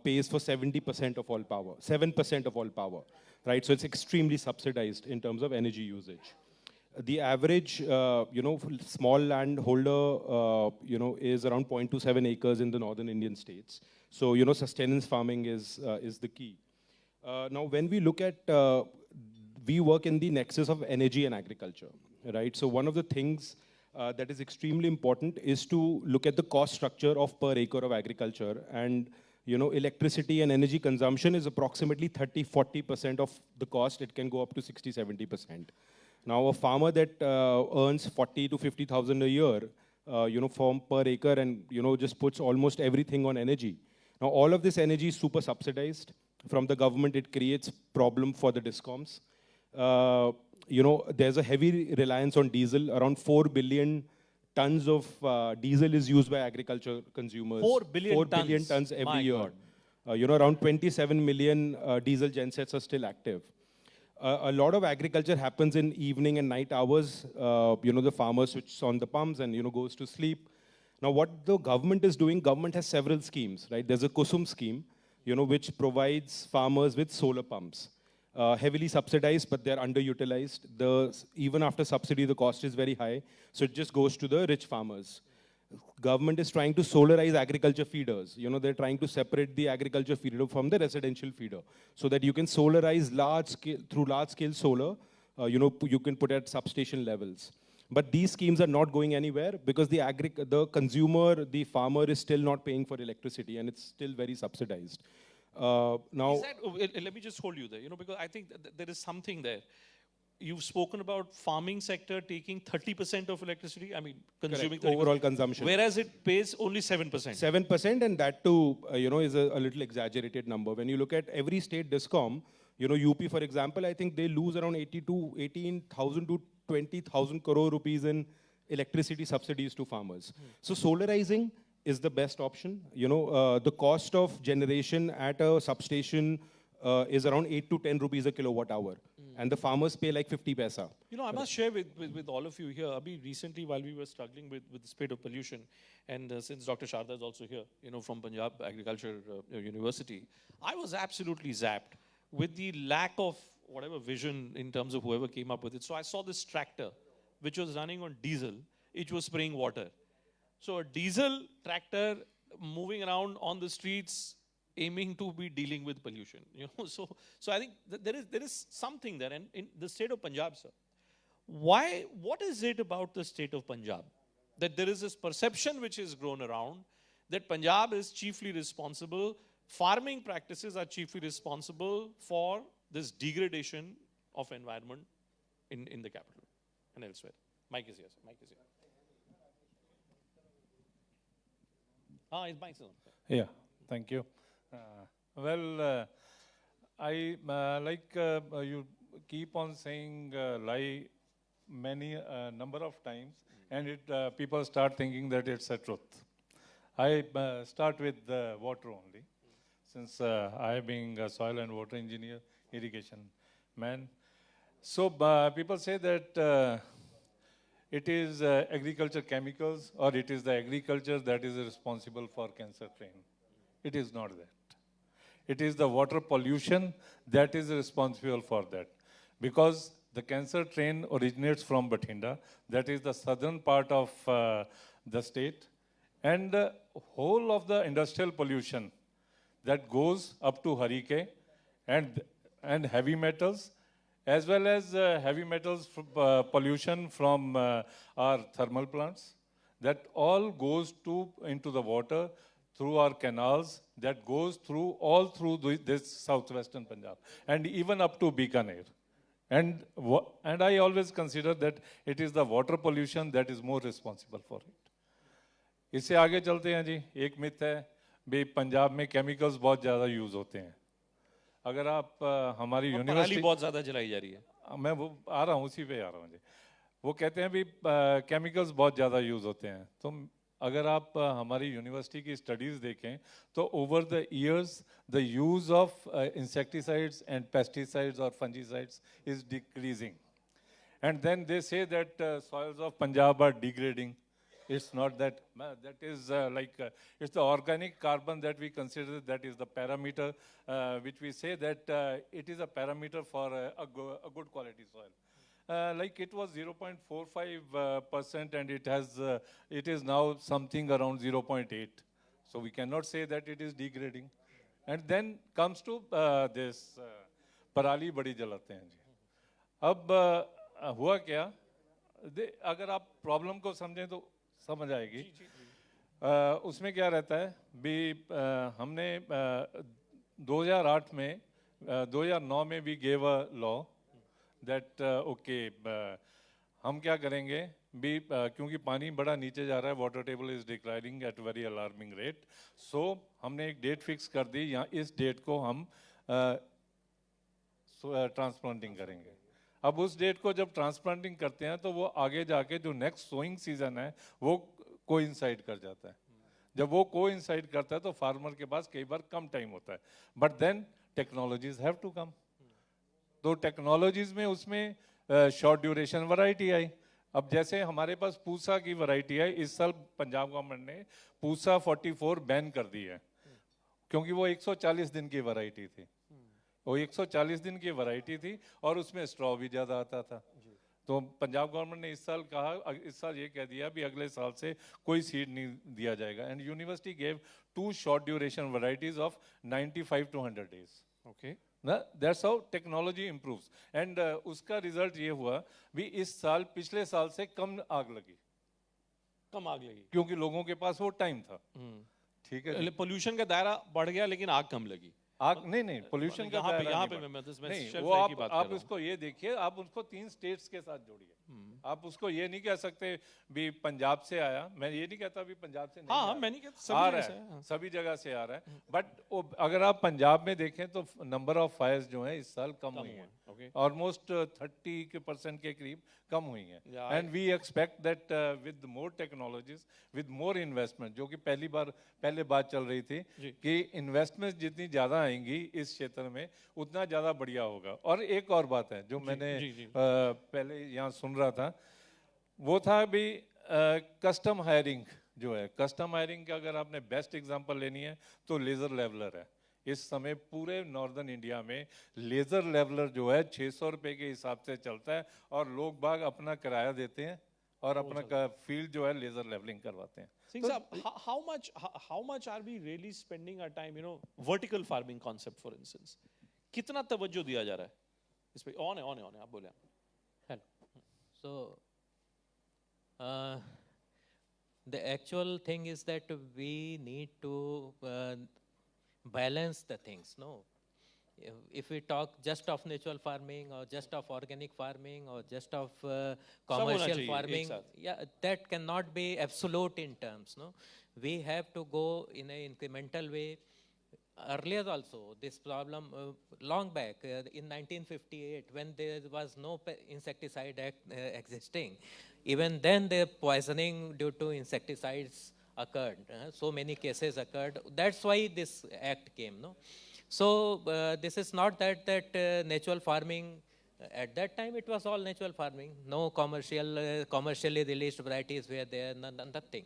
[SPEAKER 18] pays for 70% of all power, 7% of all power. Right, so it's extremely subsidized in terms of energy usage. The average, small landholder, is around 0.27 acres in the northern Indian states. So, sustenance farming is the key. Now, when we look at, we work in the nexus of energy and agriculture, right? So one of the things that is extremely important is to look at the cost structure of per acre of agriculture. And electricity and energy consumption is approximately 30-40% of the cost. It can go up to 60-70%. Now, a farmer that earns 40 to 50,000 a year, from per acre, and just puts almost everything on energy. Now, all of this energy is super subsidized from the government. It creates problem for the discoms. There's a heavy reliance on diesel. Around 4 billion tons of diesel is used by agriculture consumers.
[SPEAKER 4] 4 billion
[SPEAKER 18] tons every
[SPEAKER 4] My
[SPEAKER 18] year.
[SPEAKER 4] God.
[SPEAKER 18] Around 27 million diesel gensets are still active. A lot of agriculture happens in evening and night hours. The farmer switches on the pumps and goes to sleep. Now, what the government is doing, government has several schemes, right? There's a Kusum scheme, which provides farmers with solar pumps. Heavily subsidized, but they're underutilized. Even after subsidy, the cost is very high. So it just goes to the rich farmers. Government is trying to solarize agriculture feeders. They're trying to separate the agriculture feeder from the residential feeder so that you can solarize through large scale solar, you can put at substation levels. But these schemes are not going anywhere because the consumer, the farmer is still not paying for electricity, and it's still very subsidized. Now,
[SPEAKER 4] let me just hold you there, because I think there is something there. You've spoken about farming sector taking 30% of electricity, consuming 30%.
[SPEAKER 18] Overall consumption.
[SPEAKER 4] Whereas it pays only 7%.
[SPEAKER 18] 7%, and that too, is a little exaggerated number. When you look at every state discom, UP, for example, I think they lose around 18,000 to 20,000 crore rupees in electricity subsidies to farmers. So solarizing is the best option. The cost of generation at a substation is around 8 to 10 rupees a kilowatt hour. And the farmers pay like 50 paisa.
[SPEAKER 4] I must share with all of you here, Abhi, recently while we were struggling with the spate of pollution, and since Dr. Sharda is also here, from Punjab Agriculture University, I was absolutely zapped with the lack of whatever vision in terms of whoever came up with it. So I saw this tractor, which was running on diesel, it was spraying water. So a diesel tractor moving around on the streets, aiming to be dealing with pollution. So I think there is something there. And in the state of Punjab, sir, what is it about the state of Punjab that there is this perception which is grown around that Punjab is chiefly responsible, farming practices are chiefly responsible for this degradation of environment in the capital and elsewhere? Mike is here, sir. Mike is here. His mic's on.
[SPEAKER 19] Yeah, thank you. I like you keep on saying lie many number of times, and people start thinking that it's a truth. I start with water only, since I being a soil and water engineer, irrigation man. So people say that it is agriculture chemicals or it is the agriculture that is responsible for cancer train. It is not that. It is the water pollution that is responsible for that. Because the cancer train originates from Bathinda, that is the southern part of the state, and the whole of the industrial pollution that goes up to Harike and heavy metals, as well as heavy metals pollution from our thermal plants, that all goes into the water through our canals, that goes all through this southwestern Punjab, and even up to Bikaner. And I always consider that it is the water pollution that is more responsible for it. इससे आगे चलते हैं जी. एक myth है भी पंजाब में chemicals बहुत ज़्यादा यूज़ होते हैं. अगर आप हमारी यूनिवर्सिटी
[SPEAKER 4] बहुत ज़्यादा जलाई जा रही है.
[SPEAKER 19] मैं वो आ रहा हूँ, उसी पे आ रहा हूँ जी. वो कहते हैं भी केमिकल्स बहुत ज़्यादा यूज़ होते हैं. तो अगर आप हमारी यूनिवर्सिटी की स्टडीज़ देखें तो over the years the use of insecticides and pesticides और fungicides is decreasing. And then they say that soils of Punjab are degrading. It's not that. That is it's the organic carbon that we consider that is the parameter which we say that it is a parameter for a good quality soil. Like it was 0.45% and it is now something around 0.8. So we cannot say that it is degrading. And then comes to this parali badi jalate hain ji. अब हुआ क्या? अगर आप problem को समझें तो समझ आएगी. उसमें क्या रहता है भी हमने 2008 में 2009 में भी gave a law that okay हम क्या करेंगे भी क्योंकि पानी बड़ा नीचे जा रहा है, water table is declining at very alarming rate. So हमने एक डेट फिक्स कर दी, यहाँ इस डेट को हम ट्रांसप्लांटिंग करेंगे. अब उस डेट को जब ट्रांसप्लांटिंग करते हैं तो वो आगे जाके जो नेक्स्ट सोइंग सीजन है वो कोइंसाइड कर जाता है. जब वो कोइंसाइड करता है तो फार्मर के पास कई बार कम टाइम होता है. But then technologies have to come. तो टेक्नोलॉजीज में उसमें शॉर्ट ड्यूरेशन वैरायटी आई. अब जैसे हमारे पास पूसा की वैरायटी है, इस साल पंजाब गवर्नमेंट ने पूसा 44 बैन कर दी है क्योंकि वो 140 दिन की वैरायटी थी. वो 140 दिन की वैरायटी थी और उसमें स्ट्रॉ भी ज़्यादा आता था. तो पंजाब गवर्नमेंट ने इस साल कहा, इस साल ये कह दिया भी अगले साल से कोई सीड नहीं दिया जाएगा. And university gave 2 short duration varieties of 95 to 100 days.
[SPEAKER 4] Okay,
[SPEAKER 19] that's how technology improves. And उसका रिजल्ट ये हुआ भी इस साल पिछले साल से कम आग लगी. क्योंकि लोगों के पास वो टाइम था. ठीक है,
[SPEAKER 4] पोल्यूशन का दायरा बढ़ गया लेकिन आग कम लगी.
[SPEAKER 19] आग नहीं पोल्यूशन का
[SPEAKER 4] यहाँ पे
[SPEAKER 19] नहीं, वो आप उसको ये देखिए, आप उसको 3 स्टेट्स के साथ जोड़िए. आप उसको ये नहीं कह सकते भी पंजाब से आया. मैं ये नहीं कहता भी पंजाब से नहीं
[SPEAKER 4] मैं नहीं कहता,
[SPEAKER 19] आ रहा है, सभी जगह से आ रहा है. बट अगर आप पंजाब में देखें तो नंबर ऑफ फायर्स जो है इस साल कम हुई हैं. ऑलमोस्ट 30% के करीब कम हुई हैं. And we expect that with more technologies, with more investment, जो कि पहले बात चल रही थी कि इन्वेस्टमेंट जितनी ज़्यादा आएंगी इस क्षेत्र में उतना ज़्यादा बढ़िया होगा. और एक और बात है जो मैंने पहले यहाँ सुन रहा था, वो था भी कस्टम हायरिंग जो है. कस्टम हायरिंग का अगर आपने बेस्ट एग्जांपल लेनी है तो लेज़र लेवलर है. इस समय पूरे नॉर्दर्न इंडिया में लेज़र लेवलर जो है 600 रुपये के हिसाब से चलता है और लोग बाग अपना किराया देते हैं और अपना फील्ड जो है लेजर लेवलिंग करवाते हैं.
[SPEAKER 4] Singh sahab, how much are we really spending our time, vertical farming concept for instance, कितना तवज्जो दिया जा रहा है इस पे? on है आप बोले.
[SPEAKER 20] Hello. So the actual thing is that we need to balance the things, no? If we talk just of natural farming or just of organic farming or just of commercial farming, yeah, that cannot be absolute in terms, no? We have to go in an incremental way. Earlier also, this problem, long back, in 1958, when there was no insecticide act existing, even then the poisoning due to insecticides occurred. So many cases occurred. That's why this act came, no? So this is not that natural farming, at that time it was all natural farming. No commercially released varieties were there, nothing.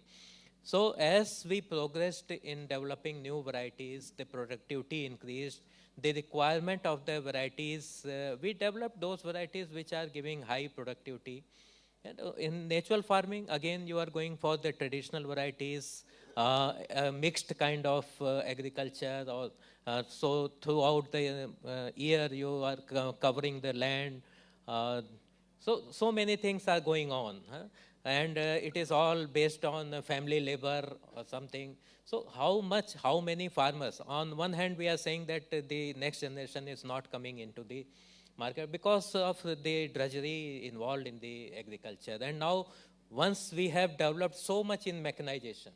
[SPEAKER 20] So as we progressed in developing new varieties, the productivity increased, the requirement of the varieties, we developed those varieties which are giving high productivity. And in natural farming, again, you are going for the traditional varieties, a mixed kind of agriculture, or so throughout the year you are covering the land. So many things are going on, and it is all based on family labor or something. So how many farmers? On one hand, we are saying that the next generation is not coming into the market because of the drudgery involved in the agriculture. And now, once we have developed so much in mechanization,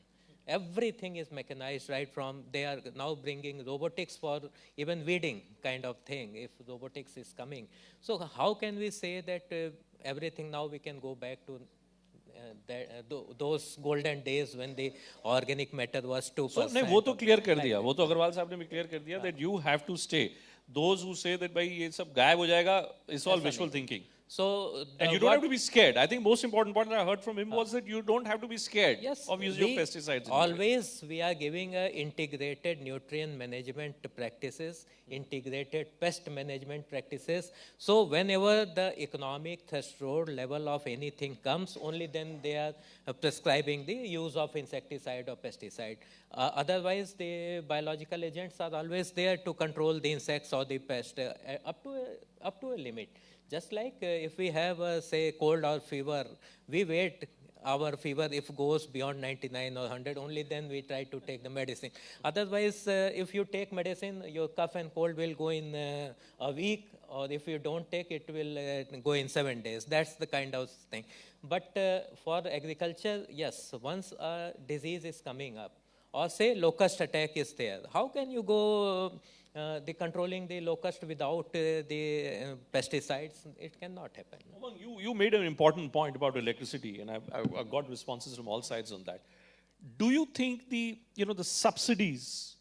[SPEAKER 20] everything is mechanized, right from, they are now bringing robotics for even weeding kind of thing, if robotics is coming. So how can we say that everything now we can go back to those golden days when the organic matter was 2%?
[SPEAKER 4] So नहीं, वो तो clear कर दिया, वो तो अग्रवाल साहब ने भी clear कर दिया that you have to stay. Those who say that भाई ये सब गायब हो जाएगा, it's all wishful thinking.
[SPEAKER 20] So
[SPEAKER 4] and you don't have to be scared. I think most important point that I heard from him was that you don't have to be scared of using your pesticides.
[SPEAKER 20] Always we are giving integrated nutrient management practices, integrated pest management practices. So whenever the economic threshold level of anything comes, only then they are prescribing the use of insecticide or pesticide. Otherwise, the biological agents are always there to control the insects or the pest up to a limit. Just like if we have, say, cold or fever, we wait our fever if goes beyond 99 or 100, only then we try to take the medicine. Otherwise, if you take medicine, your cough and cold will go in a week, or if you don't take it, will go in 7 days. That's the kind of thing. But for agriculture, yes, once a disease is coming up, or say locust attack is there, how can you go the controlling the locust without the pesticides? It cannot happen.
[SPEAKER 4] You made an important point about electricity, and I've got responses from all sides on that. Do you think the subsidies,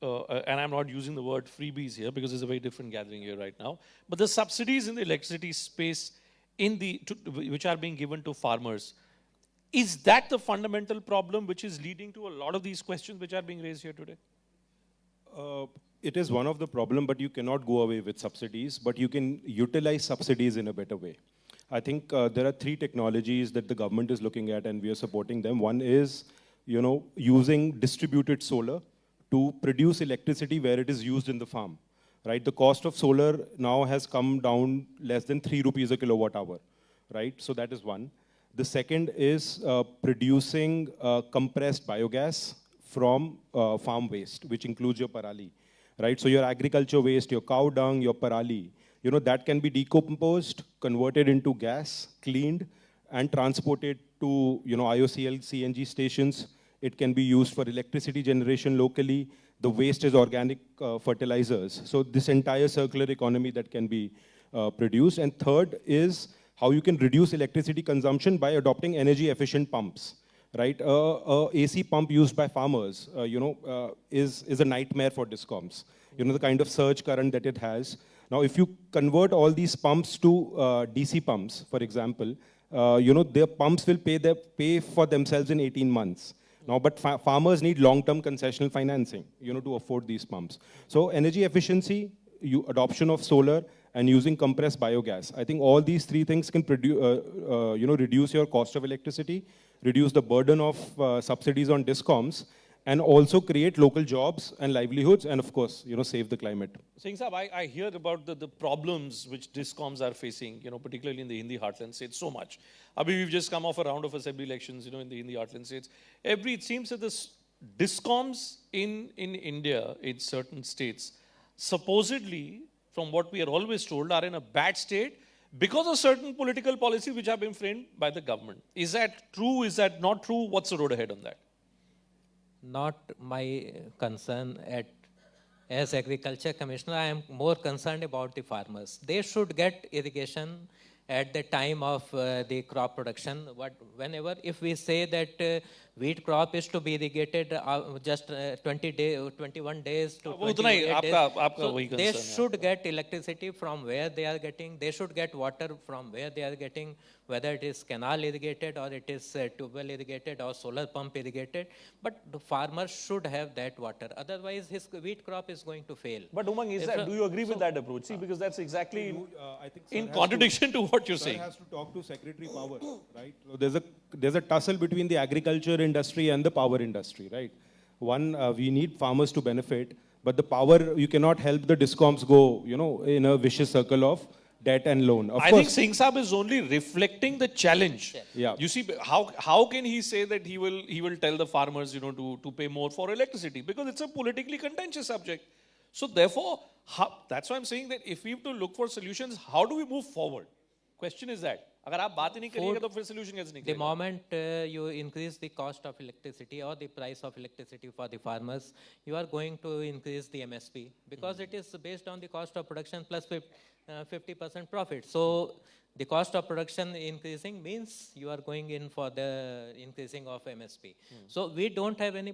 [SPEAKER 4] and I'm not using the word freebies here because it's a very different gathering here right now, but the subsidies in the electricity space which are being given to farmers, is that the fundamental problem which is leading to a lot of these questions which are being raised here today?
[SPEAKER 18] It is one of the problem, but you cannot go away with subsidies, but you can utilize subsidies in a better way. I think there are 3 technologies that the government is looking at and we are supporting them. One is, using distributed solar to produce electricity where it is used in the farm, right? The cost of solar now has come down less than 3 rupees a kilowatt hour, right? So that is one. The second is producing compressed biogas from farm waste, which includes your parali. Right, so your agriculture waste, your cow dung, your parali, that can be decomposed, converted into gas, cleaned, and transported to, IOCL CNG stations. It can be used for electricity generation locally. The waste is organic fertilizers. So this entire circular economy that can be produced. And third is how you can reduce electricity consumption by adopting energy efficient pumps. Right, AC pump used by farmers, is a nightmare for discoms. The kind of surge current that it has. Now, if you convert all these pumps to DC pumps, for example, their pumps will pay for themselves in 18 months. Now, but farmers need long-term concessional financing, to afford these pumps. So, energy efficiency, adoption of solar, and using compressed biogas. I think all these three things can reduce your cost of electricity, reduce the burden of subsidies on discoms, and also create local jobs and livelihoods, and of course, save the climate.
[SPEAKER 4] Singh Saab, I hear about the problems which discoms are facing, particularly in the Hindi heartland states, so much. Abhi, we've just come off a round of assembly elections, in the Hindi heartland states. It seems that this discoms in India, in certain states, supposedly, from what we are always told, are in a bad state because of certain political policies which have been framed by the government. Is that true? Is that not true? What's the road ahead on that?
[SPEAKER 20] Not my concern as agriculture commissioner. I am more concerned about the farmers. They should get irrigation at the time of the crop production. Whenever, if we say that wheat crop is to be irrigated just 21 days to 28 days, so they should get electricity from where they are getting. They should get water from where they are getting, whether it is canal irrigated or it is tubewell irrigated or solar pump irrigated. But the farmer should have that water. Otherwise, his wheat crop is going to fail.
[SPEAKER 4] But Umang, do you agree with that approach? See, because that's exactly in contradiction to what you're saying.
[SPEAKER 18] Has to talk to Secretary Power, right? So there's a tussle between the agriculture industry and the power industry, right? One, we need farmers to benefit, but the power, you cannot help the discoms go, in a vicious circle of debt and loan.
[SPEAKER 4] I think Singh Saab is only reflecting the challenge.
[SPEAKER 18] Yeah.
[SPEAKER 4] You see, how can he say that he will tell the farmers, to pay more for electricity? Because it's a politically contentious subject. So therefore, that's why I'm saying that if we have to look for solutions, how do we move forward? Question is that. अगर आप बात ही नहीं करिएगा तो फिर solution कैसे निकलेगा?
[SPEAKER 20] The moment you increase the cost of electricity or the price of electricity for the farmers, you are going to increase the MSP because it is based on the cost of production plus 50% profit. So the cost of production increasing means you are going in for the increasing of MSP. So we don't have any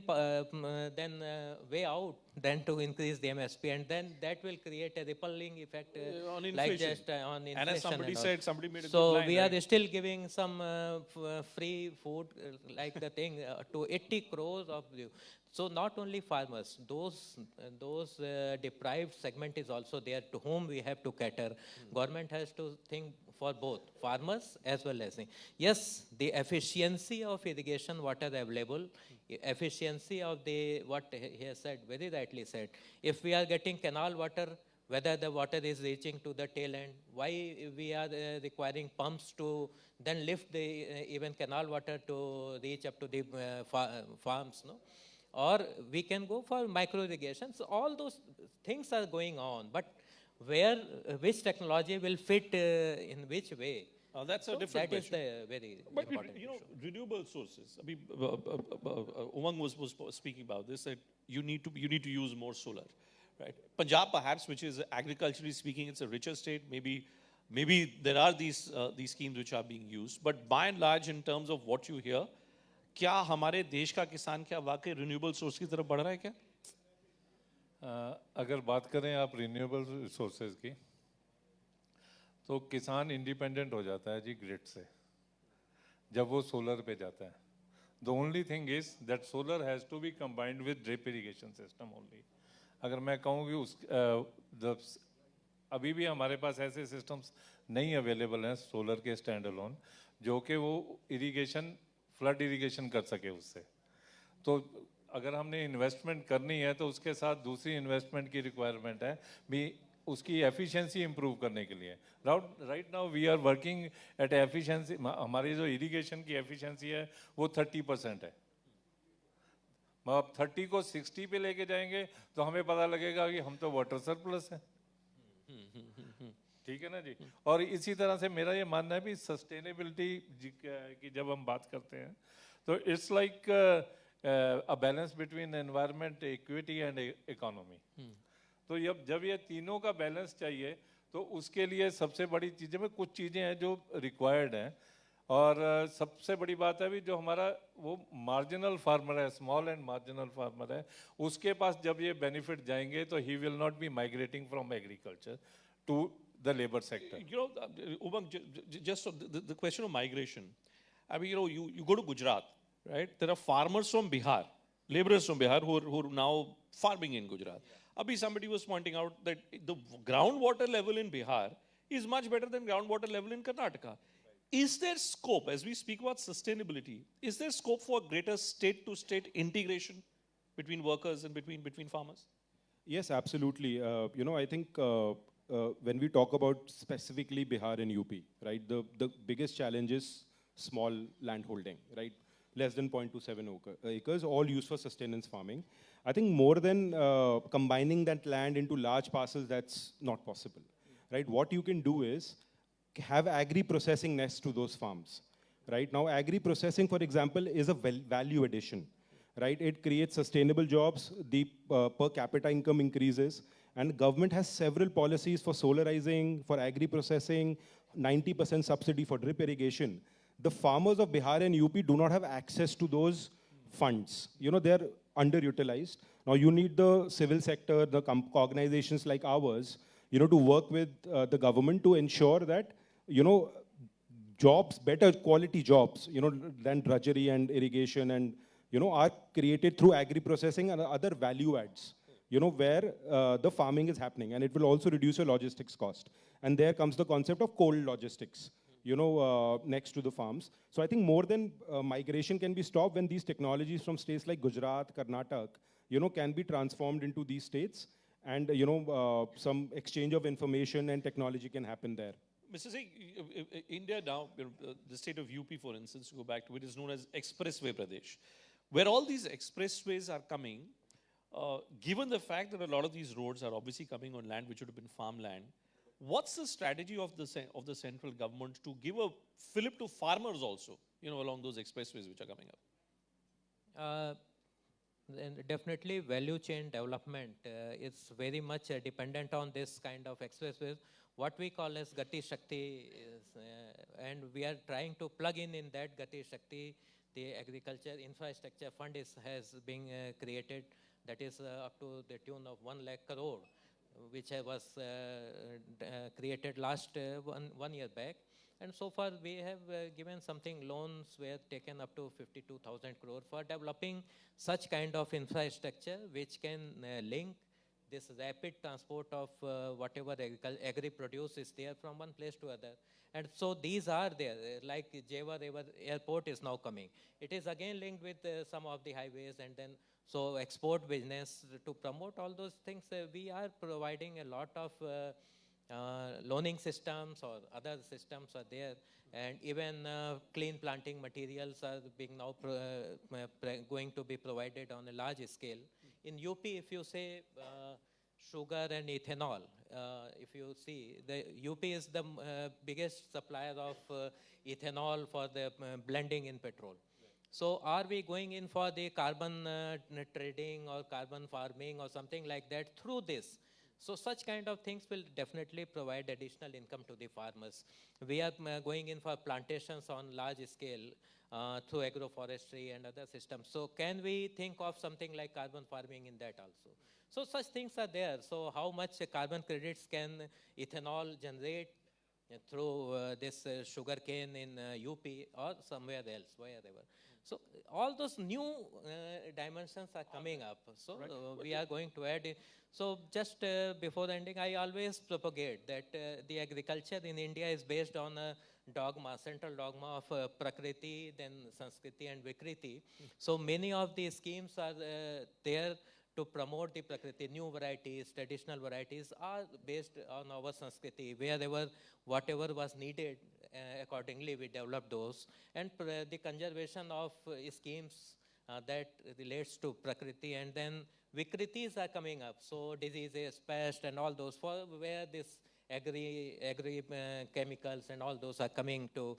[SPEAKER 20] way out than to increase the MSP, and then that will create a rippling effect
[SPEAKER 4] on inflation.
[SPEAKER 20] like just on inflation.
[SPEAKER 4] And as somebody said, somebody made a
[SPEAKER 20] so
[SPEAKER 4] good line,
[SPEAKER 20] we are
[SPEAKER 4] right?
[SPEAKER 20] still giving some free food like the thing to 80 crores of you. So not only farmers, those deprived segment is also there to whom we have to cater. Government has to think for both farmers as well as yes, the efficiency of irrigation water available, efficiency of the what he has said, very rightly said. If we are getting canal water, whether the water is reaching to the tail end, why we are requiring pumps to then lift the even canal water to reach up to the farms, no? Or we can go for micro irrigation. So all those things are going on, but which technology will fit in which way?
[SPEAKER 4] That's a different question.
[SPEAKER 20] That is the very important issue.
[SPEAKER 4] Renewable sources. I mean, Umang was speaking about this, that you need to use more solar, right? Punjab, perhaps, which is agriculturally speaking, it's a richer state. Maybe there are these schemes which are being used, but by and large, in terms of what you hear, क्या हमारे देश का किसान क्या वाकई renewable source की तरफ बढ़ रहा है क्या?
[SPEAKER 19] अगर बात करें आप रिन्यूएबल रिसोर्सेज की, तो किसान इंडिपेंडेंट हो जाता है जी ग्रिड से जब वो सोलर पे जाता है. The only thing is that solar has to be combined with drip irrigation system only. अगर मैं कहूँ कि अभी भी हमारे पास ऐसे सिस्टम्स नहीं अवेलेबल हैं सोलर के स्टैंड अलोन जो कि वो इरिगेशन फ्लड इरिगेशन कर सके उससे. तो अगर हमने इन्वेस्टमेंट करनी है तो उसके साथ दूसरी इन्वेस्टमेंट की रिक्वायरमेंट है भी उसकी एफिशिएंसी इंप्रूव करने के लिए. Right now we are working at efficiency. हमारी जो इरिगेशन की एफिशिएंसी है वो 30% है. अब 30 को 60 पे लेके जाएंगे तो हमें पता लगेगा कि हम तो वाटर सरप्लस है. ठीक है ना जी. और इसी तरह से मेरा ये मानना है भी सस्टेनेबिलिटी की जब हम बात करते हैं तो it's like a balance between environment, equity and economy. तो जब ये तीनों का बैलेंस चाहिए तो उसके लिए सबसे बड़ी चीज़ें में कुछ चीज़ें हैं जो रिक्वायर्ड हैं. और सबसे बड़ी बात है भी जो हमारा वो मार्जिनल फार्मर है, स्मॉल एंड मार्जिनल फार्मर है, उसके पास जब ये बेनिफिट जाएंगे तो he will not be migrating from agriculture to the labor sector.
[SPEAKER 4] Umang, just the question of migration. I mean, you go to Gujarat, right? There are farmers from Bihar, laborers from Bihar who are now farming in Gujarat. Abhi, somebody was pointing out that the groundwater level in Bihar is much better than groundwater level in Karnataka. Is there scope, as we speak about sustainability, is there scope for greater state-to-state integration between workers and between farmers?
[SPEAKER 18] Yes, absolutely. I think when we talk about specifically Bihar and UP, right, the biggest challenge is small land holding, right? Less than 0.27 acres, all used for sustenance farming. I think more than combining that land into large parcels, that's not possible, right? What you can do is have agri-processing next to those farms, right? Now, agri-processing, for example, is a value addition, right? It creates sustainable jobs, the per capita income increases, and government has several policies for solarizing, for agri-processing, 90% subsidy for drip irrigation. The farmers of Bihar and UP do not have access to those funds. They're underutilized. Now you need the civil sector, the organizations like ours, to work with the government to ensure that, jobs, better quality jobs, than drudgery and irrigation and, are created through agri-processing and other value adds, where the farming is happening. And it will also reduce your logistics cost. And there comes the concept of cold logistics, next to the farms. So I think more than migration can be stopped when these technologies from states like Gujarat, Karnataka, can be transformed into these states. And, some exchange of information and technology can happen there.
[SPEAKER 4] Mr. Singh, India now, the state of UP, for instance, to go back to it, is known as Expressway Pradesh. Where all these expressways are coming, given the fact that a lot of these roads are obviously coming on land which would have been farmland, what's the strategy of the central government to give a fillip to farmers also, along those expressways which are coming up?
[SPEAKER 20] Then definitely value chain development is very much dependent on this kind of expressways. What we call as Gati Shakti is, and we are trying to plug in that Gati Shakti. The agriculture infrastructure fund has been created, that is up to the tune of 1 lakh crore, which was created last 1 year back. And so far we have given something, loans were taken up to 52,000 crore for developing such kind of infrastructure which can link this rapid transport of whatever agri-produce is there from one place to other. And so these are there, like Jeva River Airport is now coming. It is again linked with some of the highways, and then so export business to promote all those things. We are providing a lot of loaning systems or other systems are there, and even clean planting materials are being now going to be provided on a large scale. In UP, if you say sugar and ethanol, if you see, the UP is the biggest supplier of ethanol for the blending in petrol. So are we going in for the carbon trading or carbon farming or something like that through this? So such kind of things will definitely provide additional income to the farmers. We are going in for plantations on large scale through agroforestry and other systems. So can we think of something like carbon farming in that also? So such things are there. So how much carbon credits can ethanol generate through this sugar cane in UP or somewhere else, wherever. So all those new dimensions are coming up. So we are going to add it. So just before ending, I always propagate that the agriculture in India is based on a dogma, central dogma of Prakriti, then Sanskriti and Vikriti. So many of these schemes are there to promote the Prakriti. New varieties, traditional varieties are based on our Sanskriti. Wherever, whatever was needed, accordingly we developed those. And the conservation of schemes that relates to Prakriti, and then Vikritis are coming up. So diseases, pest and all those, for where this agri chemicals and all those are coming to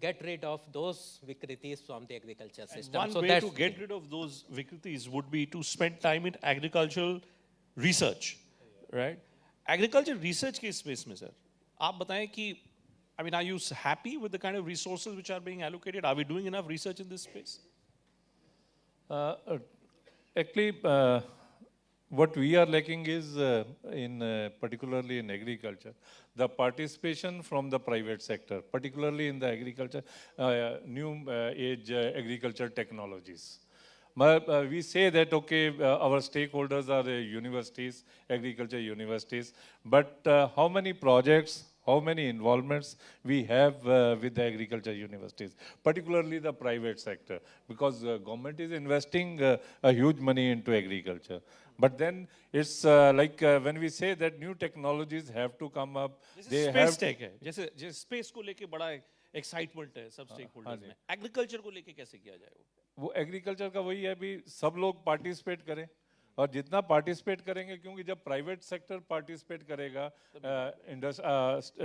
[SPEAKER 20] get rid of those Vikritis from the agriculture system.
[SPEAKER 4] One
[SPEAKER 20] so
[SPEAKER 4] way to get rid of those Vikritis would be to spend time in agricultural research, right? Agriculture research के space में, sir, आप बताएं कि, I mean, are you happy with the kind of resources which are being allocated? Are we doing enough research in this space?
[SPEAKER 19] Actually, what we are lacking is, particularly in agriculture, the participation from the private sector, particularly in the agriculture, new age agriculture technologies. But we say that, okay, our stakeholders are universities, agriculture universities, but how many projects, how many involvements we have with the agriculture universities, particularly the private sector, because government is investing a huge money into agriculture. But then it's when we say that new technologies have to come up, they
[SPEAKER 4] जैसे
[SPEAKER 19] have
[SPEAKER 4] space tech है, जैसे space को लेके बड़ा excitement है सब stake holders में, agriculture को लेके कैसे किया जाए
[SPEAKER 19] वो एग्रीकल्चर का वही है भी सब लोग पार्टिसिपेट करें और जितना पार्टिसिपेट करेंगे क्योंकि जब प्राइवेट सेक्टर पार्टिसिपेट करेगा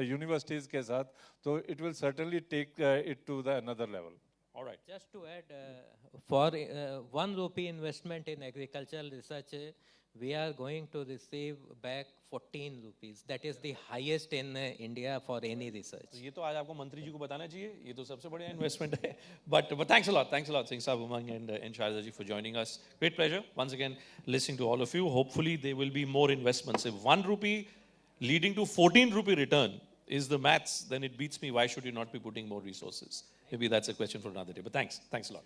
[SPEAKER 19] यूनिवर्सिटीज के साथ तो it will certainly take it to the another level.
[SPEAKER 20] All right. Just to add, for 1 rupee investment in agricultural research, we are going to receive back 14 rupees. That is the highest in India for any research.
[SPEAKER 4] ये तो आज आपको मंत्री जी को बताना चाहिए, ये तो सबसे बढ़िया इन्वेस्टमेंट है. But thanks a lot, Singh Saab, Umang and Shailaja ji for joining us. Great pleasure once again listening to all of you. Hopefully there will be more investments. If 1 rupee leading to 14 rupee return is the maths, then it beats me. Why should you not be putting more resources? Maybe that's a question for another day. But thanks a lot.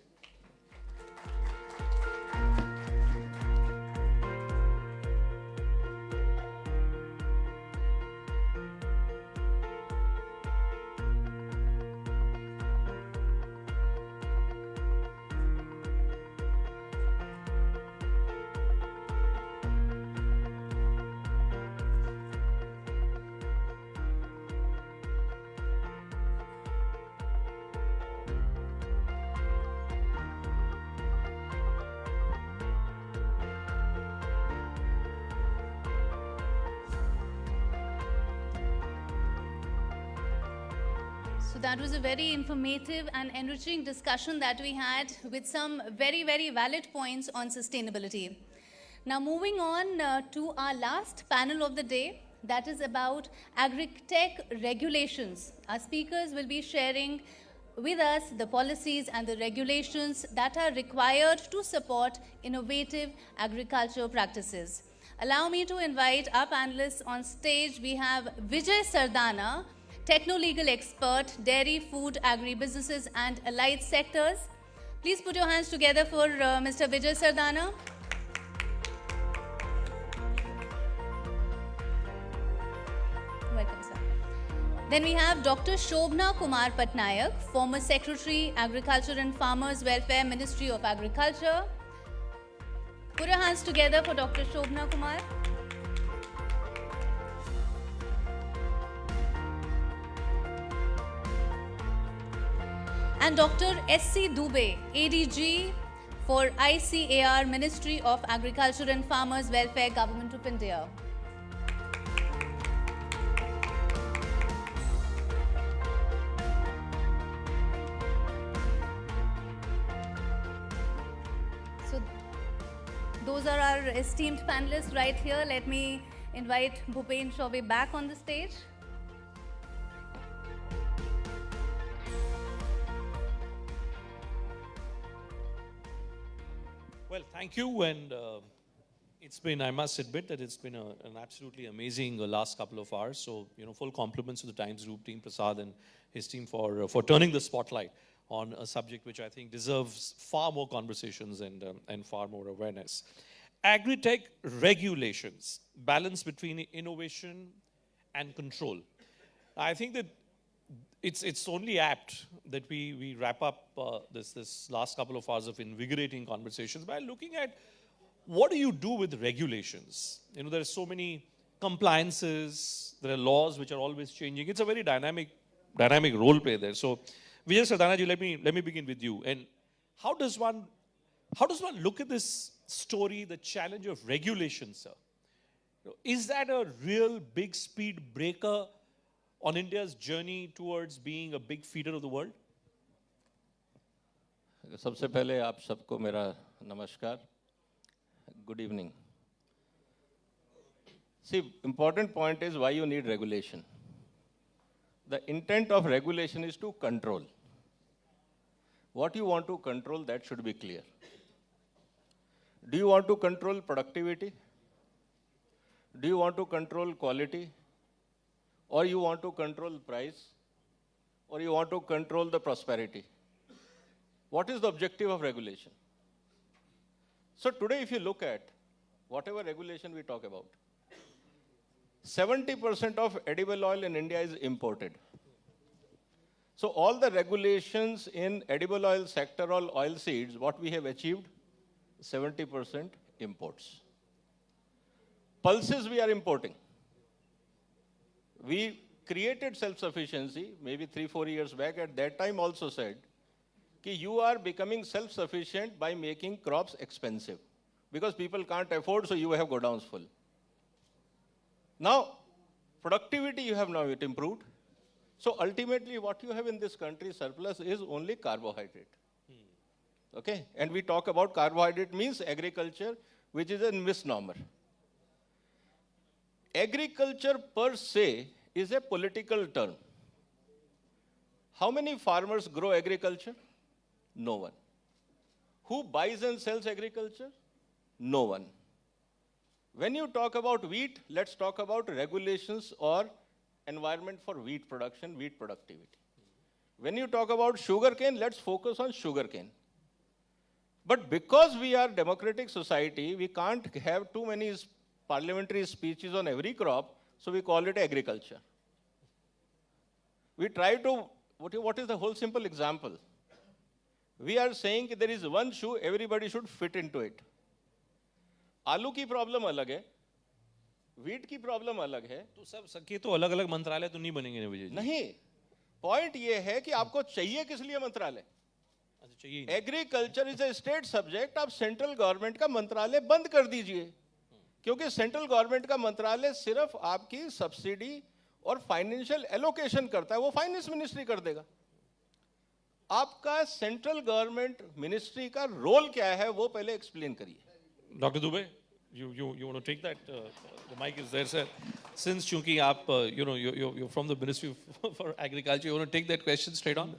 [SPEAKER 2] So that was a very informative and enriching discussion that we had with some very, very valid points on sustainability. Now moving on to our last panel of the day, that is about Agri-Tech regulations. Our speakers will be sharing with us the policies and the regulations that are required to support innovative agriculture practices. Allow me to invite our panelists on stage. We have Vijay Sardana, techno-legal expert, dairy, food, agri-businesses and allied sectors. Please put your hands together for Mr. Vijay Sardana. Welcome, sir. Then we have Dr. Shobna Kumar Patnaik, former Secretary, Agriculture and Farmers Welfare, Ministry of Agriculture. Put your hands together for Dr. Shobna Kumar. And Dr. S.C. Dubey, ADG for ICAR, Ministry of Agriculture and Farmers Welfare, Government of India. So those are our esteemed panelists right here. Let me invite Bhupen Chaubey back on the stage.
[SPEAKER 4] Well, thank you, and it's been, I must admit that it's been an absolutely amazing last couple of hours. So, full compliments to the Times Group team, Prasad and his team for turning the spotlight on a subject which I think deserves far more conversations and far more awareness. Agri-Tech regulations, balance between innovation and control. I think that it's only apt that we wrap up this last couple of hours of invigorating conversations by looking at what do you do with regulations. There are so many compliances, there are laws which are always changing. It's a very dynamic role play there. So, Vijay Sardana ji, let me begin with you. And how does one look at this story, the challenge of regulations, sir? Is that a real big speed breaker on India's journey towards being a big feeder of the world?
[SPEAKER 21] सबसे पहले आप सबको मेरा नमस्कार. Good evening. See, important point is why you need regulation. The intent of regulation is to control. What you want to control, that should be clear. Do you want to control productivity? Do you want to control quality? Or you want to control price? Or you want to control the prosperity? What is the objective of regulation? So today, if you look at whatever regulation we talk about, 70% of edible oil in India is imported. So all the regulations in edible oil sector or oil seeds, what we have achieved, 70% imports. Pulses we are importing. We created self-sufficiency, maybe 3-4 years back, at that time also said, that you are becoming self-sufficient by making crops expensive. Because people can't afford, so you have godowns full. Now, productivity you have now improved. So ultimately, what you have in this country surplus is only carbohydrate. Okay? And we talk about carbohydrate means agriculture, which is a misnomer. Agriculture per se is a political term. How many farmers grow agriculture? No one. Who buys and sells agriculture? No one. When you talk about wheat, let's talk about regulations or environment for wheat production, wheat productivity. When you talk about sugarcane, let's focus on sugarcane. But because we are democratic society, we can't have too many parliamentary speeches on every crop, so we call it agriculture. We try to, what is the whole simple example? We are saying that there is one shoe, everybody should fit into it. आलू की problem अलग है, wheat की problem अलग है,
[SPEAKER 4] तो सब सके तो अलग अलग मंत्रालय तो नहीं बनेंगे ना विजय जी?
[SPEAKER 21] नहीं, पॉइंट ये है कि आपको चाहिए किस लिए मंत्रालय? Agriculture is a state subject, आप सेंट्रल गवर्नमेंट का मंत्रालय बंद कर दीजिए, क्योंकि सेंट्रल गवर्नमेंट का मंत्रालय सिर्फ आपकी सब्सिडी और फाइनेंशियल एलोकेशन करता है, वो फाइनेंस मिनिस्ट्री कर देगा. आपका सेंट्रल गवर्नमेंट मिनिस्ट्री का रोल क्या है वो पहले एक्सप्लेन करिए.
[SPEAKER 4] Dr. Dubey, you want to take that? The mic is there, sir. Since chunki aap, you're from the Ministry for Agriculture, you want to take that question straight on?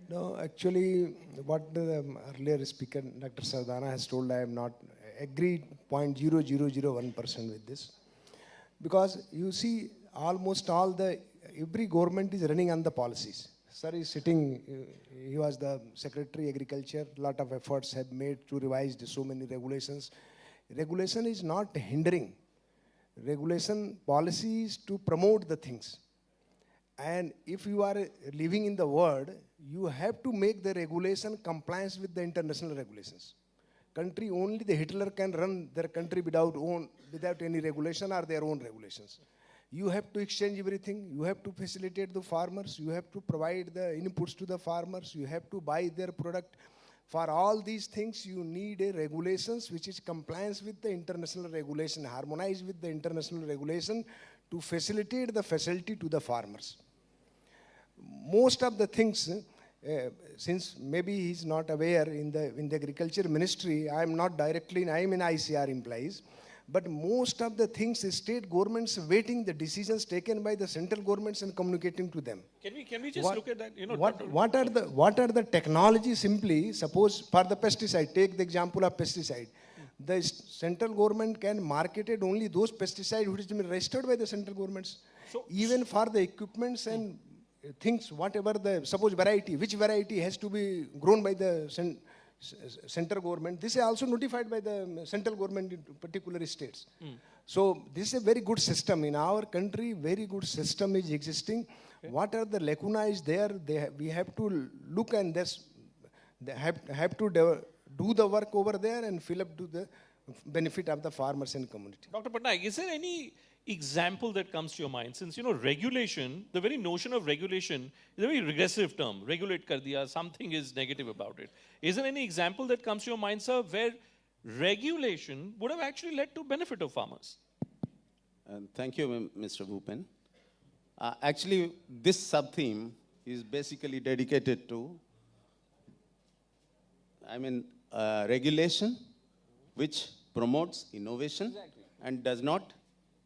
[SPEAKER 1] No, actually, what the earlier speaker, Dr. Sardana, has told, I am not agree 0.0001% with this. Because you see, almost every government is running on the policies. Sir is sitting, he was the Secretary Agriculture, lot of efforts have made to revise so many regulations. Regulation is not hindering. Regulation policy is to promote the things. And if you are living in the world, you have to make the regulation compliance with the international regulations. Country, only the Hitler can run their country without any regulation or their own regulations. You have to exchange everything. You have to facilitate the farmers. You have to provide the inputs to the farmers. You have to buy their product. For all these things, you need a regulations which is compliance with the international regulation, harmonized with the international regulation to facilitate the facility to the farmers. Most of the things, since maybe he's not aware in the agriculture ministry, I am not directly, I am in ICR employees. But most of the things, state governments waiting the decisions taken by the central governments and communicating to them.
[SPEAKER 4] Can we just look at that?
[SPEAKER 1] What are the technologies simply? Suppose for the pesticide, take the example of pesticide. The central government can market it only those pesticides which has been registered by the central governments. Even for the equipments and things, whatever the suppose variety, which variety has to be grown by the central government, this is also notified by the central government in particular states. So this is a very good system. In our country, very good system is existing. What are the lacunae is there? We have to look and have to do the work over there and fill up to the benefit of the farmers and community.
[SPEAKER 4] Dr. Patnaik, is there any example that comes to your mind? Since, regulation, the very notion of regulation is a very regressive term. Regulate kar diya, something is negative about it. Is there any example that comes to your mind, sir, where regulation would have actually led to benefit of farmers?
[SPEAKER 22] Thank you, Mr. Bhupen. Actually, this sub-theme is basically dedicated to, regulation which promotes innovation and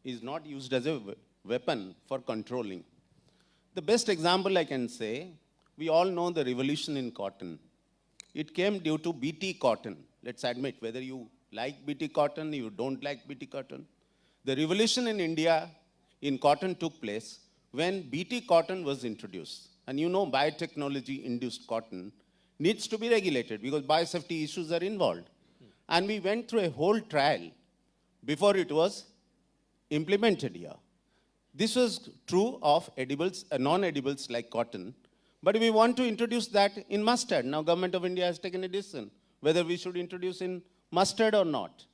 [SPEAKER 22] is not used as a weapon for controlling. The best example I can say, we all know the revolution in cotton. It came due to BT cotton. Let's admit, whether you like BT cotton, you don't like BT cotton. The revolution in India in cotton took place when BT cotton was introduced. And biotechnology-induced cotton needs to be regulated because biosafety issues are involved. And we went through a whole trial before it was implemented here. This was true of edibles, non-edibles like cotton, but we want to introduce that in mustard. Now, Government of India has taken a decision whether we should introduce in mustard or not.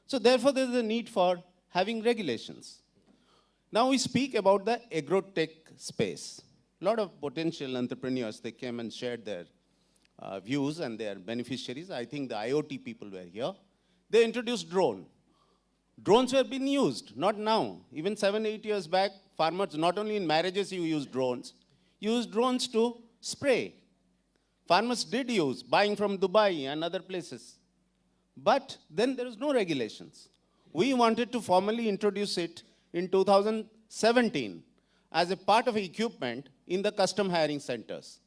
[SPEAKER 22] So therefore, there is a need for having regulations. Now we speak about the agro-tech space. A lot of potential entrepreneurs, they came and shared their views and their beneficiaries. I think the IoT people were here. They introduced drone. Drones were being used, not now. Even 7, 8 years back, farmers, not only in marriages you use drones to spray. Farmers did use, buying from Dubai and other places. But then there is no regulations. We wanted to formally introduce it in 2017 as a part of equipment in the custom hiring centers.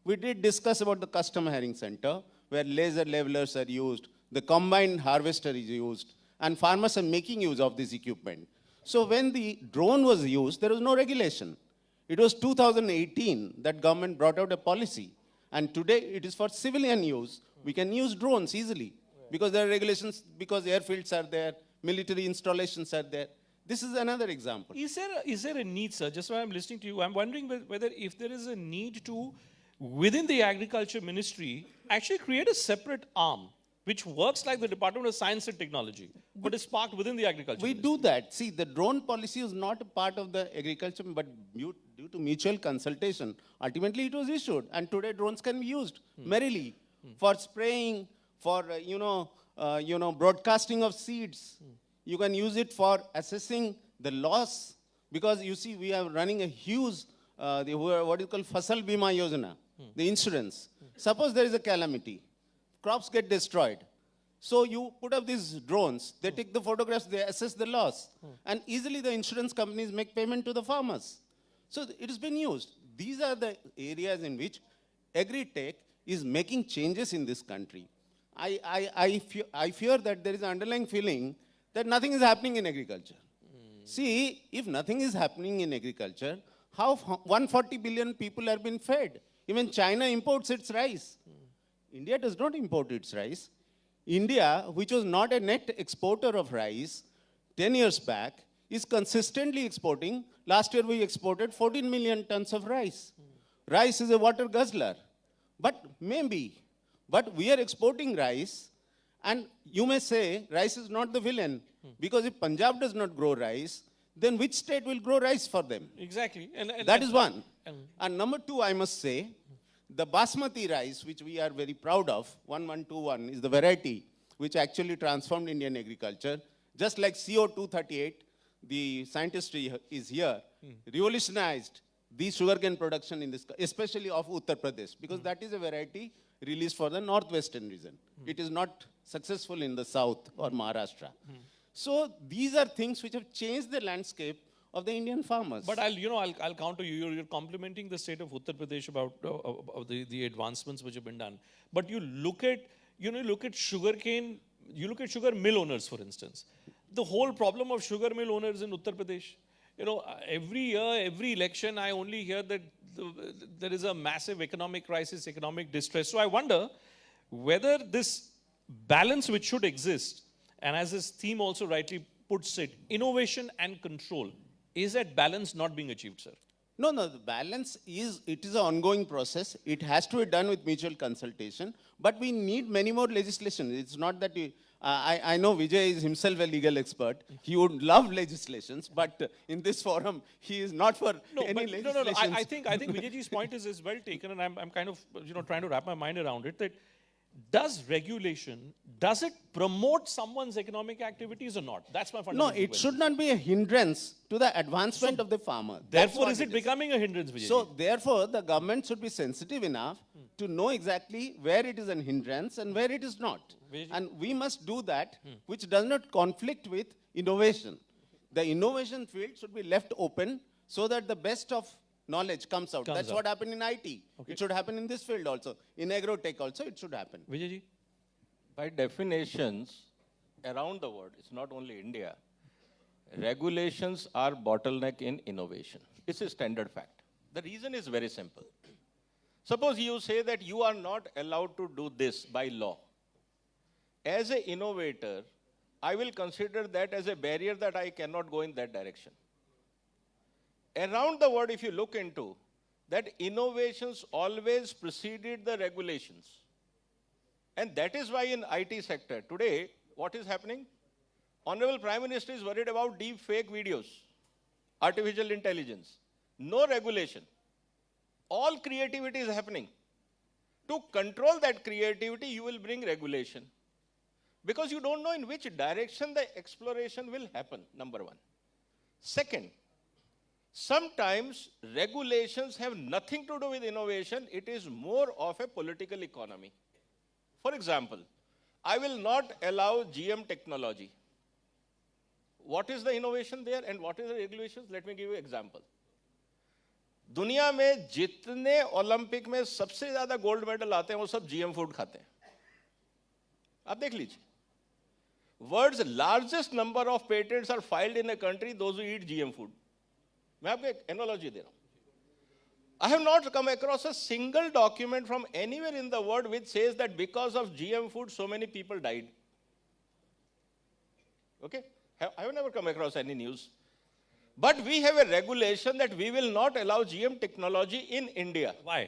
[SPEAKER 22] We did discuss about the custom hiring center, where laser levelers are used, the combined harvester is used, and farmers are making use of this equipment. So when the drone was used, there was no regulation. It was 2018 that government brought out a policy. And today it is for civilian use. We can use drones easily because there are regulations, because airfields are there, military installations are there. This is another example.
[SPEAKER 4] Is there a need, sir? Just while I'm listening to you, I'm wondering whether if there is a need to, within the agriculture ministry, actually create a separate arm which works like the Department of Science and Technology, but is parked within the agriculture
[SPEAKER 22] We
[SPEAKER 4] ministry.
[SPEAKER 22] do that. See, the drone policy is not a part of the agriculture, but due to mutual consultation, ultimately it was issued. And today drones can be used merrily for spraying, for broadcasting of seeds. You can use it for assessing the loss, because you see we are running a huge, what is called Fasal Bima Yojana, the insurance. Suppose there is a calamity, crops get destroyed. So you put up these drones, they take the photographs, they assess the loss, and easily the insurance companies make payment to the farmers. So it has been used. These are the areas in which Agri-Tech is making changes in this country. I fear that there is an underlying feeling that nothing is happening in agriculture. See, if nothing is happening in agriculture, how 140 billion people are being fed? Even China imports its rice. India does not import its rice. India, which was not a net exporter of rice 10 years back, is consistently exporting. Last year we exported 14 million tons of rice. Rice is a water guzzler. But we are exporting rice, and you may say rice is not the villain, because if Punjab does not grow rice, then which state will grow rice for them?
[SPEAKER 4] Exactly.
[SPEAKER 22] That is one. And number two, I must say, the basmati rice, which we are very proud of, 1121, is the variety which actually transformed Indian agriculture. Just like CO238, the scientist is here, revolutionized the sugarcane production in this, especially of Uttar Pradesh, because that is a variety released for the northwestern region. It is not successful in the south or Maharashtra. So these are things which have changed the landscape of the Indian farmers.
[SPEAKER 4] But I'll counter you. You're complimenting the state of Uttar Pradesh about the advancements which have been done. But you look at sugarcane, you look at sugar mill owners, for instance. The whole problem of sugar mill owners in Uttar Pradesh. Every year, every election, I only hear that there is a massive economic crisis, economic distress. So I wonder whether this balance which should exist, and as this theme also rightly puts it, innovation and control, is that balance not being achieved, sir?
[SPEAKER 22] No, the balance is an ongoing process. It has to be done with mutual consultation, but we need many more legislation. It's not that I know Vijay is himself a legal expert. He would love legislations, but in this forum, he is not for any legislations.
[SPEAKER 4] I think Vijayji's point is well taken, and I'm kind of trying to wrap my mind around it. That does regulation, does it promote someone's economic activities or not? That's my fundamental question.
[SPEAKER 22] No, it should not be a hindrance to the advancement of the farmer.
[SPEAKER 4] Therefore, is it becoming a hindrance, Vijayji?
[SPEAKER 22] So, therefore, the government should be sensitive enough to know exactly where it is a hindrance and where it is not. And we must do that, which does not conflict with innovation. The innovation field should be left open so that the best of knowledge comes out. That's what happened in IT. Okay. It should happen in this field also. In agro-tech also, it should happen.
[SPEAKER 4] Vijayji?
[SPEAKER 21] By definitions, around the world, it's not only India, regulations are bottleneck in innovation. It's a standard fact. The reason is very simple. Suppose you say that you are not allowed to do this by law. as an innovator, I will consider that as a barrier that I cannot go in that direction. Around the world, if you look into, that innovations always preceded the regulations. And that is why in IT sector, today, what is happening? Honorable Prime Minister is worried about deep fake videos, artificial intelligence. No regulation. All creativity is happening. To control that creativity, you will bring regulation. Because you don't know in which direction the exploration will happen, number one. Second, sometimes regulations have nothing to do with innovation. It is more of a political economy. For example, I will not allow GM technology. What is the innovation there and what is the regulations? Let me give you an example. दुनिया में जितने Olympic में सबसे ज्यादा gold medal आते हैं वो सब जीएम फूड खाते हैं आप देख लीजिए world's largest number of patents are filed in a country those who eat GM food मैं आपको एक एनालॉजी दे रहा हूं I have not come across a single document from anywhere in the world which says that because of GM food so many people died. Okay, I have never come across any news. But we have a regulation that we will not allow GM technology in India.
[SPEAKER 4] Why?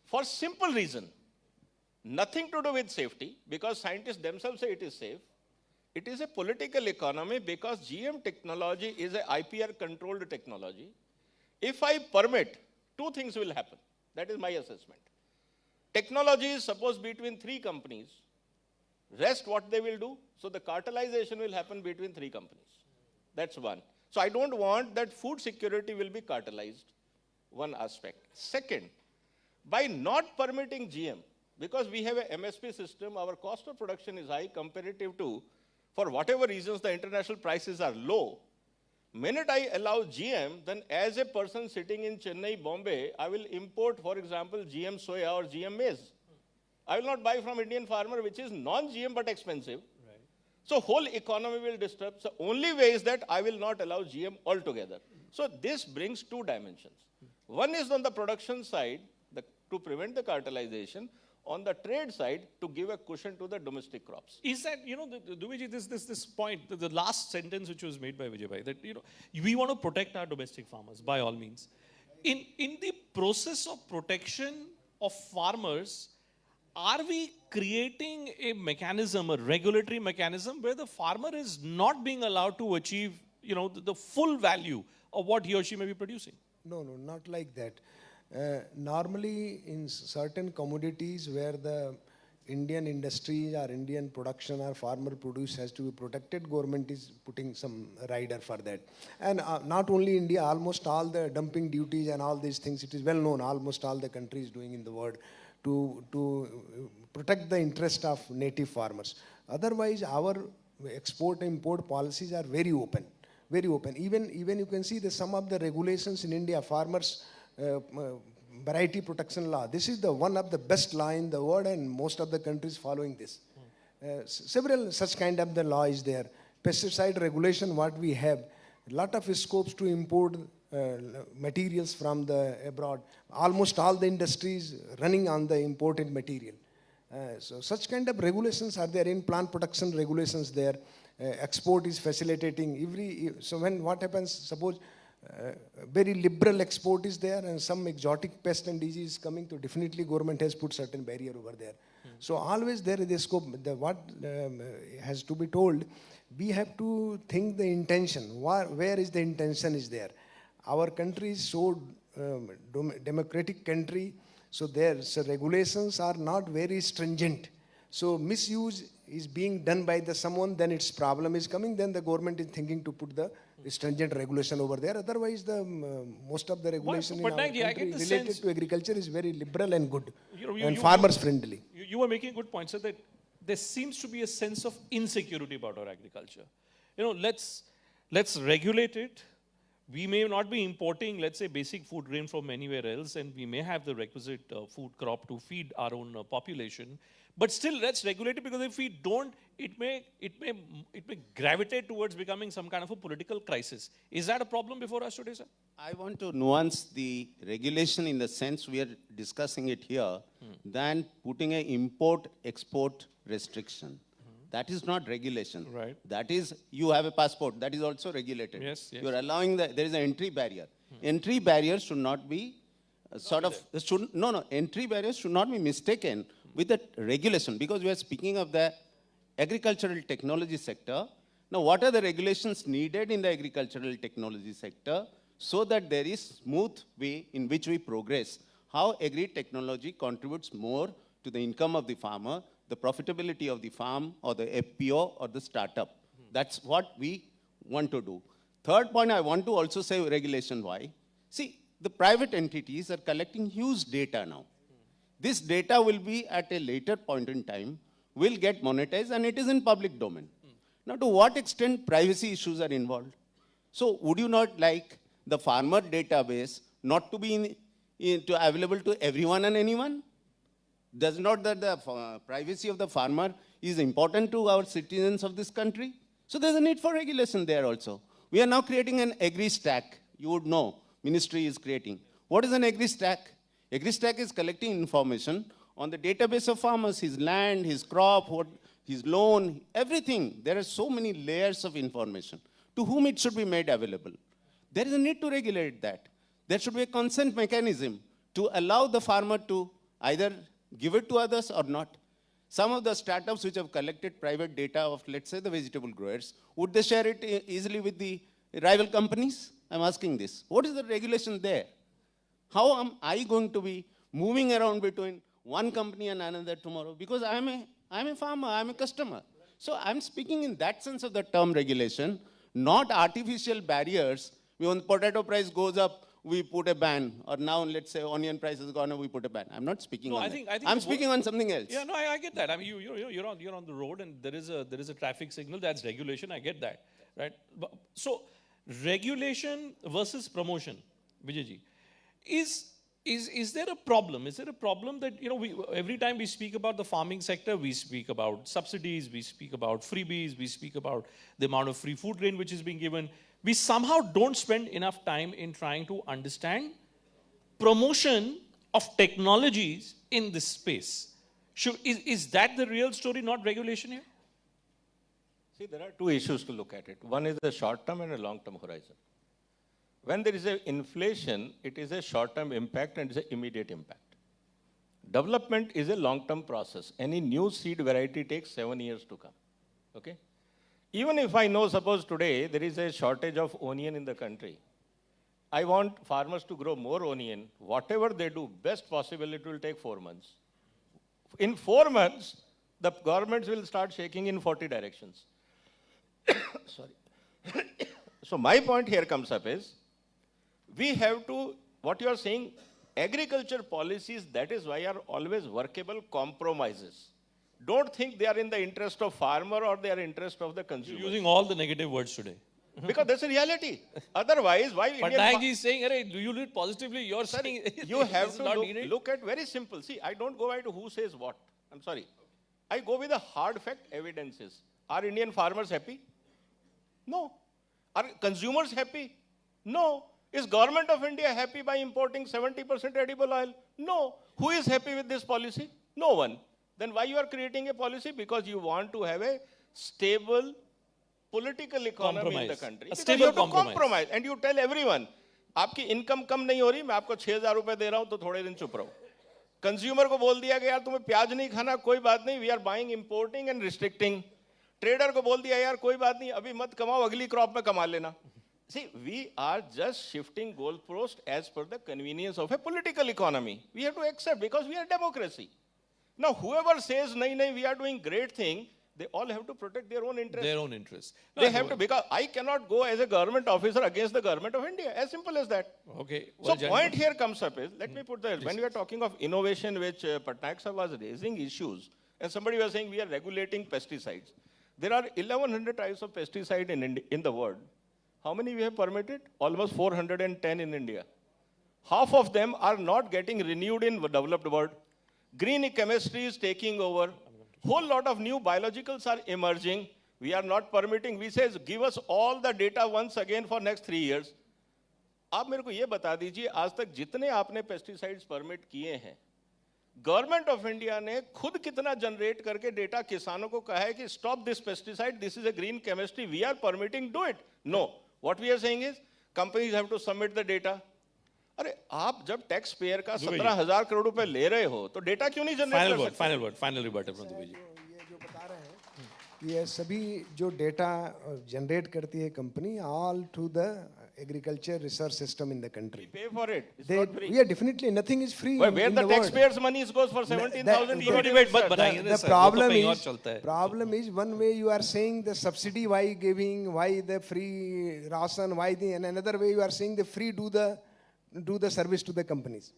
[SPEAKER 21] For simple reason. Nothing to do with safety, because scientists themselves say it is safe. It is a political economy because GM technology is a IPR controlled technology. If I permit, two things will happen. That is my assessment. Technology is supposed between three companies. Rest what they will do? So the cartelization will happen between three companies. That's one. So I don't want that food security will be cartelized, one aspect. Second, by not permitting GM, because we have a MSP system, our cost of production is high comparative to, for whatever reasons the international prices are low. Minute I allow GM, then as a person sitting in Chennai, Bombay, I will import, for example, GM soya or GM maize. I will not buy from Indian farmer, which is non-GM but expensive. So whole economy will disturb. So only way is that I will not allow GM altogether. So this brings two dimensions. One is on the production side, to prevent the cartelization. On the trade side, to give a cushion to the domestic crops.
[SPEAKER 4] Is that, Dubeyji, this point, the last sentence which was made by Vijay, that, we want to protect our domestic farmers, by all means. In the process of protection of farmers, are we creating a mechanism, a regulatory mechanism, where the farmer is not being allowed to achieve, the full value of what he or she may be producing?
[SPEAKER 1] No, not like that. Normally, in certain commodities where the Indian industries or Indian production or farmer produce has to be protected, government is putting some rider for that. And not only India, almost all the dumping duties and all these things, it is well known, almost all the countries doing in the world to protect the interest of native farmers. Otherwise, our export-import policies are very open, very open. Even you can see some of the regulations in India, farmers' variety protection law. This is one of the best law in the world, and most of the countries following this. Several such kind of the law is there. Pesticide regulation, what we have, a lot of scopes to import materials from the abroad. Almost all the industries running on the imported material. So such kind of regulations are there. In plant production regulations there. Export is facilitating. So when what happens, suppose very liberal export is there and some exotic pest and disease is coming, so definitely government has put certain barrier over there. So always there is a scope. What has to be told, we have to think the intention. Where is the intention is there? Our country is so democratic country, so regulations are not very stringent. So misuse is being done by someone, then its problem is coming, then the government is thinking to put the stringent regulation over there. Otherwise, most of the regulation in our country related to agriculture is very liberal and good and farmers friendly.
[SPEAKER 4] You were making a good point, sir, that there seems to be a sense of insecurity about our agriculture. Let's regulate it. We may not be importing, let's say, basic food grain from anywhere else, and we may have the requisite food crop to feed our own population. But still, let's regulate it, because if we don't, it may gravitate towards becoming some kind of a political crisis. Is that a problem before us today, sir?
[SPEAKER 22] I want to nuance the regulation in the sense we are discussing it here than putting an import-export restriction. That is not regulation.
[SPEAKER 4] Right.
[SPEAKER 22] That is, you have a passport, that is also regulated.
[SPEAKER 4] Yes, yes.
[SPEAKER 22] You're allowing there is an entry barrier. Entry barriers should not be entry barriers should not be mistaken with the regulation, because we are speaking of the agricultural technology sector. Now, what are the regulations needed in the agricultural technology sector so that there is smooth way in which we progress? How agri-technology contributes more to the income of the farmer, the profitability of the farm or the FPO or the startup. That's what we want to do. Third point, I want to also say regulation why. See, the private entities are collecting huge data now. This data will be at a later point in time, will get monetized, and it is in public domain. Now, to what extent privacy issues are involved? So, would you not like the farmer database not to be available to everyone and anyone? Does not that the privacy of the farmer is important to our citizens of this country? So there's a need for regulation there also. We are now creating an agri-stack. You would know, ministry is creating. What is an agri-stack? Agri-stack is collecting information on the database of farmers, his land, his crop, his loan, everything. There are so many layers of information. To whom it should be made available? There is a need to regulate that. There should be a consent mechanism to allow the farmer to either give it to others or not. Some of the startups which have collected private data of, let's say, the vegetable growers, would they share it easily with the rival companies? I'm asking this. What is the regulation there? How am I going to be moving around between one company and another tomorrow? Because I'm a farmer, I'm a customer. So I'm speaking in that sense of the term regulation, not artificial barriers. When potato price goes up, we put a ban, or now let's say onion price has gone up, we put a ban. I'm not speaking on that. I'm speaking on something else.
[SPEAKER 4] Yeah, no, I get that. I mean, you're on the road, and there is a traffic signal. That's regulation. I get that, right? So, regulation versus promotion, Vijayji, is there a problem? Is there a problem that every time we speak about the farming sector, we speak about subsidies, we speak about freebies, we speak about the amount of free food grain which is being given. We somehow don't spend enough time in trying to understand promotion of technologies in this space. Is that the real story, not regulation here?
[SPEAKER 21] See, there are two issues to look at it. One is the short-term and a long-term horizon. When there is an inflation, it is a short-term impact and it's an immediate impact. Development is a long-term process. Any new seed variety takes 7 years to come. Okay? Even if I know, suppose today there is a shortage of onion in the country, I want farmers to grow more onion. Whatever they do, best possible, it will take 4 months. In 4 months, the governments will start shaking in 40 directions. Sorry. So my point here comes up is, we have to, what you are saying, agriculture policies, that is why are always workable compromises. Don't think they are in the interest of farmer or they are in interest of the consumer.
[SPEAKER 4] You're using all the negative words today.
[SPEAKER 21] Because that's a reality. Otherwise, why
[SPEAKER 4] But Nayak is saying, do you lead positively? You're saying
[SPEAKER 21] you have to look at very simple. See, I don't go by to who says what. I'm sorry. I go with the hard fact evidences. Are Indian farmers happy? No. Are consumers happy? No. Is government of India happy by importing 70% edible oil? No. Who is happy with this policy? No one. Then why you are creating a policy? Because you want to have a stable political economy in the country.
[SPEAKER 4] A stable
[SPEAKER 21] you have to compromise. And you tell everyone, आपकी income कम नहीं हो रही, मैं आपको 6,000 रुपए दे रहा हूं, तो थोड़े दिन चुप रहो. Consumer को बोल दिया कि यार तुम्हें प्याज नहीं खाना, कोई बात नहीं, we are buying, importing and restricting. Trader को बोल दिया यार कोई बात नहीं, अभी मत कमाओ, अगली crop में कमा लेना. See, we are just shifting goalpost as per the convenience of a political economy. We have to accept because we are democracy. Now, whoever says, nahi, we are doing great thing, they all have to protect their own interests.
[SPEAKER 4] Their own interests.
[SPEAKER 21] They have to, because I cannot go as a government officer against the government of India. As simple as that.
[SPEAKER 4] Okay.
[SPEAKER 21] Well, so point here comes up is, let me put that, when we are talking of innovation, which Patnaik sir was raising issues, and somebody was saying we are regulating pesticides. There are 1,100 types of pesticide in the world. How many we have permitted? Almost 410 in India. Half of them are not getting renewed in the developed world. Green chemistry is taking over. Whole lot of new biologicals are emerging. We are not permitting. We says, give us all the data once again for next 3 years. आप मेरे को ये बता दीजिए, आज तक जितने आपने पेस्टिसाइड्स परमिट किए हैं, गवर्नमेंट ऑफ इंडिया ने खुद कितना जनरेट करके डेटा किसानों को कहा है कि stop this pesticide, this is a green chemistry, we are permitting, do it. No, what we are saying is companies have to submit the data. अरे आप जब टैक्स पेयर का 17,000 करोड़ रुपए ले रहे हो तो डेटा क्यों नहीं जनरेट कर सकते?
[SPEAKER 4] Final रिबर्ट from Dubey ji.
[SPEAKER 1] ये जो बता रहे हैं, ये सभी जो डेटा जनरेट करती है company, all through the agriculture research system in the country.
[SPEAKER 21] We pay for it. It's
[SPEAKER 1] They,
[SPEAKER 21] not free.
[SPEAKER 1] yeah, definitely nothing is free.
[SPEAKER 21] Where
[SPEAKER 1] in
[SPEAKER 21] the
[SPEAKER 1] world.
[SPEAKER 21] taxpayers' money goes for 17,000
[SPEAKER 1] The problem is one way you are saying the subsidy why giving, why the free ration, why the, and another way you are saying the free do the service to the companies.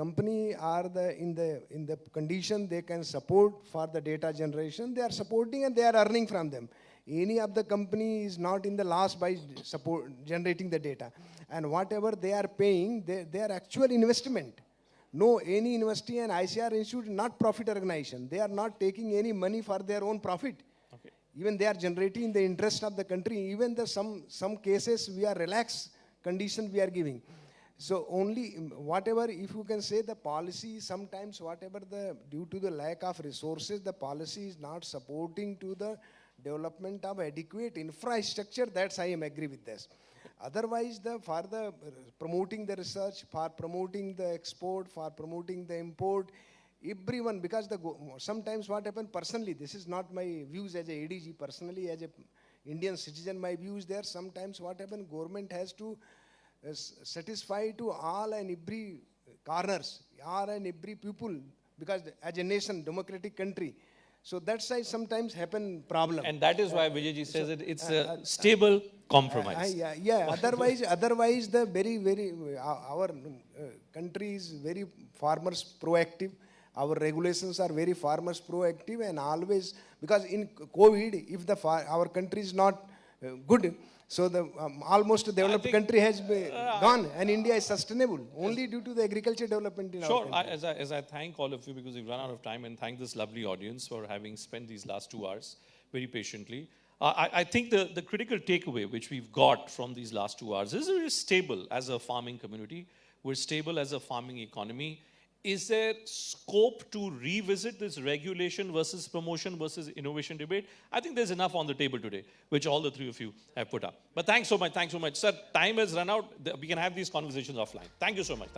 [SPEAKER 1] Company are in the condition they can support for the data generation. They are supporting and they are earning from them. Any of the company is not in the loss by generating the data. And whatever they are paying, they are actual investment. No, any university and ICR institute not profit organization. They are not taking any money for their own profit.
[SPEAKER 4] Okay.
[SPEAKER 1] Even they are generating the interest of the country. Even some cases we are relaxed condition we are giving. So only whatever, if you can say the policy, sometimes whatever due to the lack of resources, the policy is not supporting to the development of adequate infrastructure, that's I am agree with this. Otherwise, for the promoting the research, for promoting the export, for promoting the import, everyone, because sometimes what happens personally, this is not my views as a ADG, personally as a Indian citizen, my views there, sometimes what happens, government has to satisfy to all and every corners, all and every people, because as a nation, democratic country, so that's why sometimes happen problem.
[SPEAKER 4] And that is why Vijayji says it's a stable compromise.
[SPEAKER 1] Yeah. Otherwise, the our country is very farmers proactive. Our regulations are very farmers proactive, and always, because in COVID, if our country is not good, so the almost developed country has gone, and India is sustainable only due to the agriculture development in our country.
[SPEAKER 4] As I thank all of you, because we've run out of time, and thank this lovely audience for having spent these last 2 hours very patiently. I think the critical takeaway which we've got from these last 2 hours is we're stable as a farming community. We're stable as a farming economy. Is there scope to revisit this regulation versus promotion versus innovation debate? I think there's enough on the table today, which all the three of you have put up. But thanks so much. Sir, time has run out. We can have these conversations offline. Thank you so much.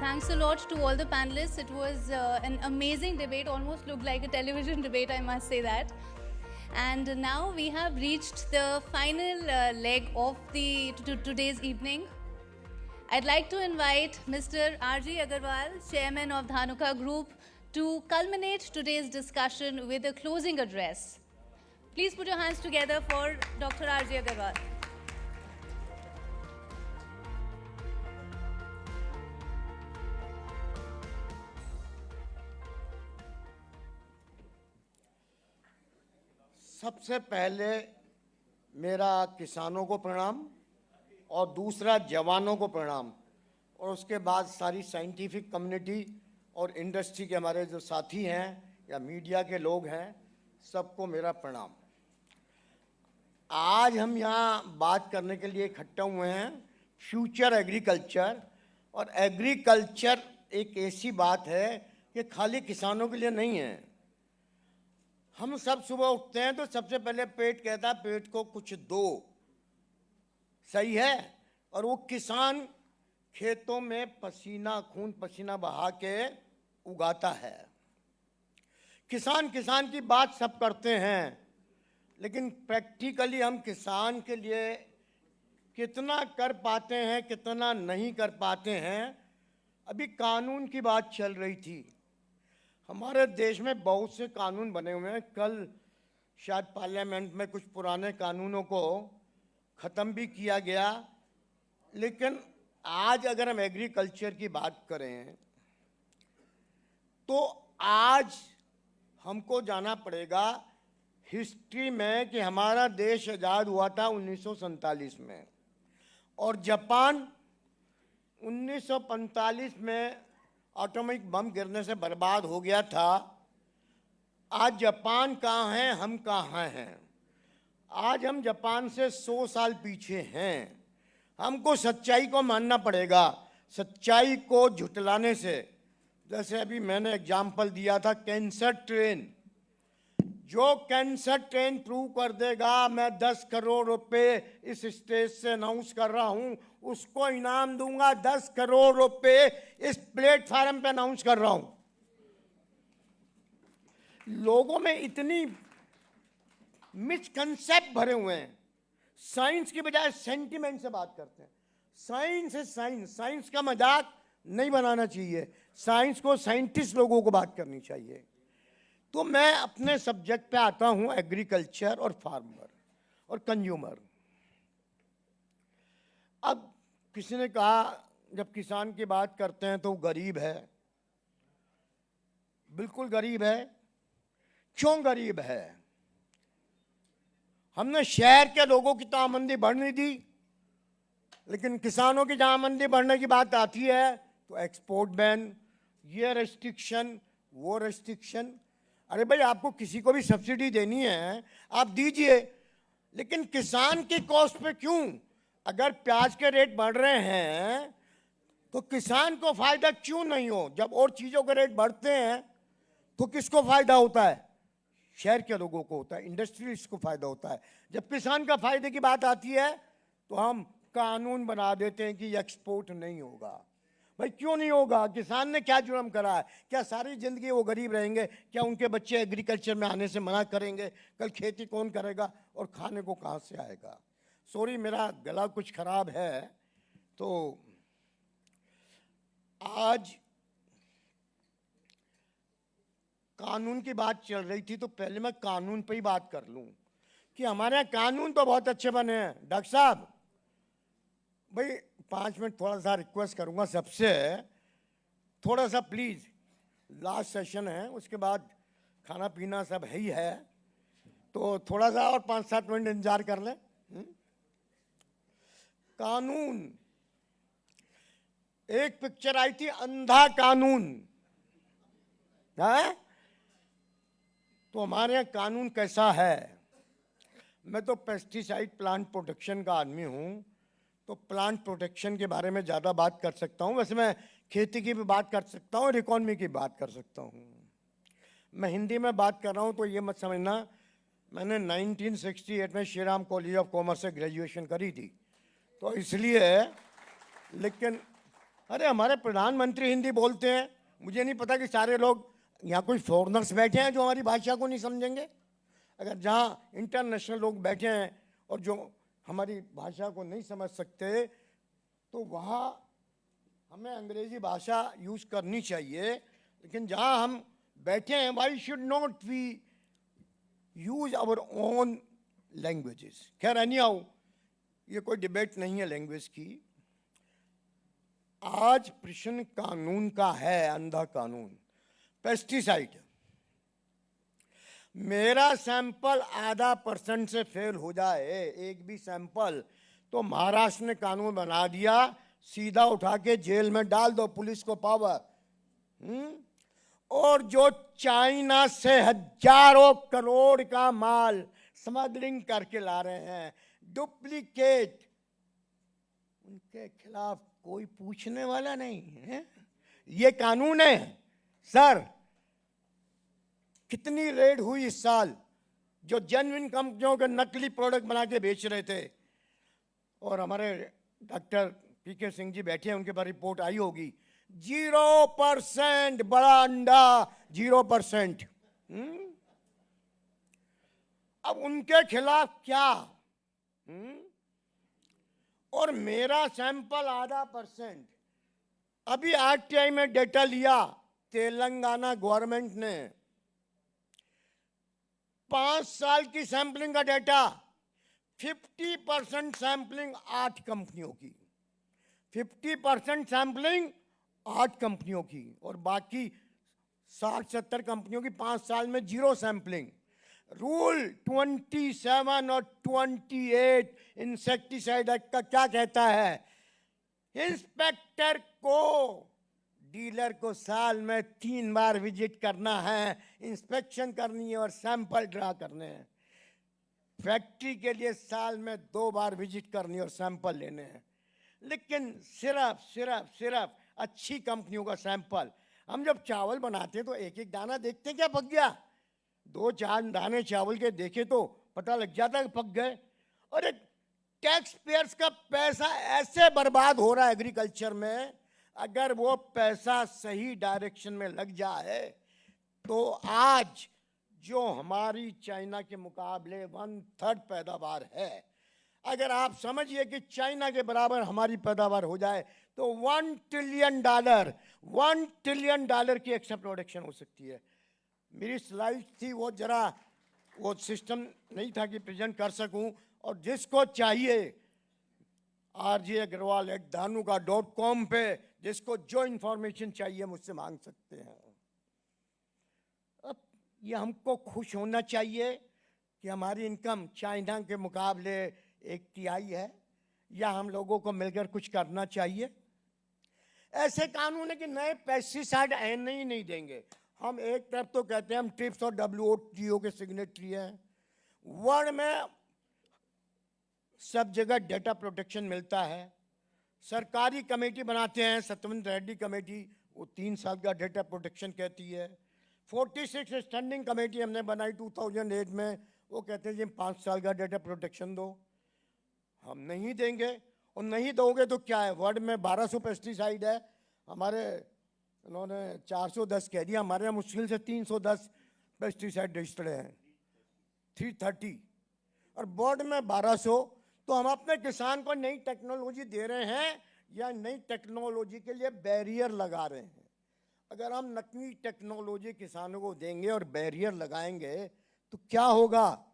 [SPEAKER 2] Thanks a lot to all the panelists. It was an amazing debate, almost looked like a television debate, I must say that. And now we have reached the final leg of today's evening. I'd like to invite Mr. R.G. Agarwal, Chairman of Dhanuka Group, to culminate today's discussion with a closing address. Please put your hands together for Dr. R.G. Agarwal.
[SPEAKER 13] सबसे पहले मेरा किसानों को प्रणाम और दूसरा जवानों को प्रणाम, और उसके बाद सारी साइंटिफिक कम्युनिटी और इंडस्ट्री के हमारे जो साथी हैं या मीडिया के लोग हैं, सबको मेरा प्रणाम। आज हम यहाँ बात करने के लिए इकट्ठा हुए हैं फ्यूचर एग्रीकल्चर, और एग्रीकल्चर एक ऐसी बात है कि खाली किसानों के लिए नहीं है। हम सब सुबह उठते हैं तो सबसे पहले पेट कहता है पेट को कुछ दो, सही है, और वो किसान खेतों में पसीना खून पसीना बहा के उगाता है। किसान की बात सब करते हैं, लेकिन प्रैक्टिकली हम किसान के लिए कितना कर पाते हैं, कितना नहीं कर पाते हैं। अभी कानून की बात चल रही थी, हमारे देश में बहुत से कानून बने हुए हैं। कल शायद पार्लियामेंट में कुछ पुराने कानूनों को ख़त्म भी किया गया, लेकिन आज अगर हम एग्रीकल्चर की बात करें तो आज हमको जाना पड़ेगा हिस्ट्री में कि हमारा देश आज़ाद हुआ था 1947 में, और जापान 1945 में एटॉमिक बम गिरने से बर्बाद हो गया था। आज जापान कहाँ है, हम कहाँ हैं? आज हम जापान से 100 साल पीछे हैं। हमको सच्चाई को मानना पड़ेगा। सच्चाई को झुटलाने से, जैसे अभी मैंने एग्जाम्पल दिया था कैंसर ट्रेन, जो कैंसर ट्रेन प्रूव कर देगा, मैं 10 करोड़ रुपए इस स्टेज से अनाउंस कर रहा हूं, उसको इनाम दूंगा। 10 करोड़ रुपए इस प्लेटफार्म पे अनाउंस कर रहा हूं। लोगों में इतनी मिसकंसेप्ट भरे हुए हैं, साइंस की बजाय सेंटिमेंट से बात करते हैं। साइंस है साइंस, साइंस का मजाक नहीं बनाना चाहिए। साइंस को साइंटिस्ट लोगों को बात करनी चाहिए। तो मैं अपने सब्जेक्ट पे आता हूं, एग्रीकल्चर और फार्मर और कंज्यूमर। अब किसी ने कहा जब किसान की बात करते हैं तो वो गरीब है। बिल्कुल गरीब है। क्यों गरीब है? हमने शहर के लोगों की तो आमदनी बढ़ नहीं दी, लेकिन किसानों की जहां आमदनी बढ़ने की बात आती है तो एक्सपोर्ट बैन, ये रेस्ट्रिक्शन, वो रेस्ट्रिक्शन। अरे भाई, आपको किसी को भी सब्सिडी देनी है आप दीजिए, लेकिन किसान की कॉस्ट पे क्यों? अगर प्याज के रेट बढ़ रहे हैं तो किसान को फायदा क्यों नहीं हो? जब और चीजों के रेट बढ़ते हैं तो किसको फायदा होता है? शहर के लोगों को होता है, इंडस्ट्रियलिस्ट को फायदा होता है। जब किसान का फायदे की बात आती है तो हम कानून बना देते हैं कि एक्सपोर्ट नहीं होगा। भाई क्यों नहीं होगा? किसान ने क्या जुर्म करा है? क्या सारी जिंदगी वो गरीब रहेंगे? क्या उनके बच्चे एग्रीकल्चर में आने से मना करेंगे? कल खेती कौन करेगा और खाने को कहां से आएगा? सॉरी, मेरा गला कुछ खराब है। तो आज कानून की बात चल रही थी, तो पहले मैं कानून पे ही बात कर लूं कि हमारे यहाँ कानून तो बहुत अच्छे बने हैं। डॉक्टर साहब, भाई 5 मिनट थोड़ा सा रिक्वेस्ट करूंगा सबसे, थोड़ा सा प्लीज। लास्ट सेशन है, उसके बाद खाना पीना सब है ही है, तो थोड़ा सा और 5-7 मिनट इंतजार कर लें। कानून, एक पिक्चर आई थी अंधा कानून, है? तो हमारे यहाँ कानून कैसा है? मैं तो पेस्टिसाइड प्लांट प्रोटेक्शन का आदमी हूँ, तो प्लांट प्रोटेक्शन के बारे में ज़्यादा बात कर सकता हूँ। वैसे मैं खेती की भी बात कर सकता हूँ और इकोनॉमी की बात कर सकता हूँ। मैं हिंदी में बात कर रहा हूँ तो ये मत समझना, मैंने 1968 में Shri Ram college of commerce से ग्रेजुएशन करी थी, तो इसलिए। लेकिन अरे हमारे प्रधानमंत्री हिंदी बोलते हैं, मुझे नहीं पता कि सारे लोग यहाँ कोई फॉरेनर्स बैठे हैं जो हमारी भाषा को नहीं समझेंगे। अगर जहाँ इंटरनेशनल लोग बैठे हैं और जो हमारी भाषा को नहीं समझ सकते, तो वहाँ हमें अंग्रेजी भाषा यूज करनी चाहिए। लेकिन जहाँ हम बैठे हैं, why should not we use our own languages? खैर एनी हाउ, ये कोई डिबेट नहीं है लैंग्वेज की। आज प्रश्न कानून का है, अंधा कानून। पेस्टिसाइड, मेरा सैंपल आधा % से फेल हो जाए, एक भी सैंपल, तो महाराष्ट्र ने कानून बना दिया, सीधा उठा के जेल में डाल दो, पुलिस को पावर। और जो चाइना से हजारों करोड़ का माल स्मगलिंग करके ला रहे हैं, डुप्लीकेट, उनके खिलाफ कोई पूछने वाला नहीं है। ये कानून है सर। कितनी रेड हुई इस साल जो जेन्युइन कंपनियों के नकली प्रोडक्ट बना के बेच रहे थे? और हमारे डॉक्टर पीके सिंह जी बैठे हैं, उनके पास रिपोर्ट आई होगी, 0% बड़ा अंडा, 0%। अब उनके खिलाफ क्या? और मेरा सैंपल आधा %। अभी आरटीआई में डेटा लिया तेलंगाना गवर्नमेंट ने, 5 साल की सैंपलिंग का डेटा, 50% सैंपलिंग 8 कंपनियों की, 50% सैंपलिंग 8 कंपनियों की, और बाकी 60-70 कंपनियों की 5 साल में 0 सैंपलिंग। रूल 27 और 28 इंसेक्टिसाइड एक्ट का क्या कहता है? इंस्पेक्टर को डीलर को साल में 3 बार विजिट करना है, इंस्पेक्शन करनी है और सैंपल ड्रा करने हैं। फैक्ट्री के लिए साल में 2 बार विजिट करनी और सैंपल लेने हैं। लेकिन सिर्फ अच्छी कंपनियों का सैंपल। हम जब चावल बनाते हैं तो एक एक दाना देखते हैं क्या पक गया, 2-4 दाने चावल के देखे तो पता लग जाता है कि पक गए। और टैक्स पेयर्स का पैसा ऐसे बर्बाद हो रहा है एग्रीकल्चर में, अगर वो पैसा सही डायरेक्शन में लग जाए तो आज जो हमारी चाइना के मुकाबले 1/3 पैदावार है, अगर आप समझिए कि चाइना के बराबर हमारी पैदावार हो जाए तो $1 ट्रिलियन की एक्स्ट्रा प्रोडक्शन हो सकती है। मेरी स्लाइड थी वो जरा वो सिस्टम नहीं था कि प्रेजेंट कर सकूं, और जिसको चाहिए rj.agarwal@dhanuka.com पे जिसको जो इंफॉर्मेशन चाहिए मुझसे मांग सकते हैं। अब ये हमको खुश होना चाहिए कि हमारी इनकम चाइना के मुकाबले 1/3 है, या हम लोगों को मिलकर कुछ करना चाहिए? ऐसे कानून है कि नए पेस्टिसाइड नहीं देंगे। हम एक तरफ तो कहते हैं हम ट्रिप्स और WTO के सिग्नेटरी हैं, वर्ल्ड में सब जगह डेटा प्रोटेक्शन मिलता है। सरकारी कमेटी बनाते हैं, सत्यवेंद्र रेड्डी कमेटी, वो 3 साल का डेटा प्रोटेक्शन कहती है। 46 स्टैंडिंग कमेटी हमने बनाई 2008 में, वो कहते हैं जी 5 साल का डेटा प्रोटेक्शन दो। हम नहीं देंगे, और नहीं दोगे तो क्या है? वर्ल्ड में 1200 पेस्टिसाइड है, हमारे उन्होंने 410 कह दिया, हमारे यहाँ मुश्किल से 310 पेस्टिसाइड रजिस्टर्ड हैं, 330, और बोर्ड में 1200। तो हम अपने किसान को नई टेक्नोलॉजी दे रहे हैं या नई टेक्नोलॉजी के लिए बैरियर लगा रहे हैं? अगर हम नई टेक्नोलॉजी किसानों को देंगे और बैरियर लगाएंगे तो क्या होगा?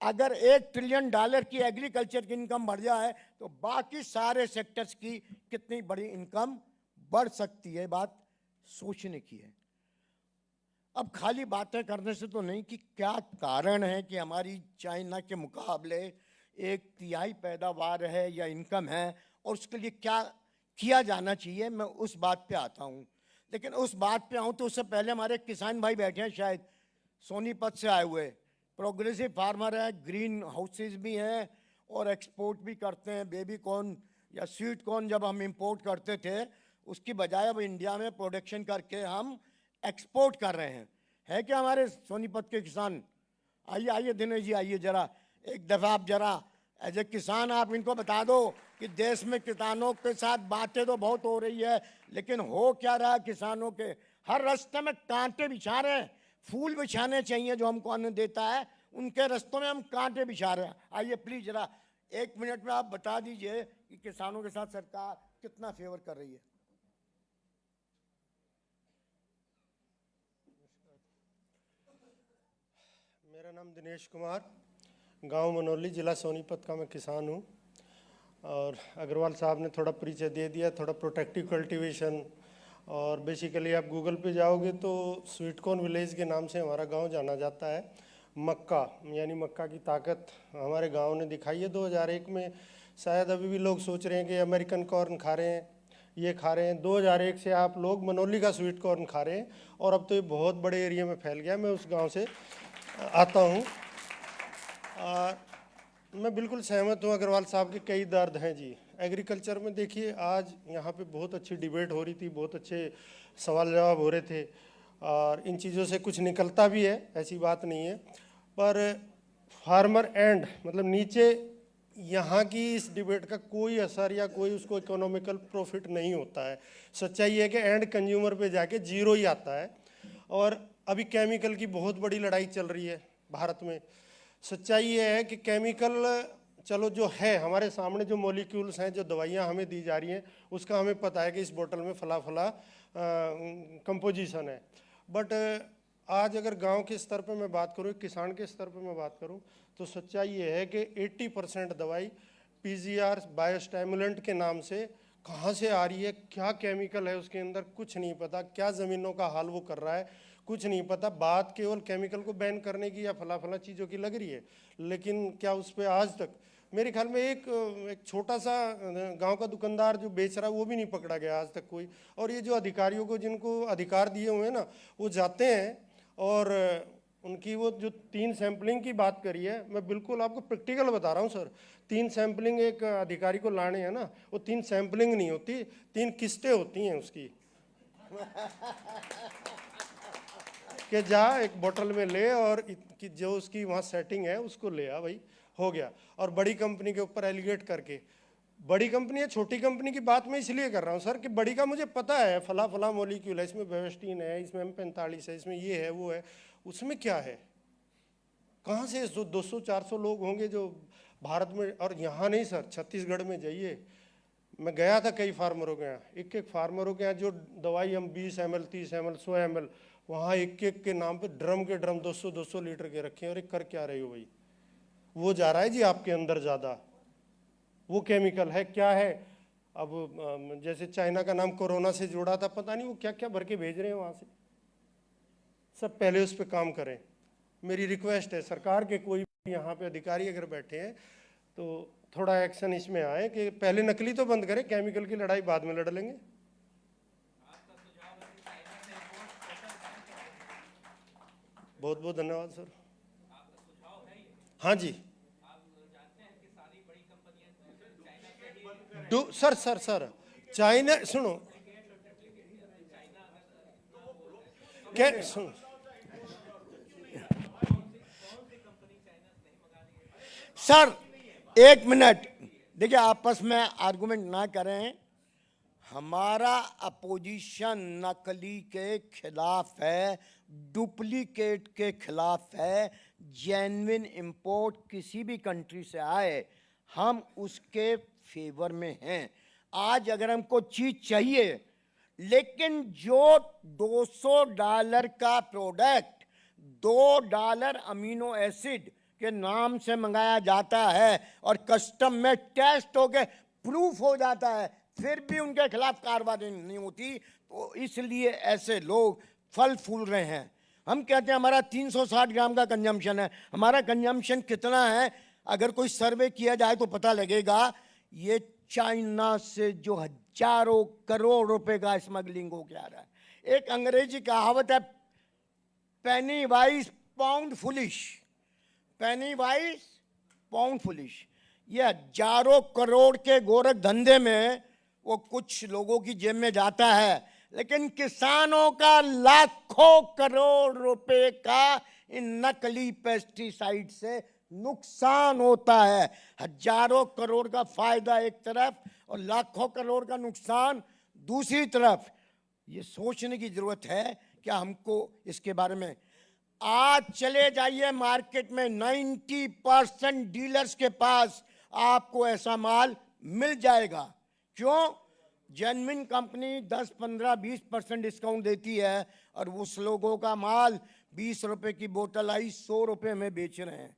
[SPEAKER 13] अगर $1 ट्रिलियन की एग्रीकल्चर की इनकम बढ़ जाए तो बाकी सारे सेक्टर्स की कितनी बड़ी इनकम बढ़ सकती है, बात सोचने की है। अब खाली बातें करने से तो नहीं कि क्या कारण है कि हमारी चाइना के मुकाबले 1/3 पैदावार है या इनकम है, और उसके लिए क्या किया जाना चाहिए, मैं उस बात पे आता हूँ। लेकिन उस बात पे आऊँ तो उससे पहले हमारे किसान भाई बैठे हैं शायद सोनीपत से आए हुए, प्रोग्रेसिव फार्मर है, ग्रीन हाउसेज भी हैं और एक्सपोर्ट भी करते हैं। बेबी कॉर्न या स्वीट कॉर्न जब हम इंपोर्ट करते थे, उसकी बजाय अब इंडिया में प्रोडक्शन करके हम एक्सपोर्ट कर रहे हैं। है क्या हमारे सोनीपत के किसान? आइए दिनेश जी, आइए जरा एक दफ़ा आप जरा एज ए किसान आप इनको बता दो कि देश में किसानों के साथ बातें तो बहुत हो रही है, लेकिन हो क्या रहा है? किसानों के हर रास्ते में कांटे बिछा रहे हैं। फूल बिछाने चाहिए जो हमको अन्न देता है, उनके रास्तों में हम कांटे बिछा रहे हैं। आइए प्लीज जरा 1 मिनट में आप बता दीजिए कि किसानों के साथ सरकार कितना फेवर कर रही है।
[SPEAKER 3] मेरा नाम दिनेश कुमार, गांव मनोली, जिला सोनीपत का मैं किसान हूं। और अग्रवाल साहब ने थोड़ा परिचय दे दिया, थोड़ा प्रोटेक्टिव कल्टीवेशन, और बेसिकली आप गूगल पे जाओगे तो स्वीट कॉर्न विलेज के नाम से हमारा गांव जाना जाता है। मक्का यानी मक्का की ताकत हमारे गांव ने दिखाई है 2001 में। शायद अभी भी लोग सोच रहे हैं कि अमेरिकन कॉर्न खा रहे हैं, ये खा रहे हैं। 2001 से आप लोग मनोली का स्वीट कॉर्न खा रहे हैं, और अब तो ये बहुत बड़े एरिया में फैल गया। मैं उस गाँव से आता हूँ। मैं बिल्कुल सहमत हूँ, अग्रवाल साहब के कई दर्द हैं जी। एग्रीकल्चर में देखिए आज यहाँ पे बहुत अच्छी डिबेट हो रही थी, बहुत अच्छे सवाल जवाब हो रहे थे, और इन चीज़ों से कुछ निकलता भी है, ऐसी बात नहीं है। पर फार्मर एंड मतलब नीचे यहाँ की इस डिबेट का कोई असर या कोई उसको इकोनॉमिकल प्रॉफिट नहीं होता है। सच्चाई है कि एंड कंज्यूमर पे जाके जीरो ही आता है। और अभी केमिकल की बहुत बड़ी लड़ाई चल रही है भारत में। सच्चाई ये है कि केमिकल चलो जो है हमारे सामने, जो मॉलिक्यूल्स हैं, जो दवाइयाँ हमें दी जा रही हैं, उसका हमें पता है कि इस बोतल में फला फला कंपोजिशन है। बट आज अगर गांव के स्तर पे मैं बात करूँ, किसान के स्तर पे मैं बात करूँ, तो सच्चाई ये है कि 80% दवाई PGR बायोस्टिमुलेंट के नाम से कहाँ से आ रही है, क्या केमिकल है उसके अंदर, कुछ नहीं पता। क्या ज़मीनों का हाल वो कर रहा है, कुछ नहीं पता, बात केवल केमिकल को बैन करने की या फला फला चीज़ों की लग रही है, लेकिन क्या उस पर आज तक मेरे ख्याल में एक छोटा सा गांव का दुकानदार जो बेच रहा है वो भी नहीं पकड़ा गया आज तक कोई। और ये जो अधिकारियों को जिनको अधिकार दिए हुए हैं ना, वो जाते हैं और उनकी वो जो 3 सैंपलिंग की बात करी है, मैं बिल्कुल आपको प्रैक्टिकल बता रहा हूँ सर। 3 सैंपलिंग एक अधिकारी को लाने हैं ना, वो 3 सैंपलिंग नहीं होती, 3 किस्तें होती हैं उसकी कि जा एक बोतल में ले और जो उसकी वहाँ सेटिंग है उसको ले आ भाई, हो गया। और बड़ी कंपनी के ऊपर एलिगेट करके, बड़ी कंपनी है छोटी कंपनी की बात मैं इसलिए कर रहा हूँ सर कि बड़ी का मुझे पता है फला फला मॉलिक्यूल है, इसमें बेवेस्टीन है, इसमें M45 है, इसमें ये है वो है, उसमें क्या है, कहाँ से 200-400 लोग होंगे जो भारत में। और यहाँ नहीं सर, छत्तीसगढ़ में जाइए, मैं गया था कई फार्मरों के यहाँ, एक फार्मरों के यहाँ जो दवाई हम 20 ml 30 ml 100 ml वहाँ एक के नाम पे ड्रम के ड्रम 200-200 लीटर के रखे हैं। और एक कर क्या रहे हो भाई, वो जा रहा है जी आपके अंदर ज़्यादा, वो केमिकल है क्या है। अब जैसे चाइना का नाम कोरोना से जोड़ा था, पता नहीं वो क्या क्या भर के भेज रहे हैं वहाँ से। सब पहले उस पर काम करें, मेरी रिक्वेस्ट है सरकार के कोई यहाँ पे अधिकारी अगर बैठे हैं तो थोड़ा एक्शन इसमें आए कि पहले नकली तो बंद करें, केमिकल की लड़ाई बाद में लड़ लेंगे। बहुत बहुत धन्यवाद सर। हाँ जी सर चाइना सुनो क्या सुनो
[SPEAKER 13] सर, एक मिनट देखिए, आपस में आर्गुमेंट ना करें। हमारा अपोजिशन नकली के खिलाफ है, डुप्लीकेट के खिलाफ है। जेन्युइन इंपोर्ट किसी भी कंट्री से आए, हम उसके फेवर में हैं। आज अगर हमको चीज चाहिए, लेकिन जो $200 का प्रोडक्ट $2 अमीनो एसिड के नाम से मंगाया जाता है और कस्टम में टेस्ट होके प्रूफ हो जाता है, फिर भी उनके खिलाफ कार्रवाई नहीं होती, तो इसलिए ऐसे लोग फल फूल रहे हैं। हम कहते हैं हमारा 360 ग्राम का कंजम्पशन है, हमारा कंजम्पशन कितना है अगर कोई सर्वे किया जाए तो पता लगेगा। ये चाइना से जो हजारों करोड़ रुपए का स्मगलिंग हो गया रहा है। एक अंग्रेजी कहावत है, पेनी वाइज पाउंड फुलिश, पेनी वाइज पाउंड फुलिश। ये हजारों करोड़ के गोरख धंधे में वो कुछ लोगों की जेब में जाता है, लेकिन किसानों का लाखों करोड़ रुपए का इन नकली पेस्टिसाइड से नुकसान होता है। हजारों करोड़ का फायदा एक तरफ और लाखों करोड़ का नुकसान दूसरी तरफ। ये सोचने की जरूरत है क्या हमको इसके बारे में। आज चले जाइए मार्केट में, 90% डीलर्स के पास आपको ऐसा माल मिल जाएगा। क्यों? जेन्युइन कंपनी 10, 15, 20% डिस्काउंट देती है और उस लोगों का माल 20 रुपए की बोतल आई 100 रुपए में बेच रहे हैं।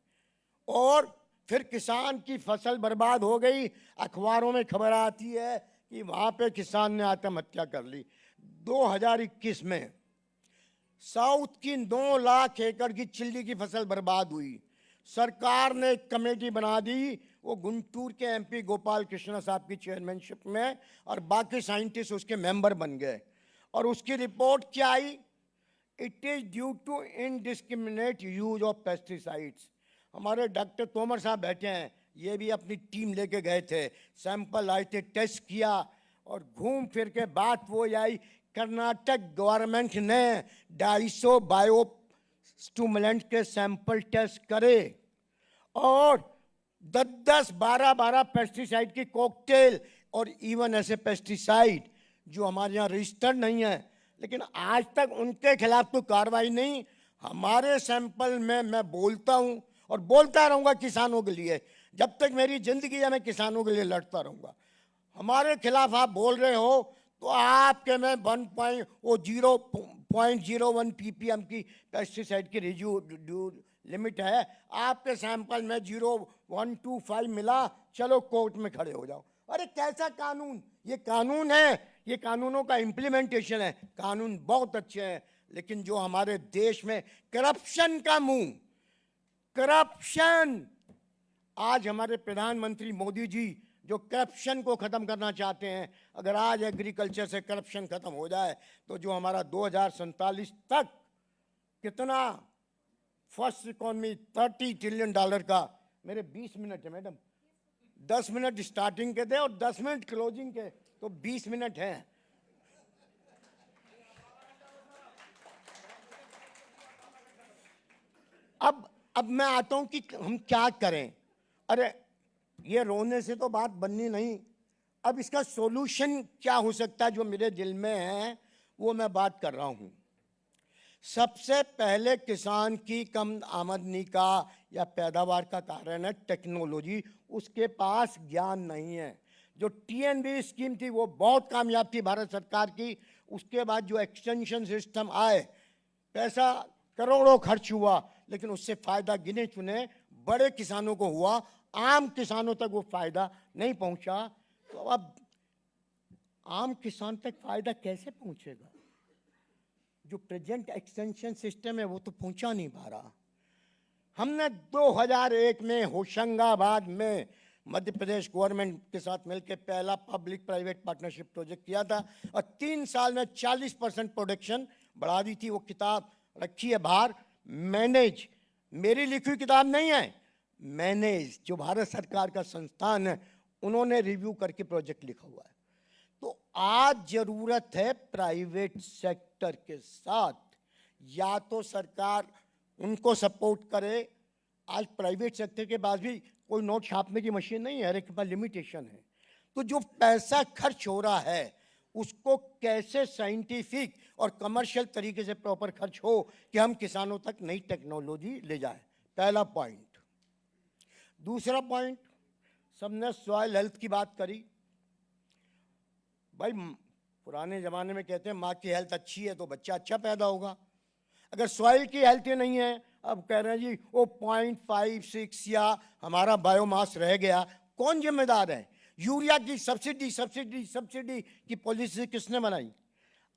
[SPEAKER 13] और फिर किसान की फसल बर्बाद हो गई, अखबारों में खबर आती है कि वहां पे किसान ने आत्महत्या कर ली। 2021 में साउथ की 9 लाख एकड़ की चिल्ली की फसल बर्बाद हुई। सरकार ने एक कमेटी बना दी, वो गुंटूर के MP गोपाल कृष्णा साहब की चेयरमैनशिप में, और बाकी साइंटिस्ट उसके मेंबर बन गए। और उसकी रिपोर्ट क्या आई? It is due to indiscriminate use of pesticides. हमारे डॉक्टर तोमर साहब बैठे हैं, ये भी अपनी टीम लेके गए थे, सैंपल आए थे, टेस्ट किया, और घूम फिर के बात वो आई, कर्नाटक गवर्नमेंट ने 250 बायो स्टूमुलेंट के सैंपल टेस्ट करे और 10-10, 12-12 पेस्टिसाइड की कॉकटेल, और इवन ऐसे पेस्टिसाइड जो हमारे यहाँ रजिस्टर्ड नहीं है, लेकिन आज तक उनके खिलाफ कोई कार्रवाई नहीं। हमारे सैंपल में मैं बोलता हूँ और बोलता रहूँगा किसानों के लिए, जब तक मेरी जिंदगी है मैं किसानों के लिए लड़ता रहूँगा। हमारे खिलाफ आप बोल रहे हो तो आपके में 0.01 ppm की पेस्टिसाइड की रेजिड्यू लिमिट है, आपके सैंपल में 0.125 मिला, चलो कोर्ट में खड़े हो जाओ। अरे कैसा कानून? ये कानून है, ये कानूनों का इम्प्लीमेंटेशन है। कानून बहुत अच्छे हैं, लेकिन जो हमारे देश में करप्शन का मुंह, करप्शन, आज हमारे प्रधानमंत्री मोदी जी जो करप्शन को खत्म करना चाहते हैं, अगर आज एग्रीकल्चर से करप्शन खत्म हो जाए तो जो हमारा 2047 तक कितना फर्स्ट इकोनॉमी $30 ट्रिलियन का, मेरे 20 मिनट है मैडम, 10 मिनट स्टार्टिंग के थे और 10 मिनट क्लोजिंग के, तो 20 मिनट हैं। अब मैं आता हूं कि हम क्या करें। अरे ये रोने से तो बात बननी नहीं, अब इसका सॉल्यूशन क्या हो सकता है जो मेरे दिल में है वो मैं बात कर रहा हूं। सबसे पहले किसान की कम आमदनी का या पैदावार का कारण है टेक्नोलॉजी, उसके पास ज्ञान नहीं है। जो TNB स्कीम थी वो बहुत कामयाब थी भारत सरकार की, उसके बाद जो एक्सटेंशन सिस्टम आए, पैसा करोड़ों खर्च हुआ, लेकिन उससे फायदा गिने चुने बड़े किसानों को हुआ, आम किसानों तक वो फायदा नहीं पहुंचा। तो अब आम किसान तक फायदा कैसे पहुंचेगा? जो प्रेजेंट एक्सटेंशन सिस्टम है वो तो पहुंचा नहीं पा रहा। हमने 2001 में होशंगाबाद में मध्य प्रदेश गवर्नमेंट के साथ मिलकर पहला पब्लिक प्राइवेट पार्टनरशिप प्रोजेक्ट किया था और 3 साल में 40% प्रोडक्शन बढ़ा दी थी। वो किताब रखी है बाहर, मैनेज, मेरी लिखी हुई किताब नहीं है, मैनेज जो भारत सरकार का संस्थान है उन्होंने रिव्यू करके प्रोजेक्ट लिखा हुआ है। तो आज जरूरत है प्राइवेट सेक्टर के साथ, या तो सरकार उनको सपोर्ट करे। आज प्राइवेट सेक्टर के पास भी कोई नोट छापने की मशीन नहीं है, हर एक के पास लिमिटेशन है। तो जो पैसा खर्च हो रहा है उसको कैसे साइंटिफिक और कमर्शियल तरीके से प्रॉपर खर्च हो कि हम किसानों तक नई टेक्नोलॉजी ले जाए, पहला पॉइंट। दूसरा पॉइंट, सबने सॉइल हेल्थ की बात करी। भाई पुराने जमाने में कहते हैं माँ की हेल्थ अच्छी है तो बच्चा अच्छा पैदा होगा। अगर सॉइल की हेल्थ ही नहीं है, अब कह रहे हैं जी वो 0.56 या हमारा बायोमास रह गया, कौन जिम्मेदार है? यूरिया की सब्सिडी की पॉलिसी किसने बनाई?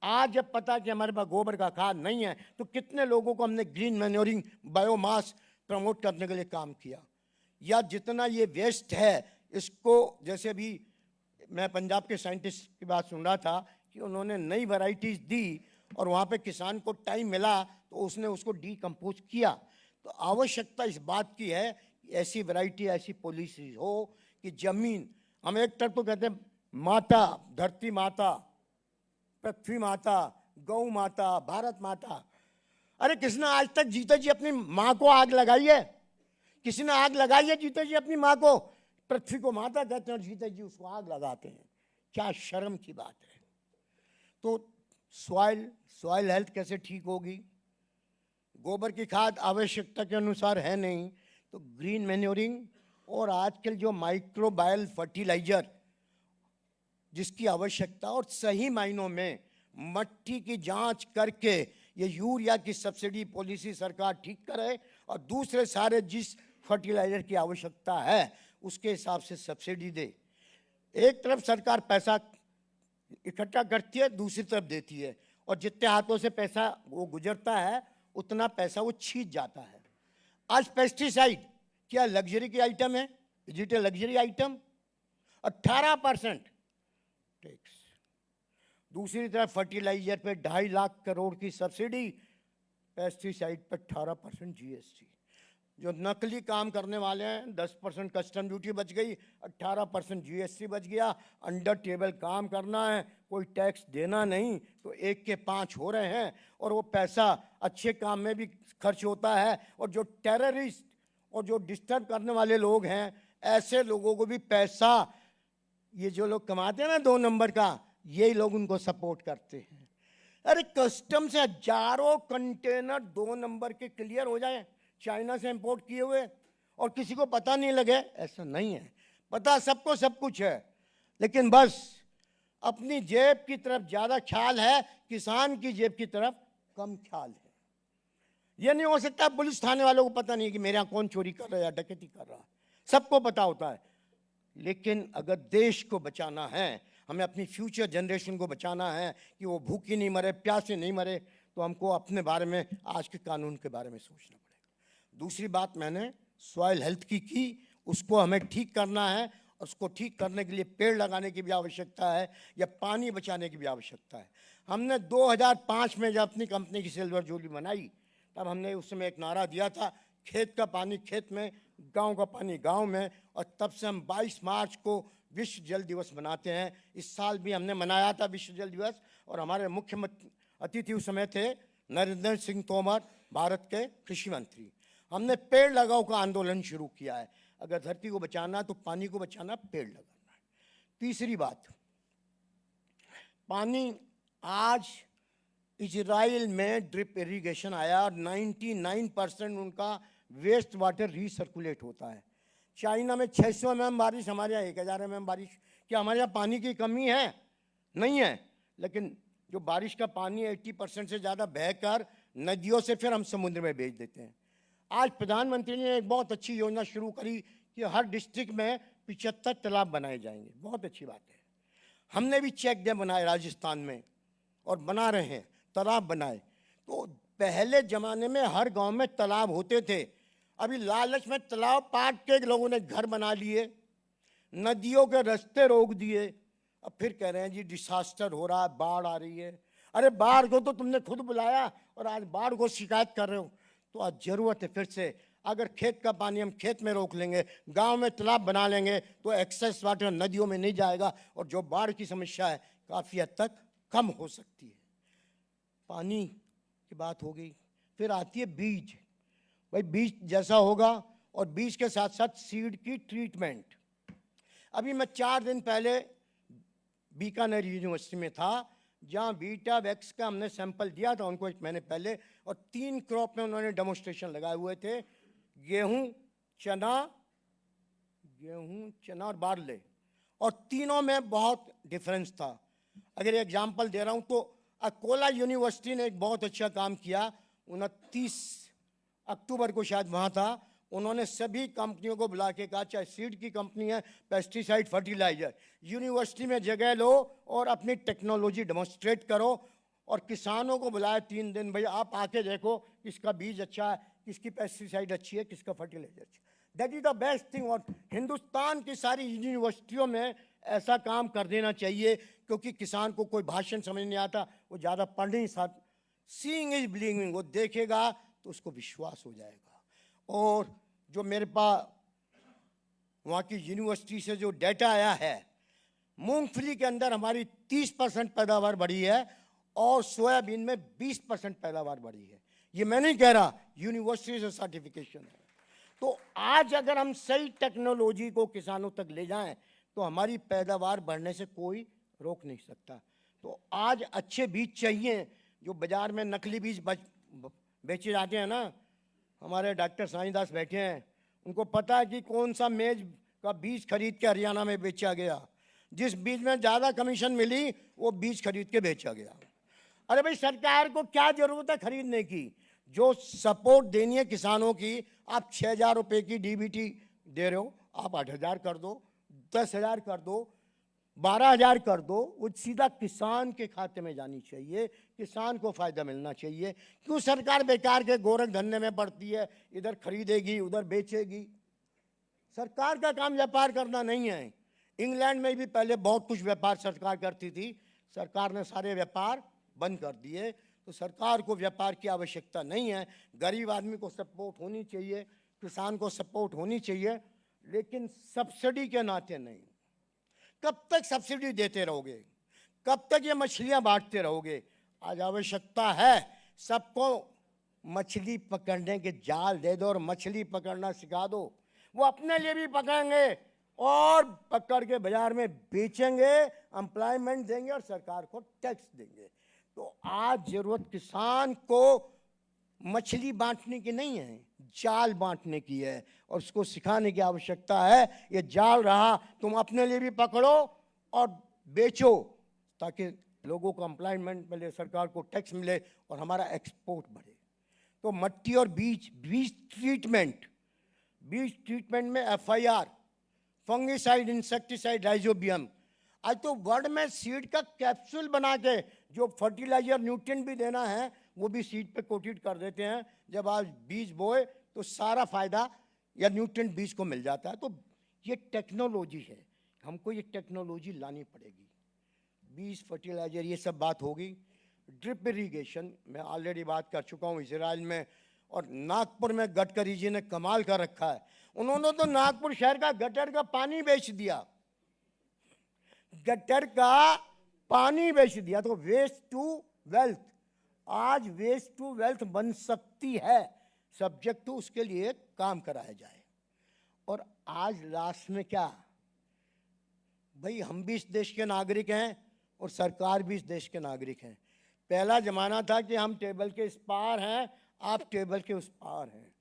[SPEAKER 13] आज जब पता कि हमारे पास गोबर का खाद नहीं है तो कितने लोगों को हमने ग्रीन मैन्योरिंग बायोमास प्रमोट करने के लिए काम किया। या जितना ये वेस्ट है इसको, जैसे अभी मैं पंजाब के साइंटिस्ट की बात सुन रहा था कि उन्होंने नई वैरायटीज दी और वहाँ पे किसान को टाइम मिला तो उसने उसको डीकम्पोज किया। तो आवश्यकता इस बात की है कि ऐसी वैरायटी, ऐसी पॉलिसी हो कि जमीन, हम एक तरफ तो कहते हैं माता, धरती माता, पृथ्वी माता, गौ माता, भारत माता। अरे किसने आज तक जीते जी अपनी माँ को आग लगाई है? किसी ने आग लगाई है जीते जी अपनी माँ को? पृथ्वी को माता कहते हैं और जीते जी उसको आग लगाते हैं, क्या शर्म की बात है। तो सॉइल हेल्थ कैसे ठीक होगी? गोबर की खाद आवश्यकता के अनुसार है नहीं, तो ग्रीन मैन्योरिंग और आजकल जो माइक्रोबायल फर्टिलाइजर जिसकी आवश्यकता, और सही मायनों में मट्टी की जांच करके ये यूरिया की सब्सिडी पॉलिसी सरकार ठीक करे और दूसरे सारे जिस फर्टिलाइजर की आवश्यकता है उसके हिसाब से सब्सिडी दे। एक तरफ सरकार पैसा इकट्ठा करती है, दूसरी तरफ देती है, और जितने हाथों से पैसा वो गुजरता है उतना पैसा वो छीन जाता है। आज पेस्टिसाइड क्या लग्जरी की आइटम है? Is it a luxury item? 18% tax. दूसरी तरफ फर्टिलाइजर पे 2.5 लाख करोड़ की सब्सिडी, पेस्टिसाइड पे 18% GST। जो नकली काम करने वाले हैं 10% कस्टम ड्यूटी बच गई, 18% GST बच गया। अंडर टेबल काम करना है, कोई टैक्स देना नहीं, तो 1 के 5 हो रहे हैं और वो पैसा अच्छे काम में भी खर्च होता है। और जो टेररिस्ट और जो डिस्टर्ब करने वाले लोग हैं, ऐसे लोगों को भी पैसा, ये जो लोग कमाते हैं ना 2 नंबर का, यही लोग उनको सपोर्ट करते हैं। अरे कस्टम से हजारों कंटेनर 2 नंबर के क्लियर हो जाए चाइना से इंपोर्ट किए हुए और किसी को पता नहीं लगे, ऐसा नहीं है। पता सबको सब कुछ है, लेकिन बस अपनी जेब की तरफ ज्यादा ख्याल है, किसान की जेब की तरफ कम ख्याल है। यह नहीं हो सकता पुलिस थाने वालों को पता नहीं कि मेरे यहाँ कौन चोरी कर रहा है या डकैती कर रहा है, सबको पता होता है। लेकिन अगर देश को बचाना है, हमें अपनी फ्यूचर जनरेशन को बचाना है कि वो भूखी नहीं मरे, प्यासे नहीं मरे, तो हमको अपने बारे में, आज के कानून के बारे में सोचना पड़ेगा। दूसरी बात मैंने सॉइल हेल्थ की, उसको हमें ठीक करना है, और उसको ठीक करने के लिए पेड़ लगाने की भी आवश्यकता है या पानी बचाने की भी आवश्यकता है। हमने 2005 में जब अपनी कंपनी की सिल्वर जुबली बनाई, तब हमने उस समय एक नारा दिया था, खेत का पानी खेत में, गांव का पानी गांव में, और तब से हम 22 मार्च को विश्व जल दिवस मनाते हैं। इस साल भी हमने मनाया था विश्व जल दिवस, और हमारे मुख्य अतिथि उस समय थे नरेंद्र सिंह तोमर, भारत के कृषि मंत्री। हमने पेड़ लगाओ का आंदोलन शुरू किया है। अगर धरती को बचाना तो पानी को बचाना, पेड़ लगाना है। तीसरी बात, पानी आज इजराइल में ड्रिप इरिगेशन आया और 99% उनका वेस्ट वाटर रीसर्कुलेट होता है। चाइना में 600 mm बारिश, हमारे यहाँ 1000 mm बारिश। क्या हमारे यहाँ पानी की कमी है? नहीं है। लेकिन जो बारिश का पानी 80% से ज़्यादा बहकर नदियों से फिर हम समुद्र में भेज देते हैं। आज प्रधानमंत्री ने एक बहुत अच्छी योजना शुरू करी कि हर डिस्ट्रिक्ट में 75 तालाब बनाए जाएंगे। बहुत अच्छी बात है। हमने भी चेक डैम बनाए राजस्थान में, और बना रहे हैं, तालाब बनाए। तो पहले ज़माने में हर गांव में तालाब होते थे। अभी लालच में तालाब पाट के लोगों ने घर बना लिए, नदियों के रास्ते रोक दिए। अब फिर कह रहे हैं जी डिसास्टर हो रहा है, बाढ़ आ रही है। अरे बाढ़ को तो तुमने खुद बुलाया और आज बाढ़ को शिकायत कर रहे हो। तो आज जरूरत है फिर से, अगर खेत का पानी हम खेत में रोक लेंगे, गांव में तालाब बना लेंगे, तो एक्सेस वाटर नदियों में नहीं जाएगा, और जो बाढ़ की समस्या है काफ़ी हद तक कम हो सकती है। पानी की बात हो गई, फिर आती है बीज। भाई बीज जैसा होगा, और बीज के साथ साथ सीड की ट्रीटमेंट। अभी मैं 4 दिन पहले बीकानेर यूनिवर्सिटी में था, जहाँ बीटा वैक्स का हमने सैंपल दिया था उनको 1 महीने पहले, और 3 क्रॉप में उन्होंने डेमोन्स्ट्रेशन लगाए हुए थे, गेहूं, चना और बार्ले, और तीनों में बहुत डिफरेंस था। अगर एग्जांपल दे रहा हूं तो अकोला यूनिवर्सिटी ने एक बहुत अच्छा काम किया। 29 अक्टूबर को शायद वहाँ था, उन्होंने सभी कंपनियों को बुला के कहा, चाहे सीड की कंपनी है, पेस्टिसाइड, फर्टिलाइजर, यूनिवर्सिटी में जगह लो और अपनी टेक्नोलॉजी डेमोन्स्ट्रेट करो। और किसानों को बुलाया 3 दिन, भाई आप आके देखो किसका बीज अच्छा है, किसकी पेस्टिसाइड अच्छी है, किसका फर्टिलाइजर अच्छा है। That is the best thing. और हिंदुस्तान की सारी यूनिवर्सिटियों में ऐसा काम कर देना चाहिए, क्योंकि किसान को कोई भाषण समझ नहीं आता, वो ज़्यादा पढ़ नहीं सकता। सीइंग इज बिलीविंग, वो देखेगा तो उसको विश्वास हो जाएगा। और जो मेरे पास वहाँ की यूनिवर्सिटी से जो डेटा आया है, मूंगफली के अंदर हमारी 30% पैदावार बढ़ी है, और सोयाबीन में 20% पैदावार बढ़ी है। ये मैं नहीं कह रहा, यूनिवर्सिटी से सर्टिफिकेशन है। तो आज अगर हम सही टेक्नोलॉजी को किसानों तक ले जाएं, तो हमारी पैदावार बढ़ने से कोई रोक नहीं सकता। तो आज अच्छे बीज चाहिए। जो बाजार में नकली बीज बेचे जाते हैं ना, हमारे डॉक्टर साईं दास बैठे हैं, उनको पता है कि कौन सा मेज का बीज खरीद के हरियाणा में बेचा गया। जिस बीज में ज़्यादा कमीशन मिली, वो बीज खरीद के बेचा गया। अरे भाई, सरकार को क्या जरूरत है खरीदने की? जो सपोर्ट देनी है किसानों की, आप 6,000 रुपये की डीबीटी दे रहे हो, आप 8,000 कर दो, 10,000 कर दो, 12,000 कर दो, वो सीधा किसान के खाते में जानी चाहिए, किसान को फायदा मिलना चाहिए। क्यों सरकार बेकार के गोरख धंधे में पड़ती है, इधर खरीदेगी उधर बेचेगी? सरकार का काम व्यापार करना नहीं है। इंग्लैंड में भी पहले बहुत कुछ व्यापार सरकार करती थी, सरकार ने सारे व्यापार बंद कर दिए। तो सरकार को व्यापार की आवश्यकता नहीं है। गरीब आदमी को सपोर्ट होनी चाहिए, किसान को सपोर्ट होनी चाहिए, लेकिन सब्सिडी के नाते नहीं। कब तक सब्सिडी देते रहोगे? कब तक ये मछलियां बांटते रहोगे? आज आवश्यकता है सबको मछली पकड़ने के जाल दे दो और मछली पकड़ना सिखा दो। वो अपने लिए भी पकड़ेंगे और पकड़ के बाजार में बेचेंगे, एम्प्लॉयमेंट देंगे और सरकार को टैक्स देंगे। तो आज जरूरत किसान को मछली बांटने की नहीं है, जाल बांटने की है, और उसको सिखाने की आवश्यकता है। ये जाल रहा, तुम अपने लिए भी पकड़ो और बेचो, ताकि लोगों को एम्प्लॉयमेंट मिले, सरकार को टैक्स मिले और हमारा एक्सपोर्ट बढ़े। तो मट्टी और बीज ट्रीटमेंट में FIR, फंगिसाइड, इंसेक्टिसाइड, राइजोबियम। आज तो वर्ल्ड में सीड का कैप्सूल बना के जो फर्टिलाइजर न्यूट्रिएंट भी देना है, वो भी सीड पे कोटेड कर देते हैं। जब आज बीज बोए तो सारा फायदा या न्यूट्रिएंट बीज को मिल जाता है। तो ये टेक्नोलॉजी है, हमको ये टेक्नोलॉजी लानी पड़ेगी। बीज, फर्टिलाइजर, ये सब बात होगी। ड्रिप इरीगेशन मैं ऑलरेडी बात कर चुका हूँ इजराइल में, और नागपुर में गडकरी जी ने कमाल कर रखा है। उन्होंने तो नागपुर शहर का गटर का पानी बेच दिया, गटर का पानी बेच दिया। तो वेस्ट टू वेल्थ, आज वेस्ट टू वेल्थ बन सकती है, सब्जेक्ट टू उसके लिए काम कराया जाए। और आज लास्ट में क्या भाई, हम भी इस देश के नागरिक हैं और सरकार भी इस देश के नागरिक हैं। पहला जमाना था कि हम टेबल के इस पार हैं, आप टेबल के उस पार हैं।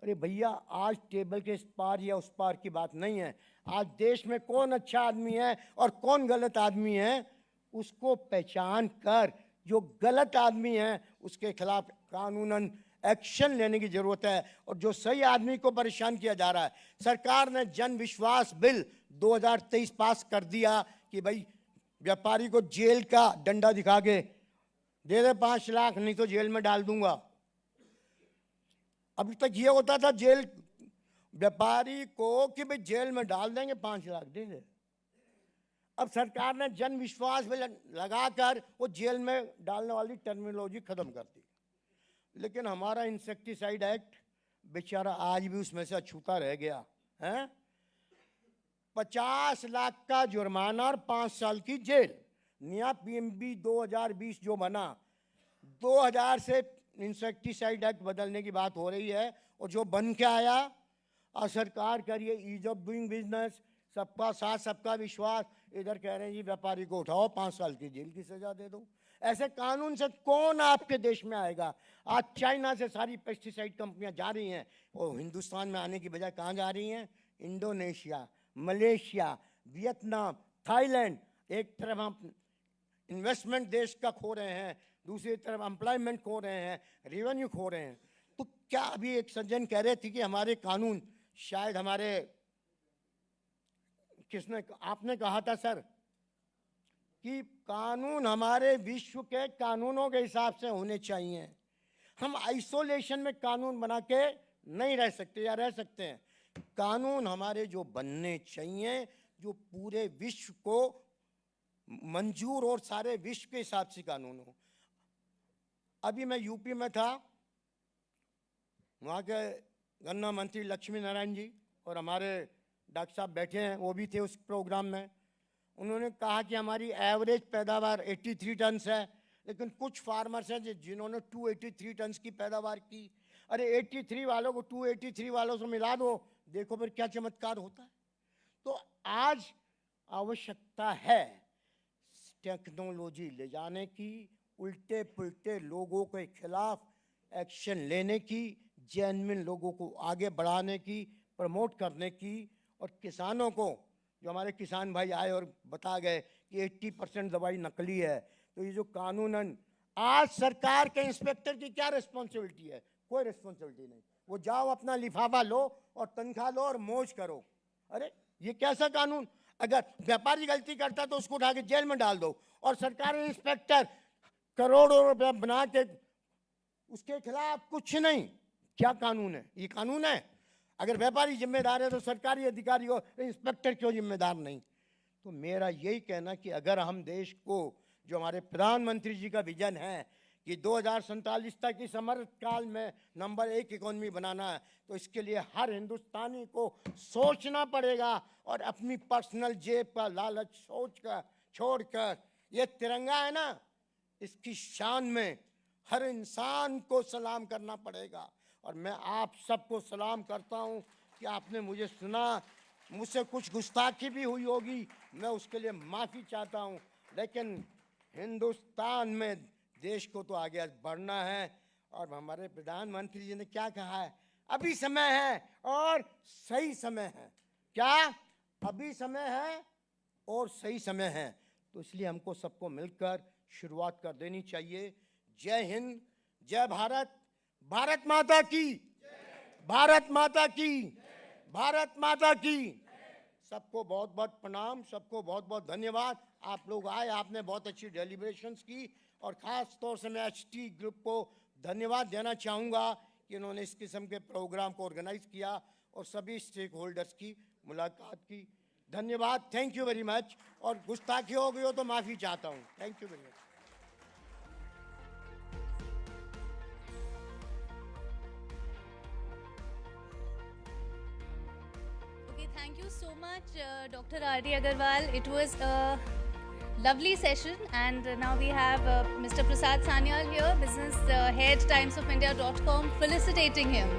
[SPEAKER 13] अरे भैया, आज टेबल के इस पार या उस पार की बात नहीं है। आज देश में कौन अच्छा आदमी है और कौन गलत आदमी है, उसको पहचान कर जो गलत आदमी है उसके खिलाफ कानूनन एक्शन लेने की जरूरत है। और जो सही आदमी को परेशान किया जा रहा है, सरकार ने जन विश्वास बिल 2023 पास कर दिया कि भाई व्यापारी को जेल का डंडा दिखा के दे दे 5 लाख, नहीं तो जेल में डाल दूंगा। अभी तक ये होता था जेल व्यापारी को कि भाई जेल में डाल देंगे, 5 लाख दे दे। अब सरकार ने जन विश्वास बिल लगाकर वो जेल में डालने वाली टर्मिनोलॉजी खत्म कर दी। लेकिन हमारा इंसेक्टिसाइड एक्ट बेचारा आज भी उसमें से अछूता रह गया है। 50 लाख का जुर्माना और 5 साल की जेल। नया पीएमबी 2020 जो बना, 2000 से इंसेक्टिसाइड एक्ट बदलने की बात हो रही है। और जो बन के आया, और सरकार करिए ईज ऑफ डूइंग बिजनेस, सबका साथ सबका विश्वास, इधर कह रहे हैं जी व्यापारी को उठाओ 5 साल की जेल की सजा दे दो। ऐसे कानून से कौन आपके देश में आएगा? आज चाइना से सारी पेस्टिसाइड कंपनियां जा रही हैं, और हिंदुस्तान में आने की बजाय कहाँ जा रही हैं? Indonesia, Malaysia, Vietnam, Thailand. एक तरफ हम इन्वेस्टमेंट देश का खो रहे हैं, दूसरी तरफ एम्प्लॉयमेंट खो रहे हैं, रेवेन्यू खो रहे हैं। तो क्या अभी एक सज्जन कह रहे थे कि हमारे कानून, शायद हमारे, किसने, आपने कहा था सर कि कानून हमारे विश्व के कानूनों के हिसाब से होने चाहिए। हम आइसोलेशन में कानून बना के नहीं रह सकते, या रह सकते हैं? कानून हमारे जो बनने चाहिए, जो पूरे विश्व को मंजूर और सारे विश्व के हिसाब से कानून हो। अभी मैं यूपी में था, वहाँ के गन्ना मंत्री लक्ष्मी नारायण जी और हमारे डॉक्टर साहब बैठे हैं, वो भी थे उस प्रोग्राम में। उन्होंने कहा कि हमारी एवरेज पैदावार 83 टन है, लेकिन कुछ फार्मर्स हैं जिन्होंने 283 टन की पैदावार की। अरे 83 वालों को 283 वालों से मिला दो, देखो फिर क्या चमत्कार होता है। तो आज आवश्यकता है टेक्नोलॉजी ले जाने की, उल्टे पुल्टे लोगों के खिलाफ एक्शन लेने की, जेन्युइन लोगों को आगे बढ़ाने की, प्रमोट करने की। और किसानों को, जो हमारे किसान भाई आए और बता गए कि 80% दवाई नकली है, तो ये जो कानूनन, आज सरकार के इंस्पेक्टर की क्या रिस्पॉन्सिबिलिटी है? कोई रिस्पॉन्सिबिलिटी नहीं। वो जाओ अपना लिफाफा लो और तनख्वाह लो और मौज करो। अरे ये कैसा कानून? अगर व्यापारी गलती करता तो उसको उठा के जेल में डाल दो, और सरकारी इंस्पेक्टर करोड़ों रुपया बना के उसके खिलाफ कुछ नहीं। क्या कानून है? ये कानून है? अगर व्यापारी जिम्मेदार है तो सरकारी अधिकारी हो, इंस्पेक्टर क्यों जिम्मेदार नहीं? तो मेरा यही कहना कि अगर हम देश को, जो हमारे प्रधानमंत्री जी का विजन है कि 2047 तक इस अमृत काल में नंबर 1 इकोनॉमी बनाना है, तो इसके लिए हर हिंदुस्तानी को सोचना पड़ेगा और अपनी पर्सनल जेब का लालच सोचकर छोड़कर, ये तिरंगा है ना, इसकी शान में हर इंसान को सलाम करना पड़ेगा। और मैं आप सबको सलाम करता हूं कि आपने मुझे सुना, मुझसे कुछ गुस्ताखी भी हुई होगी, मैं उसके लिए माफ़ी चाहता हूं। लेकिन हिंदुस्तान में देश को तो आगे बढ़ना है। और हमारे प्रधानमंत्री जी ने क्या कहा है? अभी समय है और सही समय है। क्या अभी समय है और सही समय है? तो इसलिए हमको सबको मिलकर शुरुआत कर देनी चाहिए। जय हिंद, जय भारत, भारत माता की, भारत माता की, भारत माता की। सबको बहुत बहुत प्रणाम, सबको बहुत बहुत धन्यवाद। आप लोग आए, आपने बहुत अच्छी डेलिब्रेशंस की और ख़ास तौर से मैं HT ग्रुप को धन्यवाद देना चाहूँगा कि इन्होंने इस किस्म के प्रोग्राम को ऑर्गेनाइज किया और सभी स्टेक होल्डर्स की मुलाकात की। धन्यवाद, थैंक यू वेरी मच। और गुस्ताखी हो गई हो तो माफ़ी चाहता हूँ। Thank you very much.
[SPEAKER 2] Okay, thank you so much, Dr. R.D. Agarwal. It was a lovely session, and now we have Mr. Prasad Sanyal here, business head, timesofindia.com, felicitating him.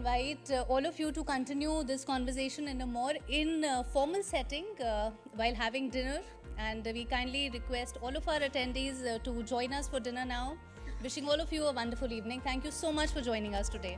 [SPEAKER 2] Invite all of you to continue this conversation in a more informal setting while having dinner, and we kindly request all of our attendees to join us for dinner now. Wishing all of you a wonderful evening. Thank you so much for joining us today.